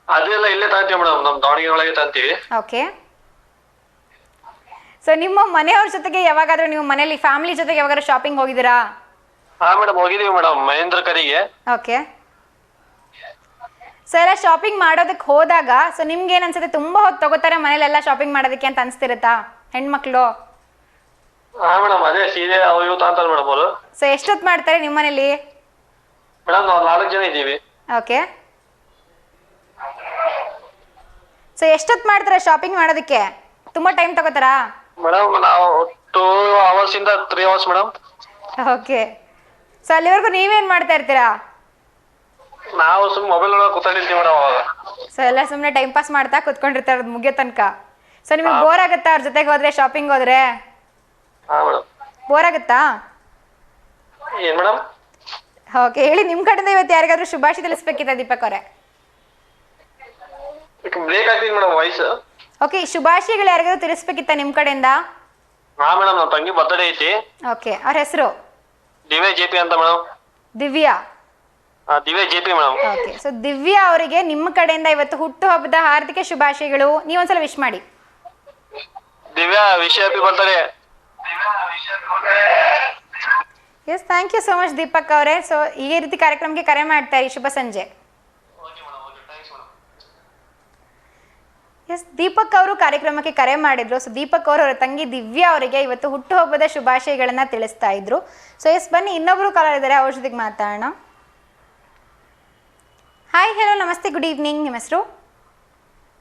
ಅದೆಲ್ಲ ಇಲ್ಲೇ ತಗೊಂತೀವಿ ಮೇಡಮ್, ನಮ್ಮ ದಾವಣಗೆರೆ ಒಳಗೆ ತಗೊಂತೀವಿ. ಓಕೆ. ಸೊ ನಿಮ್ಮ ಮನೆಯವ್ರ ಜೊತೆಗೆ ಯಾವಾಗಾದ್ರೂ ನೀವು ಮನೆಯಲ್ಲಿ ಫ್ಯಾಮಿಲಿ ಜೊತೆಗೆ ಯಾವಾಗಾದ್ರೂ ಶಾಪಿಂಗ್ ಹೋಗಿದ್ದೀರಾ? ಹಾ ಮೇಡಮ್, ಹೋಗಿದೀವಿ ಮೇಡಮ್ ಮಹೇಂದ್ರ ಕರಿಗೆ. ಓಕೆ. ಸೊ ಎಲ್ಲ ಶಾಪಿಂಗ್ ಮಾಡೋದಕ್ಕೆ ಹೋದಾಗ ಸೊ ನಿಮ್ಗೆ ಏನು ಅನ್ಸುತ್ತೆ, ತುಂಬ ಹೊತ್ತು ತಗೋತಾರೆ ಮನೇಲೆಲ್ಲ ಶಾಪಿಂಗ್ ಮಾಡೋದಕ್ಕೆ ಅಂತ ಅನಿಸ್ತಿರುತ್ತಾ ಹೆಣ್ಮಕ್ಳು? ಹಾ ಮೇಡಮ್, ಅದೇ ಸೀರೆ ಅವು ಇವು ತಗೊಂತಾರೆ ಮೇಡಮ್ ಅವರು. ಸೊ ಎಷ್ಟೊತ್ತು ಮಾಡ್ತಾರೆ ನಿಮ್ಮ ಮನೇಲಿ? ಮೇಡಮ್ ನಾವು 4 ಜನ ಇದ್ದೀವಿ. ಓಕೆ. ಸೊ ಎಷ್ಟೊತ್ತು ಮಾಡ್ತಾರೆ ಶಾಪಿಂಗ್ ಮಾಡೋದಕ್ಕೆ? ತುಂಬ ಟೈಮ್ ತಗೋತಾರಾ? ಮೇಡಮ್ ನಾವು 2 hours ಇಂದ 3 hours ಮೇಡಮ್. ಓಕೆ. ಸೊ ಅಲ್ಲಿವರೆಗೂ ನೀವೇನು ಮಾಡ್ತಾ ಇರ್ತೀರಾ? ನಾವು ಸುಮ್ಮನೆ ಮೊಬೈಲ್ ಒಳಗೆ ಕೂತ್ಕೊಂಡಿರ್ತೀವಿ ಮೇಡಮ್ ಅವಾಗ. ಸೊ ಎಲ್ಲ ಸುಮ್ಮನೆ ಟೈಮ್ ಪಾಸ್ ಮಾಡ್ತಾ ಕುತ್ಕೊಂಡಿರ್ತಾರೆ ಅದು ಮುಗಿಯೋ ತನಕ. ಸೊ ನಿಮಗೆ ಬೋರ್ ಆಗುತ್ತಾ ಅವ್ರ ಜೊತೆಗೆ ಹೋದ್ರೆ, ಶಾಪಿಂಗ್ ಹೋದ್ರೆ? ಹಾ ಮೇಡಮ್. ಬೋರ್ ಆಗುತ್ತಾ? ಏನ್ ಮೇಡಮ್? ಓಕೆ, ಹೇಳಿ ನಿಮ್ಮ ಕಡೆಯಿಂದ ಇವತ್ತು ಯಾರಿಗಾದ್ರೂ ಶುಭಾಶಯ ತಿಳಿಸ್ಬೇಕಿತ್ತ ದೀಪಕ್ ಅವರೇ? ಬ್ರೇಕ್ ಆಗ್ತಿದೆ ಮೇಡಮ್ ವಾಯ್ಸ್. ಓಕೆ, ಶುಭಾಶಯಗಳು ಯಾರಿಗಾದ್ರೂ ತಿಳಿಸ್ಬೇಕಿತ್ತ ನಿಮ್ಮ ಕಡೆಯಿಂದ? ಹಾ ಮೇಡಮ್, ನಮ್ಮ ತಂಗಿ ಬರ್ತ್ಡೇ ಐತಿ. ಓಕೆ, ಅವ್ರ ಹೆಸರು? ದಿವ್ಯಾ JP ಅಂತ madam. Divya? Divya JP madam. Okay. So Divya ಅವರಿಗೆ ನಿಮ್ಮ ಕಡೆಯಿಂದ ಇವತ್ತು ಹುಟ್ಟು ಹಬ್ಬದ ಹಾರ್ದಿಕ ಶುಭಾಶಯಗಳು. ನೀವೊಂದ್ಸಲ ವಿಶ್ ಮಾಡಿ. Divya wish happy birthday. Yes, thank you so much Deepak ಅವರೇ. ಸೊ ಈ ರೀತಿ ಕಾರ್ಯಕ್ರಮಕ್ಕೆ ಕರೆ ಮಾಡ್ತಾರೆ. ಶುಭ ಸಂಜೆ. ಎಸ್, ದೀಪಕ್ ಅವರು ಕಾರ್ಯಕ್ರಮಕ್ಕೆ ಕರೆ ಮಾಡಿದ್ರು. ಸೊ ದೀಪಕ್ ಅವರು ಅವರ ತಂಗಿ ದಿವ್ಯಾ ಅವರಿಗೆ ಇವತ್ತು ಹುಟ್ಟುಹಬ್ಬದ ಶುಭಾಶಯಗಳನ್ನ ತಿಳಿಸ್ತಾ ಇದ್ರು. ಸೊ ಎಸ್, ಬನ್ನಿ ಇನ್ನೊಬ್ರು ಕಾಲರ್ ಇದ್ದಾರೆ, ಅವ್ರ ಜೊತೆಗೆ ಮಾತಾಡೋಣ. ಹಾಯ್ ಹಲೋ ನಮಸ್ತೆ, ಗುಡ್ ಈವ್ನಿಂಗ್. ನಿಮ್ಮ ಹೆಸರು?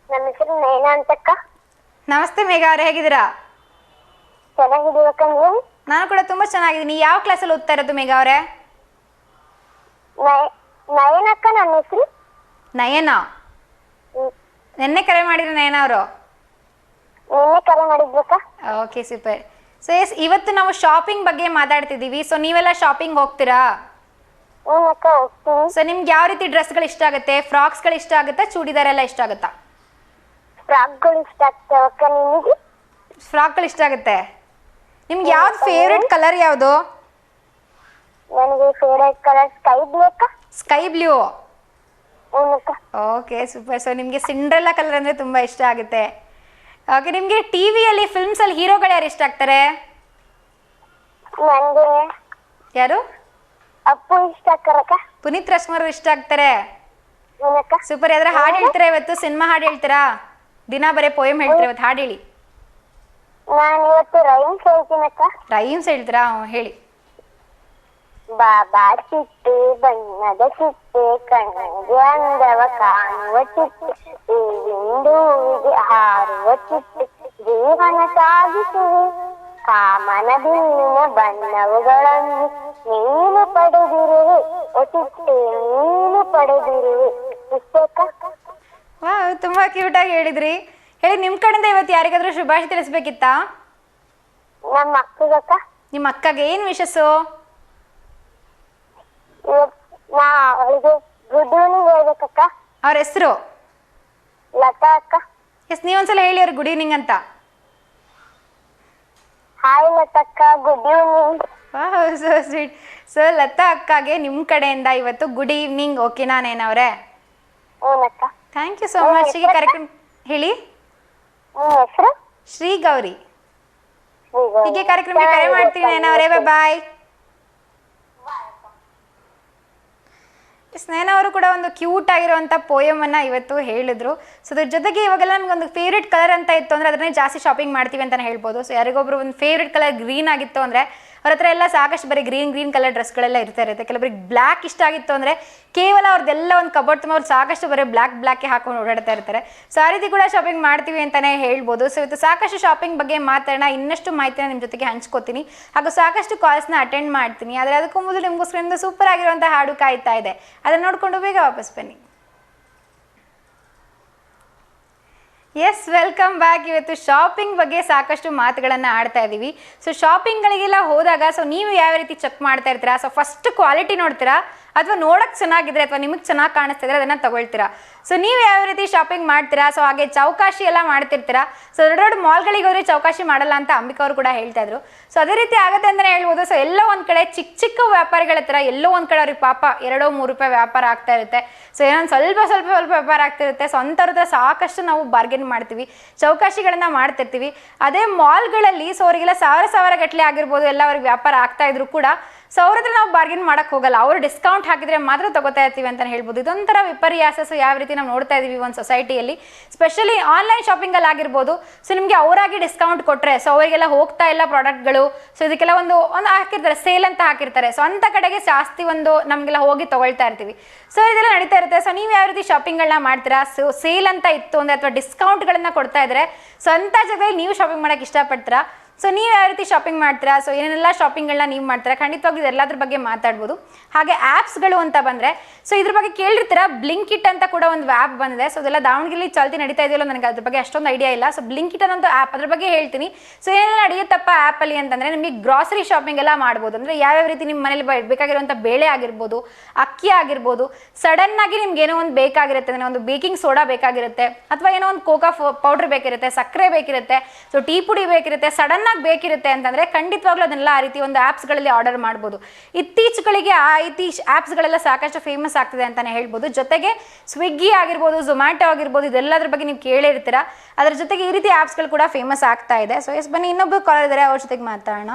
ನನ್ನ ಹೆಸರು ನಯನಾ ಅಂತಕ್ಕ. ನಮಸ್ತೆ ಮೇಘ ಅವರೇ, ಹೇಗಿದ್ದೀರಾ? ಚೆನ್ನಾಗಿದ್ದೀವಕ್ಕ, ನೀವು? ನಾನು ಕೂಡ ತುಂಬ ಚೆನ್ನಾಗಿದ್ದೀನಿ. ಯಾವ ಕ್ಲಾಸಲ್ಲಿ ಓದ್ತಾ ಇರೋದು ಮೇಘ ಅವರೇ? ನಯನಕ್ಕ ನನ್ನ ಹೆಸರು. ನಯನಾ? ನೆನ್ನೆ ಕರೆ ಮಾಡಿದ್ರು ನಯನಾ ಅವರು? ನಿನ್ನೆ ಕರೆ ಮಾಡಿದ್ವಕ್ಕ. Okay super. ಸೊ ಎಸ್, ಇವತ್ತು ನಾವು ಶಾಪಿಂಗ್ ಬಗ್ಗೆ ಮಾತಾಡ್ತಿದ್ದೀವಿ. ಸೊ ನೀವೆಲ್ಲ ಶಾಪಿಂಗ್ ಹೋಗ್ತೀರಾ? ಅಕ್ಕ ಹೋಗ್ತೀನಿ. ಸೊ ನಿಮ್ಗೆ ಯಾವ ರೀತಿ ಡ್ರೆಸ್ಗಳು ಇಷ್ಟ ಆಗುತ್ತೆ? ಫ್ರಾಕ್ಸ್ಗಳು ಇಷ್ಟ ಆಗುತ್ತಾ, ಚೂಡಿದಾರ್ ಎಲ್ಲ ಇಷ್ಟ ಆಗುತ್ತಾ? ಫ್ರಾಕ್ಗಳು ಇಷ್ಟ ಆಗ್ತಾವಕ್ಕ. ನಿಮಗೆ? ಫ್ರಾಕ್ಗಳು ಇಷ್ಟ ಆಗುತ್ತೆ. ನಿಮ್ಗೆ ಯಾವ್ದು ಫೇವ್ರೆಟ್ ಕಲರ್ ಯಾವುದು? ನನಗೆ ಫೇವ್ರೆಟ್ ಕಲರ್ ಸ್ಕೈ ಬ್ಲೂ ಅಕ್ಕ. Sky blue? ಹ್ಞೂನಕ್ಕ. Okay super. ಸೊ ನಿಮಗೆ ಸಿಂಡ್ರೆಲ್ಲಾ ಕಲರ್ ಅಂದರೆ ತುಂಬ ಇಷ್ಟ ಆಗುತ್ತೆ. ಓಕೆ, ನಿಮಗೆ ಟಿವಿಯಲ್ಲಿ ಫಿಲ್ಮ್ಸಲ್ಲಿ ಹೀರೋಗಳು ಯಾರು ಇಷ್ಟ ಆಗ್ತಾರೆ? ನನಗೆ ಯಾರು? ಅಪ್ಪು ಇಷ್ಟ ಅಕ್ಕರಕ್ಕ. ಪುನೀತ್ ರಾಜ್ಕುಮಾರ್ ಇಷ್ಟ ಆಗ್ತಾರೆ. ಹ್ಞೂನಕ್ಕ. ಸೂಪರ್. ಯಾವ್ದಾರ ಹಾಡು ಹೇಳ್ತೀರಾ ಇವತ್ತು? ಸಿನಿಮಾ ಹಾಡು ಹೇಳ್ತೀರಾ? ದಿನ ಬರೀ ಪೋಯಮ್ ಹೇಳ್ತೀರಾ, ಇವತ್ತು ಹಾಡು ಹೇಳಿ. ನಾನು ಇವತ್ತು ರೈಮ್ಸ್ ಹೇಳ್ತೀನಕ್ಕ. ರೈಮ್ಸ್ ಹೇಳ್ತೀರಾ? ಹೇಳಿ. ಬಾಬಾ ಚಿಟ್ಟೆ ಬಣ್ಣದ ಚಿಟ್ಟೆ, ಕಣ್ಣಿಗೆ ಅಂದವ ಕಾಣುವ ಚಿಟ್ಟೆ, ಹೂವಿಂದು ಹೂವಿಗೆ ಹಾರುವ ಚಿಟ್ಟೆ, ಜೀವನ ಸಾಗಿಸುವೆ ಕಾಮನ ಬಿಲ್ಲಿನ ಬಣ್ಣವುಗಳನ್ನು ನೀನು ಪಡೆದಿರುವೆ, ಓ ಚಿಟ್ಟೆ ನೀನು ಪಡೆದಿರುವೆ. ಇಷ್ಟಕ್ಕ. ವಾ, ತುಂಬಾ ಕ್ಯೂಟ್ ಆಗಿ ಹೇಳಿದ್ರಿ. ಹೇಳಿ, ನಿಮ್ಮ ಕಡೆಯಿಂದ ಇವತ್ತು ಯಾರಿಗಾದ್ರೂ ಶುಭಾಶಯ ತಿಳಿಸ್ಬೇಕಿತ್ತಾ? ನಮ್ಮ ಅಕ್ಕಗಕ್ಕ. ನಿಮ್ಮ ಅಕ್ಕಗೆ ಏನು ವಿಶಸ್ಸು? ನಾ ಅವಳಿಗೆ ಗುಡ್ ಈವ್ನಿಂಗ್ ಹೇಳ್ಬೇಕಕ್ಕ. ಅವ್ರ ಹೆಸರು? ಲತಾ ಅಕ್ಕ. ಎಸ್, ನೀವೊಂದ್ಸಲ ಹೇಳಿ ಅವ್ರು ಗುಡ್ ಈವ್ನಿಂಗ್ ಅಂತ. ಹಾಯ್ ಲತಕ್ಕ, ಗುಡ್ ಈವ್ನಿಂಗ್. ವಾಹ್, ಸೋ ಸ್ವೀಟ್. ಸೊ ಲತಾ ಅಕ್ಕಗೆ ನಿಮ್ಮ ಕಡೆಯಿಂದ ಇವತ್ತು ಗುಡ್ ಈವ್ನಿಂಗ್. ಓಕೆನಾ ನಯನವ್ರೆ? ಹ್ಞೂನಕ್ಕ. Thank you so much. ಹೀಗೆ ಕಾರ್ಯಕ್ರಮ ಹೇಳಿ. ನಿಮ್ಮ ಹೆಸರು? ಶ್ರೀ ಗೌರಿ. ಹೀಗೆ ಕಾರ್ಯಕ್ರಮಕ್ಕೆ ಕರೆ ಮಾಡ್ತೀನಿ ನಯನವ್ರೆ. ಬಾಯ್. ಸ್ನೇಹ ಅವರು ಕೂಡ ಒಂದು ಕ್ಯೂಟ್ ಆಗಿರುವಂಥ ಪೋಯಮನ್ನು ಇವತ್ತು ಹೇಳಿದ್ರು. ಸೊ ಅದ್ರ ಜೊತೆಗೆ ಇವಾಗೆಲ್ಲ ನನಗೊಂದು ಫೇವ್ರೆಟ್ ಕಲರ್ ಅಂತ ಇತ್ತು ಅಂದರೆ ಅದನ್ನೇ ಜಾಸ್ತಿ ಶಾಪಿಂಗ್ ಮಾಡ್ತೀವಿ ಅಂತಲೇ ಹೇಳ್ಬೋದು. ಸೊ ಯಾರಿಗೊಬ್ರು ಒಂದು ಫೇವ್ರೆಟ್ ಕಲರ್ ಗ್ರೀನ್ ಆಗಿತ್ತು ಅಂದರೆ ಅವ್ರ ಹತ್ರ ಎಲ್ಲ ಸಾಕಷ್ಟು ಬರೀ ಗ್ರೀನ್ ಕಲರ್ ಡ್ರೆಸ್ಗಳೆಲ್ಲ ಇರುತ್ತೆ. ಕೆಲವರಿಗೆ ಬ್ಲ್ಯಾಕ್ ಇಷ್ಟ ಆಗಿತ್ತು ಅಂದರೆ ಕೇವಲ ಅವ್ರದ್ದೆಲ್ಲ ಒಂದು ಕಬೋರ್ಡ್ ತುಂಬ ಅವ್ರು ಸಾಕಷ್ಟು ಬರೀ ಬ್ಲ್ಯಾಕ್ ಹಾಕೊಂಡು ಓಡಾಡ್ತಾ ಇರ್ತಾರೆ. ಸೊ ಆ ರೀತಿ ಕೂಡ ಶಾಪಿಂಗ್ ಮಾಡ್ತೀವಿ ಅಂತಲೇ ಹೇಳ್ಬೋದು. ಸೊ ಇವತ್ತು ಸಾಕಷ್ಟು ಶಾಪಿಂಗ್ ಬಗ್ಗೆ ಮಾತಾಡೋಣ, ಇನ್ನಷ್ಟು ಮಾಹಿತಿನ ನಿಮ್ಮ ಜೊತೆಗೆ ಹಂಚ್ಕೋತೀನಿ, ಹಾಗೂ ಸಾಕಷ್ಟು ಕಾಲ್ಸ್ನ ಅಟೆಂಡ್ ಮಾಡ್ತೀನಿ. ಆದರೆ ಅದಕ್ಕೂ ಮೊದಲು ನಿಮಗೋಸ್ಕರ ಸೂಪರ್ ಆಗಿರುವಂಥ ಹಾಡು ಕಾಯ್ತಾ ಇದೆ, ಅದನ್ನು ನೋಡಿಕೊಂಡು ಬೇಗ ವಾಪಸ್ ಬನ್ನಿ. Yes, welcome back. ಇವತ್ತು ಶಾಪಿಂಗ್ ಬಗ್ಗೆ ಸಾಕಷ್ಟು ಮಾತುಗಳನ್ನು ಆಡ್ತಾ ಇದ್ದೀವಿ. ಸೊ ಶಾಪಿಂಗ್ಗಳಿಗೆಲ್ಲ ಹೋದಾಗ ಸೊ ನೀವು ಯಾವ ರೀತಿ ಚೆಕ್ ಮಾಡ್ತಾ ಇರ್ತೀರಾ? ಸೊ ಫಸ್ಟ್ ಕ್ವಾಲಿಟಿ ನೋಡ್ತೀರಾ ಅಥವಾ ನೋಡೋಕ್ಕೆ ಚೆನ್ನಾಗಿದ್ರೆ ಅಥವಾ ನಿಮಗೆ ಚೆನ್ನಾಗಿ ಕಾಣಿಸ್ತಾ ಇದ್ರೆ ಅದನ್ನು ತಗೊಳ್ತೀರಾ? ಸೊ ನೀವು ಯಾವ ರೀತಿ ಶಾಪಿಂಗ್ ಮಾಡ್ತೀರಾ? ಸೊ ಹಾಗೆ ಚೌಕಾಶಿ ಎಲ್ಲ ಮಾಡ್ತಿರ್ತೀರಾ? ಸೊ ದೊಡ್ಡ ಮಾಲ್ಗಳಿಗೆ ಹೋದರೆ ಚೌಕಾಶಿ ಮಾಡಲ್ಲ ಅಂತ ಅಂಬಿಕಾ ಅವರು ಕೂಡ ಹೇಳ್ತಾ ಇದ್ರು. ಸೊ ಅದೇ ರೀತಿ ಆಗುತ್ತೆ ಅಂತಲೇ ಹೇಳ್ಬೋದು. ಸೊ ಎಲ್ಲೋ ಒಂದು ಕಡೆ ಚಿಕ್ಕ ವ್ಯಾಪಾರಿಗಳ ಹತ್ರ ಎಲ್ಲೋ ಒಂದು ಕಡೆ ಅವ್ರಿಗೆ ಪಾಪ 2-3 ರೂಪಾಯಿ ವ್ಯಾಪಾರ ಆಗ್ತಾ ಇರುತ್ತೆ. ಸೊ ಏನೊಂದು ಸ್ವಲ್ಪ ವ್ಯಾಪಾರ ಆಗ್ತಿರುತ್ತೆ. ಸೊ ಅಂಥವ್ರ ಹತ್ರ ಸಾಕಷ್ಟು ನಾವು ಬಾರ್ಗೇನ್ ಮಾಡ್ತೀವಿ, ಚೌಕಾಶಿಗಳನ್ನು ಮಾಡ್ತಿರ್ತೀವಿ. ಅದೇ ಮಾಲ್ಗಳಲ್ಲಿ ಸೊ ಅವರಿಗೆಲ್ಲ ಸಾವಿರ ಗಟ್ಟಲೆ ಆಗಿರ್ಬೋದು, ಎಲ್ಲ ಅವ್ರಿಗೆ ವ್ಯಾಪಾರ ಆಗ್ತಾ ಇದ್ರು ಕೂಡ ಸೊ ಅವ್ರ ಹತ್ರ ನಾವು ಬಾರ್ಗೇನ್ ಮಾಡೋಕ್ಕೆ ಹೋಗಲ್ಲ, ಅವರು ಡಿಸ್ಕೌಂಟ್ ಹಾಕಿದರೆ ಮಾತ್ರ ತಗೋತಾ ಇರ್ತೀವಿ ಅಂತ ಹೇಳ್ಬೋದು. ಇದೊಂಥರ ವಿಪರ್ಯಾಸ. ಸೊ ಯಾವ ರೀತಿ ನಾವು ನೋಡ್ತಾ ಇದ್ದೀವಿ ಒಂದು ಸೊಸೈಟಿಯಲ್ಲಿ, ಸ್ಪೆಷಲಿ ಆನ್ಲೈನ್ ಶಾಪಿಂಗಲ್ಲಿ ಆಗಿರ್ಬೋದು. ಸೊ ನಿಮಗೆ ಅವರಾಗಿ ಡಿಸ್ಕೌಂಟ್ ಕೊಟ್ಟರೆ ಸೊ ಅವರಿಗೆಲ್ಲ ಹೋಗ್ತಾ ಇಲ್ಲ ಪ್ರಾಡಕ್ಟ್ಗಳು. ಸೊ ಇದಕ್ಕೆಲ್ಲ ಒಂದು ಹಾಕಿರ್ತಾರೆ, ಸೇಲ್ ಅಂತ ಹಾಕಿರ್ತಾರೆ. ಸೊ ಅಂಥ ಕಡೆಗೆ ಜಾಸ್ತಿ ನಮಗೆಲ್ಲ ಹೋಗಿ ತೊಗೊಳ್ತಾ ಇರ್ತೀವಿ. ಸೊ ಇದೆಲ್ಲ ನಡೀತಾ ಇರುತ್ತೆ. ಸೊ ನೀವು ಯಾವ ರೀತಿ ಶಾಪಿಂಗ್ಗಳನ್ನ ಮಾಡ್ತೀರಾ? ಸೊ ಸೇಲ್ ಅಂತ ಇತ್ತು ಅಂದರೆ ಅಥವಾ ಡಿಸ್ಕೌಂಟ್ಗಳನ್ನು ಕೊಡ್ತಾ ಇದ್ದಾರೆ ಸೊ ಅಂಥ ಜಾಗದಲ್ಲಿ ನೀವು ಶಾಪಿಂಗ್ ಮಾಡೋಕ್ಕೆ ಇಷ್ಟಪಡ್ತೀರಾ? ಸೊ ನೀವು ಯಾವ ರೀತಿ ಶಾಪಿಂಗ್ ಮಾಡ್ತೀರಾ? ಸೊ ಏನೆಲ್ಲ ಶಾಪಿಂಗ್ಗಳನ್ನ ನೀವು ಮಾಡ್ತೀರಾ? ಖಂಡಿತವಾಗ್ಲೂ ಇದೆಲ್ಲದ್ರ ಬಗ್ಗೆ ಮಾತಾಡ್ಬೋದು. ಹಾಗೆ ಆ್ಯಪ್ಸ್ಗಳು ಅಂತ ಬಂದರೆ ಸೊ ಇದ್ರ ಬಗ್ಗೆ ಕೇಳಿರ್ತೀರಾ, ಬ್ಲಿಂಕಿಟ್ ಅಂತ ಕೂಡ ಒಂದು ಆ್ಯಪ್ ಬಂದಿದೆ. ಸೊ ಅದೆಲ್ಲ ದಾವಣಗೆರೆಯಲ್ಲಿ ಚಾಲ್ತಿ ನಡೀತಾ ಇದೆಯಲ್ಲ, ನನಗೆ ಅದ್ರ ಬಗ್ಗೆ ಅಷ್ಟೊಂದು ಐಡಿಯಾ ಇಲ್ಲ. ಸೊ ಬ್ಲಿಂಕಿಟ್ ಅನ್ನೋ ಆ್ಯಪ್, ಅದ್ರ ಬಗ್ಗೆ ಹೇಳ್ತೀನಿ. ಸೊ ಏನೆಲ್ಲ ನಡೆಯುತ್ತಪ್ಪ ಆ್ಯಪಲ್ಲಿ ಅಂತಂದರೆ ನಿಮಗೆ ಗ್ರಾಸರಿ ಶಾಪಿಂಗ್ ಎಲ್ಲ ಮಾಡ್ಬೋದು. ಅಂದರೆ ಯಾವ್ಯಾವ ರೀತಿ ನಿಮ್ಮ ಮನೇಲಿ ಬೇಕಾಗಿರುವಂಥ ಬೇಳೆ ಆಗಿರ್ಬೋದು, ಅಕ್ಕಿ ಆಗಿರ್ಬೋದು, ಸಡನ್ನಾಗಿ ನಿಮ್ಗೆ ಏನೋ ಒಂದು ಬೇಕಾಗಿರುತ್ತೆ, ಅಂದರೆ ಒಂದು ಬೇಕಿಂಗ್ ಸೋಡಾ ಬೇಕಾಗಿರುತ್ತೆ, ಅಥವಾ ಏನೋ ಒಂದು ಕೋಕಾ ಪೌಡ್ರ್ ಬೇಕಿರುತ್ತೆ, ಸಕ್ಕರೆ ಬೇಕಿರುತ್ತೆ, ಸೊ ಟೀ ಪುಡಿ ಬೇಕಿರುತ್ತೆ, ಸಡನ್ನಾಗಿ ಬೇಕಿರುತ್ತೆ ಅಂತಂದರೆ ಖಂಡಿತವಾಗ್ಲೂ ಅದನ್ನೆಲ್ಲ ಆ ರೀತಿ ಒಂದು ಆ್ಯಪ್ಸ್ಗಳಲ್ಲಿ ಆರ್ಡರ್ ಮಾಡ್ಬೋದು. ಇತ್ತೀಚೆಗಳಿಗೆ ಆ ರೀತಿ ಆ್ಯಪ್ಸ್ಗಳೆಲ್ಲ ಸಾಕಷ್ಟು ಫೇಮಸ್ ಆಗ್ತಿದೆ ಅಂತಲೇ ಹೇಳ್ಬೋದು. ಜೊತೆಗೆ ಸ್ವಿಗ್ಗಿ ಆಗಿರ್ಬೋದು, ಝೊಮ್ಯಾಟೊ ಆಗಿರ್ಬೋದು, ಇದೆಲ್ಲದ್ರ ಬಗ್ಗೆ ನೀವು ಕೇಳಿರ್ತೀರಾ. ಅದ್ರ ಜೊತೆಗೆ ಈ ರೀತಿ ಆ್ಯಪ್ಸ್ಗಳು ಕೂಡ ಫೇಮಸ್ ಆಗ್ತಾ ಇದೆ. ಸೊ ಎಸ್, ಬನ್ನಿ ಇನ್ನೊಬ್ಬರು ಕಾಲ್ ಇದ್ದಾರೆ, ಅವ್ರ ಜೊತೆಗೆ ಮಾತಾಡೋಣ.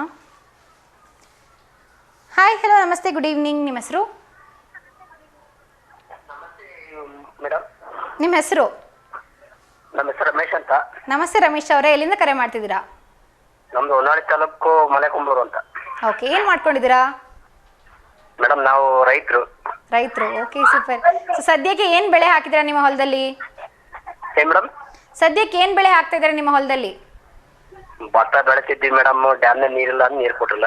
ಹಾಯ್, ಹಲೋ, ನಮಸ್ತೆ, ಗುಡ್ ಈವ್ನಿಂಗ್. ನಿಮ್ಮ ಹೆಸರು? ನಿಮ್ಮ ಹೆಸರು? ನಮ್ಮ ಹೆಸರು ರಮೇಶ್ ಅಂತ. ನಮಸ್ತೆ ರಮೇಶ್ ಅವರೇ, ಎಲ್ಲಿಂದ ಕರೆ ಮಾಡ್ತಿದ್ದೀರಾ? ನಮ್ದು ಹೊನ್ನಾಳಿ ತಾಲೂಕು ಮಲೆಕೊಂಬೂರು ಅಂತ. ಓಕೆ, ಏನು ಮಾಡ್ಕೊಂಡಿದ್ದೀರಾ? ಮೇಡಮ್ ನಾವು ರೈತರು. Okay, super. ಸೊ ಸದ್ಯಕ್ಕೆ ಏನು ಬೆಳೆ ಹಾಕಿದ್ದೀರಾ ನಿಮ್ಮ ಹೊಲದಲ್ಲಿ? ಮೇಡಮ್ ಸದ್ಯಕ್ಕೆ ಏನು ಬೆಳೆ ಹಾಕ್ತಾ ಇದ್ದಾರೆ ನಿಮ್ಮ ಹೊಲದಲ್ಲಿ? ಭತ್ತ ಬೆಳೆಸಿದ್ವಿ ಮೇಡಮ್, ಡ್ಯಾಮ್ನ ನೀರಿಲ್ಲ, ನೀರು ಕೊಟ್ಟಿಲ್ಲ.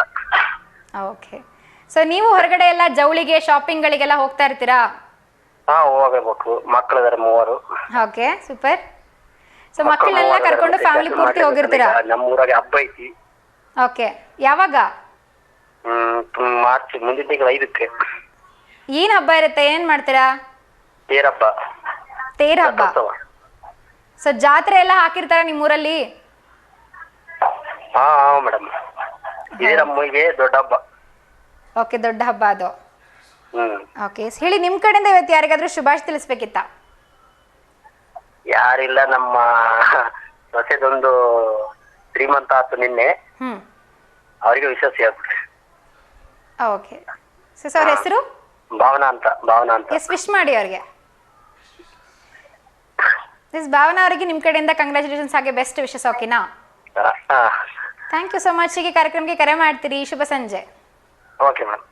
ಓಕೆ. ಸೊ ನೀವು ಹೊರಗಡೆ ಎಲ್ಲ ಜವಳಿಗೆ ಶಾಪಿಂಗ್ಗಳಿಗೆಲ್ಲ ಹೋಗ್ತಾ ಇರ್ತೀರಾ? ಹೋಗಬೇಕು, ಮಕ್ಕಳಿದಾರೆ 3. Okay, super. ಸೊ ಮಕ್ಕಳನ್ನೆಲ್ಲ ಕರ್ಕೊಂಡು ಫ್ಯಾಮಿಲಿ ಪೂರ್ತಿ ಹೋಗಿರ್ತೀರಾ? ನಮ್ಮ ಊರಾಗೆ ಹಬ್ಬ ಐತಿ. ಓಕೆ, ಯಾವಾಗ? ಮಾರ್ಚ್ ಮುಂದಿನ ತಿಂಗಳು 5ಕ್ಕೆ. ಏನು ಹಬ್ಬ ಇರುತ್ತೆ, ಏನ್ ಮಾಡ್ತೀರಾ? ತೇರ್ ಹಬ್ಬ. ಸೊ ಜಾತ್ರೆ ಎಲ್ಲ ಹಾಕಿರ್ತಾರ ನಿಮ್ಮೂರಲ್ಲಿ? ಮೇಡಮ್, ಇದೇ ನಮಗೆ ದೊಡ್ಡ ಹಬ್ಬ. ಓಕೆ, ದೊಡ್ಡ ಹಬ್ಬ ಅದು. ಓಕೆ, ಹೇಳಿ, ನಿಮ್ಮ ಕಡೆಯಿಂದ ಇವತ್ತು ಯಾರಿಗಾದ್ರೂ ಶುಭಾಶಯ ತಿಳಿಸ್ಬೇಕಿತ್ತಾ? ಯಾರಿಲ್ಲ, ನಮ್ಮ ಸೊಸೆದೊಂದು ಶ್ರೀಮಂತ ಆತು ನಿನ್ನೆ, ಅವರಿಗೆ ವಿಶ್ವಾಸ ಹೇಳ್ಬಿಟ್ರಿ. ಓಕೆ. ಸೊ ಅವ್ರ ಹೆಸರು? ಭಾವನಾ ಅಂತ. ಎಸ್, ವಿಶ್ ಮಾಡಿ ಅವ್ರಿಗೆ. ಭಾವನಾ ಅವರಿಗೆ ನಿಮ್ಮ ಕಡೆಯಿಂದ ಕಂಗ್ರ್ಯಾಚುಲೇಷನ್ಸ್, ಹಾಗೆ ಬೆಸ್ಟ್ ವಿಶಸ್. ಓಕೆನಾ? Thank you so much. ಹೀಗೆ ಕಾರ್ಯಕ್ರಮಕ್ಕೆ ಕರೆ ಮಾಡ್ತೀರಿ. ಶುಭ ಸಂಜೆ. Okay madam.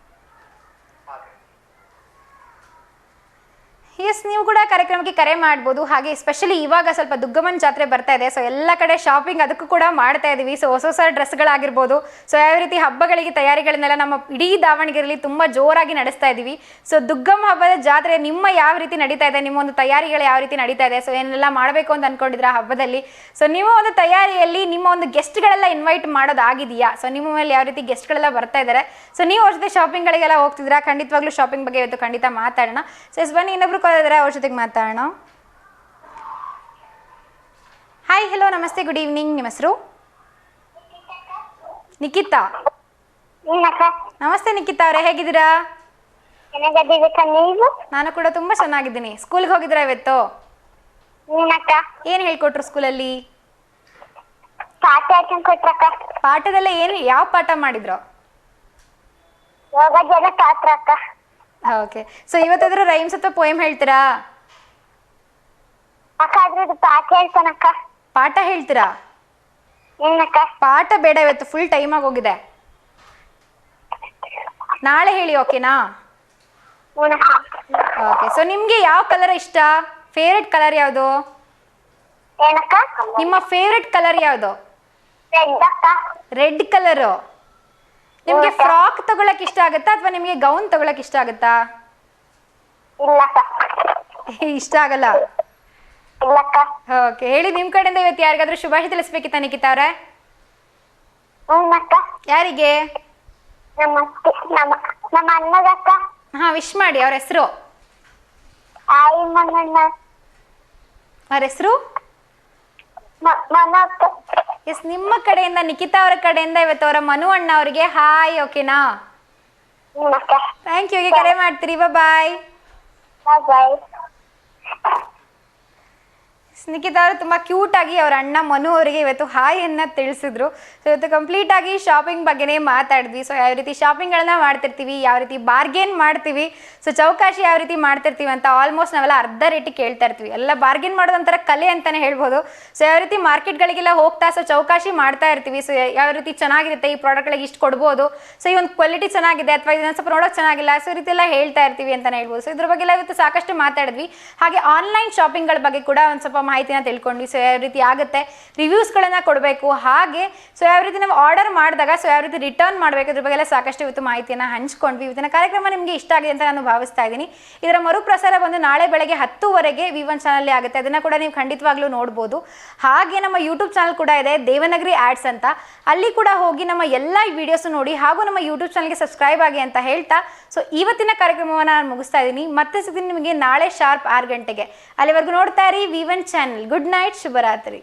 ಎಸ್, ನೀವು ಕೂಡ ಕಾರ್ಯಕ್ರಮಕ್ಕೆ ಕರೆ ಮಾಡ್ಬೋದು. ಹಾಗೆ ಸ್ಪೆಷಲಿ ಇವಾಗ ಸ್ವಲ್ಪ ದುಗ್ಗಮ್ಮನ ಜಾತ್ರೆ ಬರ್ತಾ ಇದೆ. ಸೊ ಎಲ್ಲ ಕಡೆ ಶಾಪಿಂಗ್ ಅದಕ್ಕೂ ಕೂಡ ಮಾಡ್ತಾ ಇದ್ದೀವಿ. ಸೊ ಹೊಸ ಡ್ರೆಸ್ಗಳಾಗಿರ್ಬೋದು, ಸೊ ಯಾವ ರೀತಿ ಹಬ್ಬಗಳಿಗೆ ತಯಾರಿಗಳನ್ನೆಲ್ಲ ನಮ್ಮ ಇಡೀ ದಾವಣಗೆರೆಯಲ್ಲಿ ತುಂಬ ಜೋರಾಗಿ ನಡೆಸ್ತಾ ಇದ್ದೀವಿ. ಸೊ ದುಗ್ಗಮ್ಮ ಹಬ್ಬದ ಜಾತ್ರೆ ನಿಮ್ಮ ಯಾವ ರೀತಿ ನಡೀತಾ ಇದೆ, ನಿಮ್ಮ ಒಂದು ತಯಾರಿಗಳು ಯಾವ ರೀತಿ ನಡೀತಾ ಇದೆ, ಸೊ ಏನೆಲ್ಲ ಮಾಡಬೇಕು ಅಂತ ಅಂದ್ಕೊಂಡಿದ್ರ ಹಬ್ಬದಲ್ಲಿ? ಸೊ ನಿಮ್ಮ ಒಂದು ತಯಾರಿಯಲ್ಲಿ ನಿಮ್ಮ ಒಂದು ಗೆಸ್ಟ್ಗಳೆಲ್ಲ ಇನ್ವೈಟ್ ಮಾಡೋದಾಗಿದೆಯಾ? ಸೊ ನಿಮ್ಮ ಮೇಲೆ ಯಾವ ರೀತಿ ಗೆಸ್ಟ್ಗಳೆಲ್ಲ ಬರ್ತಾ ಇದ್ದಾರೆ? ಸೊ ನೀವು ಅವ್ರ ಜೊತೆ ಶಾಪಿಂಗ್ಗಳಿಗೆಲ್ಲ ಹೋಗ್ತಿದ್ದೀರಾ? ಖಂಡಿತವಾಗ್ಲೂ ಶಾಪಿಂಗ್ ಬಗ್ಗೆ ಇವತ್ತು ಖಂಡಿತ ಮಾತಾಡೋಣ. ಸೊ ಎಸ್, ಬನ್ನಿ ಇನ್ನೊಬ್ರು ಅವ್ರ ಜೊತೆಗೆ ಮಾತಾಡೋಣ. ಹಾಯ್, ಹಲೋ, ನಮಸ್ತೆ, ಗುಡ್ ಈವ್ನಿಂಗ್. ನಿಮ್ಮ ಹೆಸರು? ನಿಖಿತಾ. ನಮಸ್ತೆ ನಿಖಿತಾ ಅವರೇ, ಹೇಗಿದ್ದೀರಾ? ನಾನು ಕೂಡ ತುಂಬಾ ಚೆನ್ನಾಗಿದ್ದೀನಿ. ಸ್ಕೂಲ್ಗೆ ಹೋಗಿದ್ರಾ ಇವತ್ತು? ಏನ್ ಹೇಳ್ಕೊಟ್ರು ಸ್ಕೂಲಲ್ಲಿ? ಪಾಠದಲ್ಲೇ ಏನು, ಯಾವ ಪಾಠ ಮಾಡಿದ್ರು? ಓಕೆ, ಸೊ ಇವತ್ತಾದ್ರೂ ರೈಮ್ಸ್ ಅಥವಾ ಪೋಯಮ್ ಹೇಳ್ತೀರಾ? ಅಕ್ಕ ಅದ್ರದ್ದು ಪಾಠ ಹೇಳ್ತಾನಕ್ಕ. ಪಾಠ ಹೇಳ್ತೀರಾ? ಏನಕ್ಕ? ಪಾಠ ಬೇಡ, ಇವತ್ತು ಫುಲ್ ಟೈಮ್ ಆಗಿ ಹೋಗಿದೆ, ನಾಳೆ ಹೇಳಿ, ಓಕೆನಾ? ಹೂನಕ್ಕ. ಓಕೆ, ಸೊ ನಿಮ್ಗೆ ಯಾವ ಕಲರ್ ಇಷ್ಟ? ಫೇವ್ರೆಟ್ ಕಲರ್ ಯಾವುದು? ಏನಕ್ಕ? ನಿಮ್ಮ ಫೇವ್ರೆಟ್ ಕಲರ್ ಯಾವುದು? ರೆಡ್ ಅಕ್ಕ. Red colour. ನಿಮ್ಗೆ ಫ್ರಾಕ್ ತಗೊಳಕ್ ಇಷ್ಟ ಆಗುತ್ತಾ ಅಥವಾ ನಿಮ್ಗೆ ಗೌನ್ ತಗೊಳಕ್ ಇಷ್ಟ ಆಗುತ್ತಾ? ಇಲ್ಲಕ್ಕ. ಇಷ್ಟ ಆಗಲ್ಲ. ಇಲ್ಲಕ್ಕ. ಓಕೆ, ಹೇಳಿ ನಿಮ್ ಕಡೆಯಿಂದ ಇವತ್ತು ಯಾರಿಗಾದ್ರೂ ಶುಭಾಶಯ ತಿಳಿಸ್ಬೇಕಿತ್ತ ನಿಖಿತಾ ಅವ್ರೆ? ಹೂನಕ್ಕ. ಯಾರಿಗೆ? ನಮ್ಮ ಅಣ್ಣಗಕ್ಕ. ಹಾ, ವಿಶ್ ಮಾಡಿ. ಅವ್ರ ಹೆಸರು? ಆಯಿ ಮಣ್ಣಣ್ಣ. ಅವ್ರ ಹೆಸರು? ಮನಕ್ಕ. ಎಸ್, ನಿಮ್ಮ ಕಡೆಯಿಂದ, ನಿಖಿತಾ ಅವರ ಕಡೆಯಿಂದ ಇವತ್ತು ಅವರ ಮನು ಅಣ್ಣ ಅವರಿಗೆ ಹಾಯ್, ಓಕೆನಾ? ಹೂನಕ್ಕ. Thank you. ಕರೆ ಮಾಡ್ತೀರಿ, ಬಾಯ್. ಬಾಯ್. ನಿಖಿತಾ ಅವರು ತುಂಬ ಕ್ಯೂಟಾಗಿ ಅವರ ಅಣ್ಣ ಮನು ಅವರಿಗೆ ಇವತ್ತು ಹಾಯ್ ಅನ್ನ ತಿಳಿಸಿದ್ರು. ಸೊ ಇವತ್ತು ಕಂಪ್ಲೀಟ್ ಆಗಿ ಶಾಪಿಂಗ್ ಬಗ್ಗೆನೇ ಮಾತಾಡಿದ್ವಿ. ಸೊ ಯಾವ ರೀತಿ ಶಾಪಿಂಗ್ಗಳನ್ನ ಮಾಡ್ತಿರ್ತೀವಿ, ಯಾವ ರೀತಿ ಬಾರ್ಗೇನ್ ಮಾಡ್ತೀವಿ, ಸೊ ಚೌಕಾಶಿ ಯಾವ ರೀತಿ ಮಾಡ್ತಿರ್ತೀವಿ ಅಂತ ಆಲ್ಮೋಸ್ಟ್ ನಾವೆಲ್ಲ ಅರ್ಧ ರೇಟಿಗೆ ಕೇಳ್ತಾ ಇರ್ತೀವಿ. ಎಲ್ಲ ಬಾರ್ಗೇನ್ ಮಾಡೋದೊಂಥರ ಕಲೆ ಅಂತಲೇ ಹೇಳ್ಬೋದು. ಸೊ ಯಾವ ರೀತಿ ಮಾರ್ಕೆಟ್ಗಳಿಗೆಲ್ಲ ಹೋಗ್ತಾ ಸೊ ಚೌಕಾಶಿ ಮಾಡ್ತಾ ಇರ್ತೀವಿ. ಸೊ ಯಾವ ರೀತಿ ಚೆನ್ನಾಗಿರುತ್ತೆ, ಈ ಪ್ರಾಡಕ್ಟ್ಗಳಿಗೆ ಇಷ್ಟು ಕೊಡ್ಬೋದು, ಸೊ ಈ ಒಂದು ಕ್ವಾಲಿಟಿ ಚೆನ್ನಾಗಿದೆ ಅಥವಾ ಇದನ್ನು ಸ್ವಲ್ಪ ನೋಡೋಕೆ ಚೆನ್ನಾಗಿಲ್ಲ, ಸೊ ಈ ರೀತಿ ಎಲ್ಲ ಹೇಳ್ತಾ ಇರ್ತೀವಿ ಅಂತಲೇ ಹೇಳ್ಬೋದು. ಸೊ ಇದ್ರ ಬಗ್ಗೆ ಎಲ್ಲ ಇವತ್ತು ಸಾಕಷ್ಟು ಮಾತಾಡಿದ್ವಿ. ಹಾಗೆ ಆನ್ಲೈನ್ ಶಾಪಿಂಗ್ಗಳ ಬಗ್ಗೆ ಕೂಡ ಒಂದು ಸ್ವಲ್ಪ ಮಾಹಿತಿನ ತಿಳ್ಕೊಂಡ್ವಿ. ಸೊ ಯಾವ ರೀತಿ ಆಗುತ್ತೆ, ರಿವ್ಯೂಸ್ಗಳನ್ನು ಕೊಡಬೇಕು, ಹಾಗೆ ಸೊ ಯಾವ ರೀತಿ ನಾವು ಆರ್ಡರ್ ಮಾಡಿದಾಗ ಸೊ ಯಾವ ರೀತಿ ರಿಟರ್ನ್ ಮಾಡಬೇಕು, ಇದ್ರ ಬಗ್ಗೆ ಎಲ್ಲ ಸಾಕಷ್ಟು ಇವತ್ತು ಮಾಹಿತಿಯನ್ನು ಹಂಚ್ಕೊಂಡ್ವಿ. ಇವತ್ತಿನ ಕಾರ್ಯಕ್ರಮ ನಿಮಗೆ ಇಷ್ಟ ಆಗಿದೆ ಅಂತ ನಾನು ಭಾವಿಸ್ತಾ ಇದ್ದೀನಿ. ಇದರ ಮರುಪ್ರಸಾರ ಬಂದು ನಾಳೆ ಬೆಳಗ್ಗೆ 10:00 V1 ಚಾನಲ್ ಆಗುತ್ತೆ. ಅದನ್ನು ಕೂಡ ನೀವು ಖಂಡಿತವಾಗ್ಲೂ ನೋಡ್ಬೋದು. ಹಾಗೆ ನಮ್ಮ ಯೂಟ್ಯೂಬ್ ಚಾನಲ್ ಕೂಡ ಇದೆ, ದೇವನಗರಿ ಆಡ್ಸ್ ಅಂತ. ಅಲ್ಲಿ ಕೂಡ ಹೋಗಿ ನಮ್ಮ ಎಲ್ಲ ವಿಡಿಯೋಸ್ ನೋಡಿ, ಹಾಗೂ ನಮ್ಮ ಯೂಟ್ಯೂಬ್ ಚಾನಲ್ಗೆ ಸಬ್ಸ್ಕ್ರೈಬ್ ಆಗಿ ಅಂತ ಹೇಳ್ತಾ ಸೊ ಇವತ್ತಿನ ಕಾರ್ಯಕ್ರಮವನ್ನು ನಾನು ಮುಗಿಸ್ತಾ ಇದ್ದೀನಿ. ಮತ್ತೆ ಸಿಗ್ತೀನಿ ನಿಮಗೆ ನಾಳೆ ಶಾರ್ಪ್ 6 ಗಂಟೆಗೆ. ಅಲ್ಲಿವರೆಗೂ ನೋಡ್ತಾ ಇರಿ V1 ಚಾನಲ್. ಗುಡ್ ನೈಟ್, ಶುಭರಾತ್ರಿ.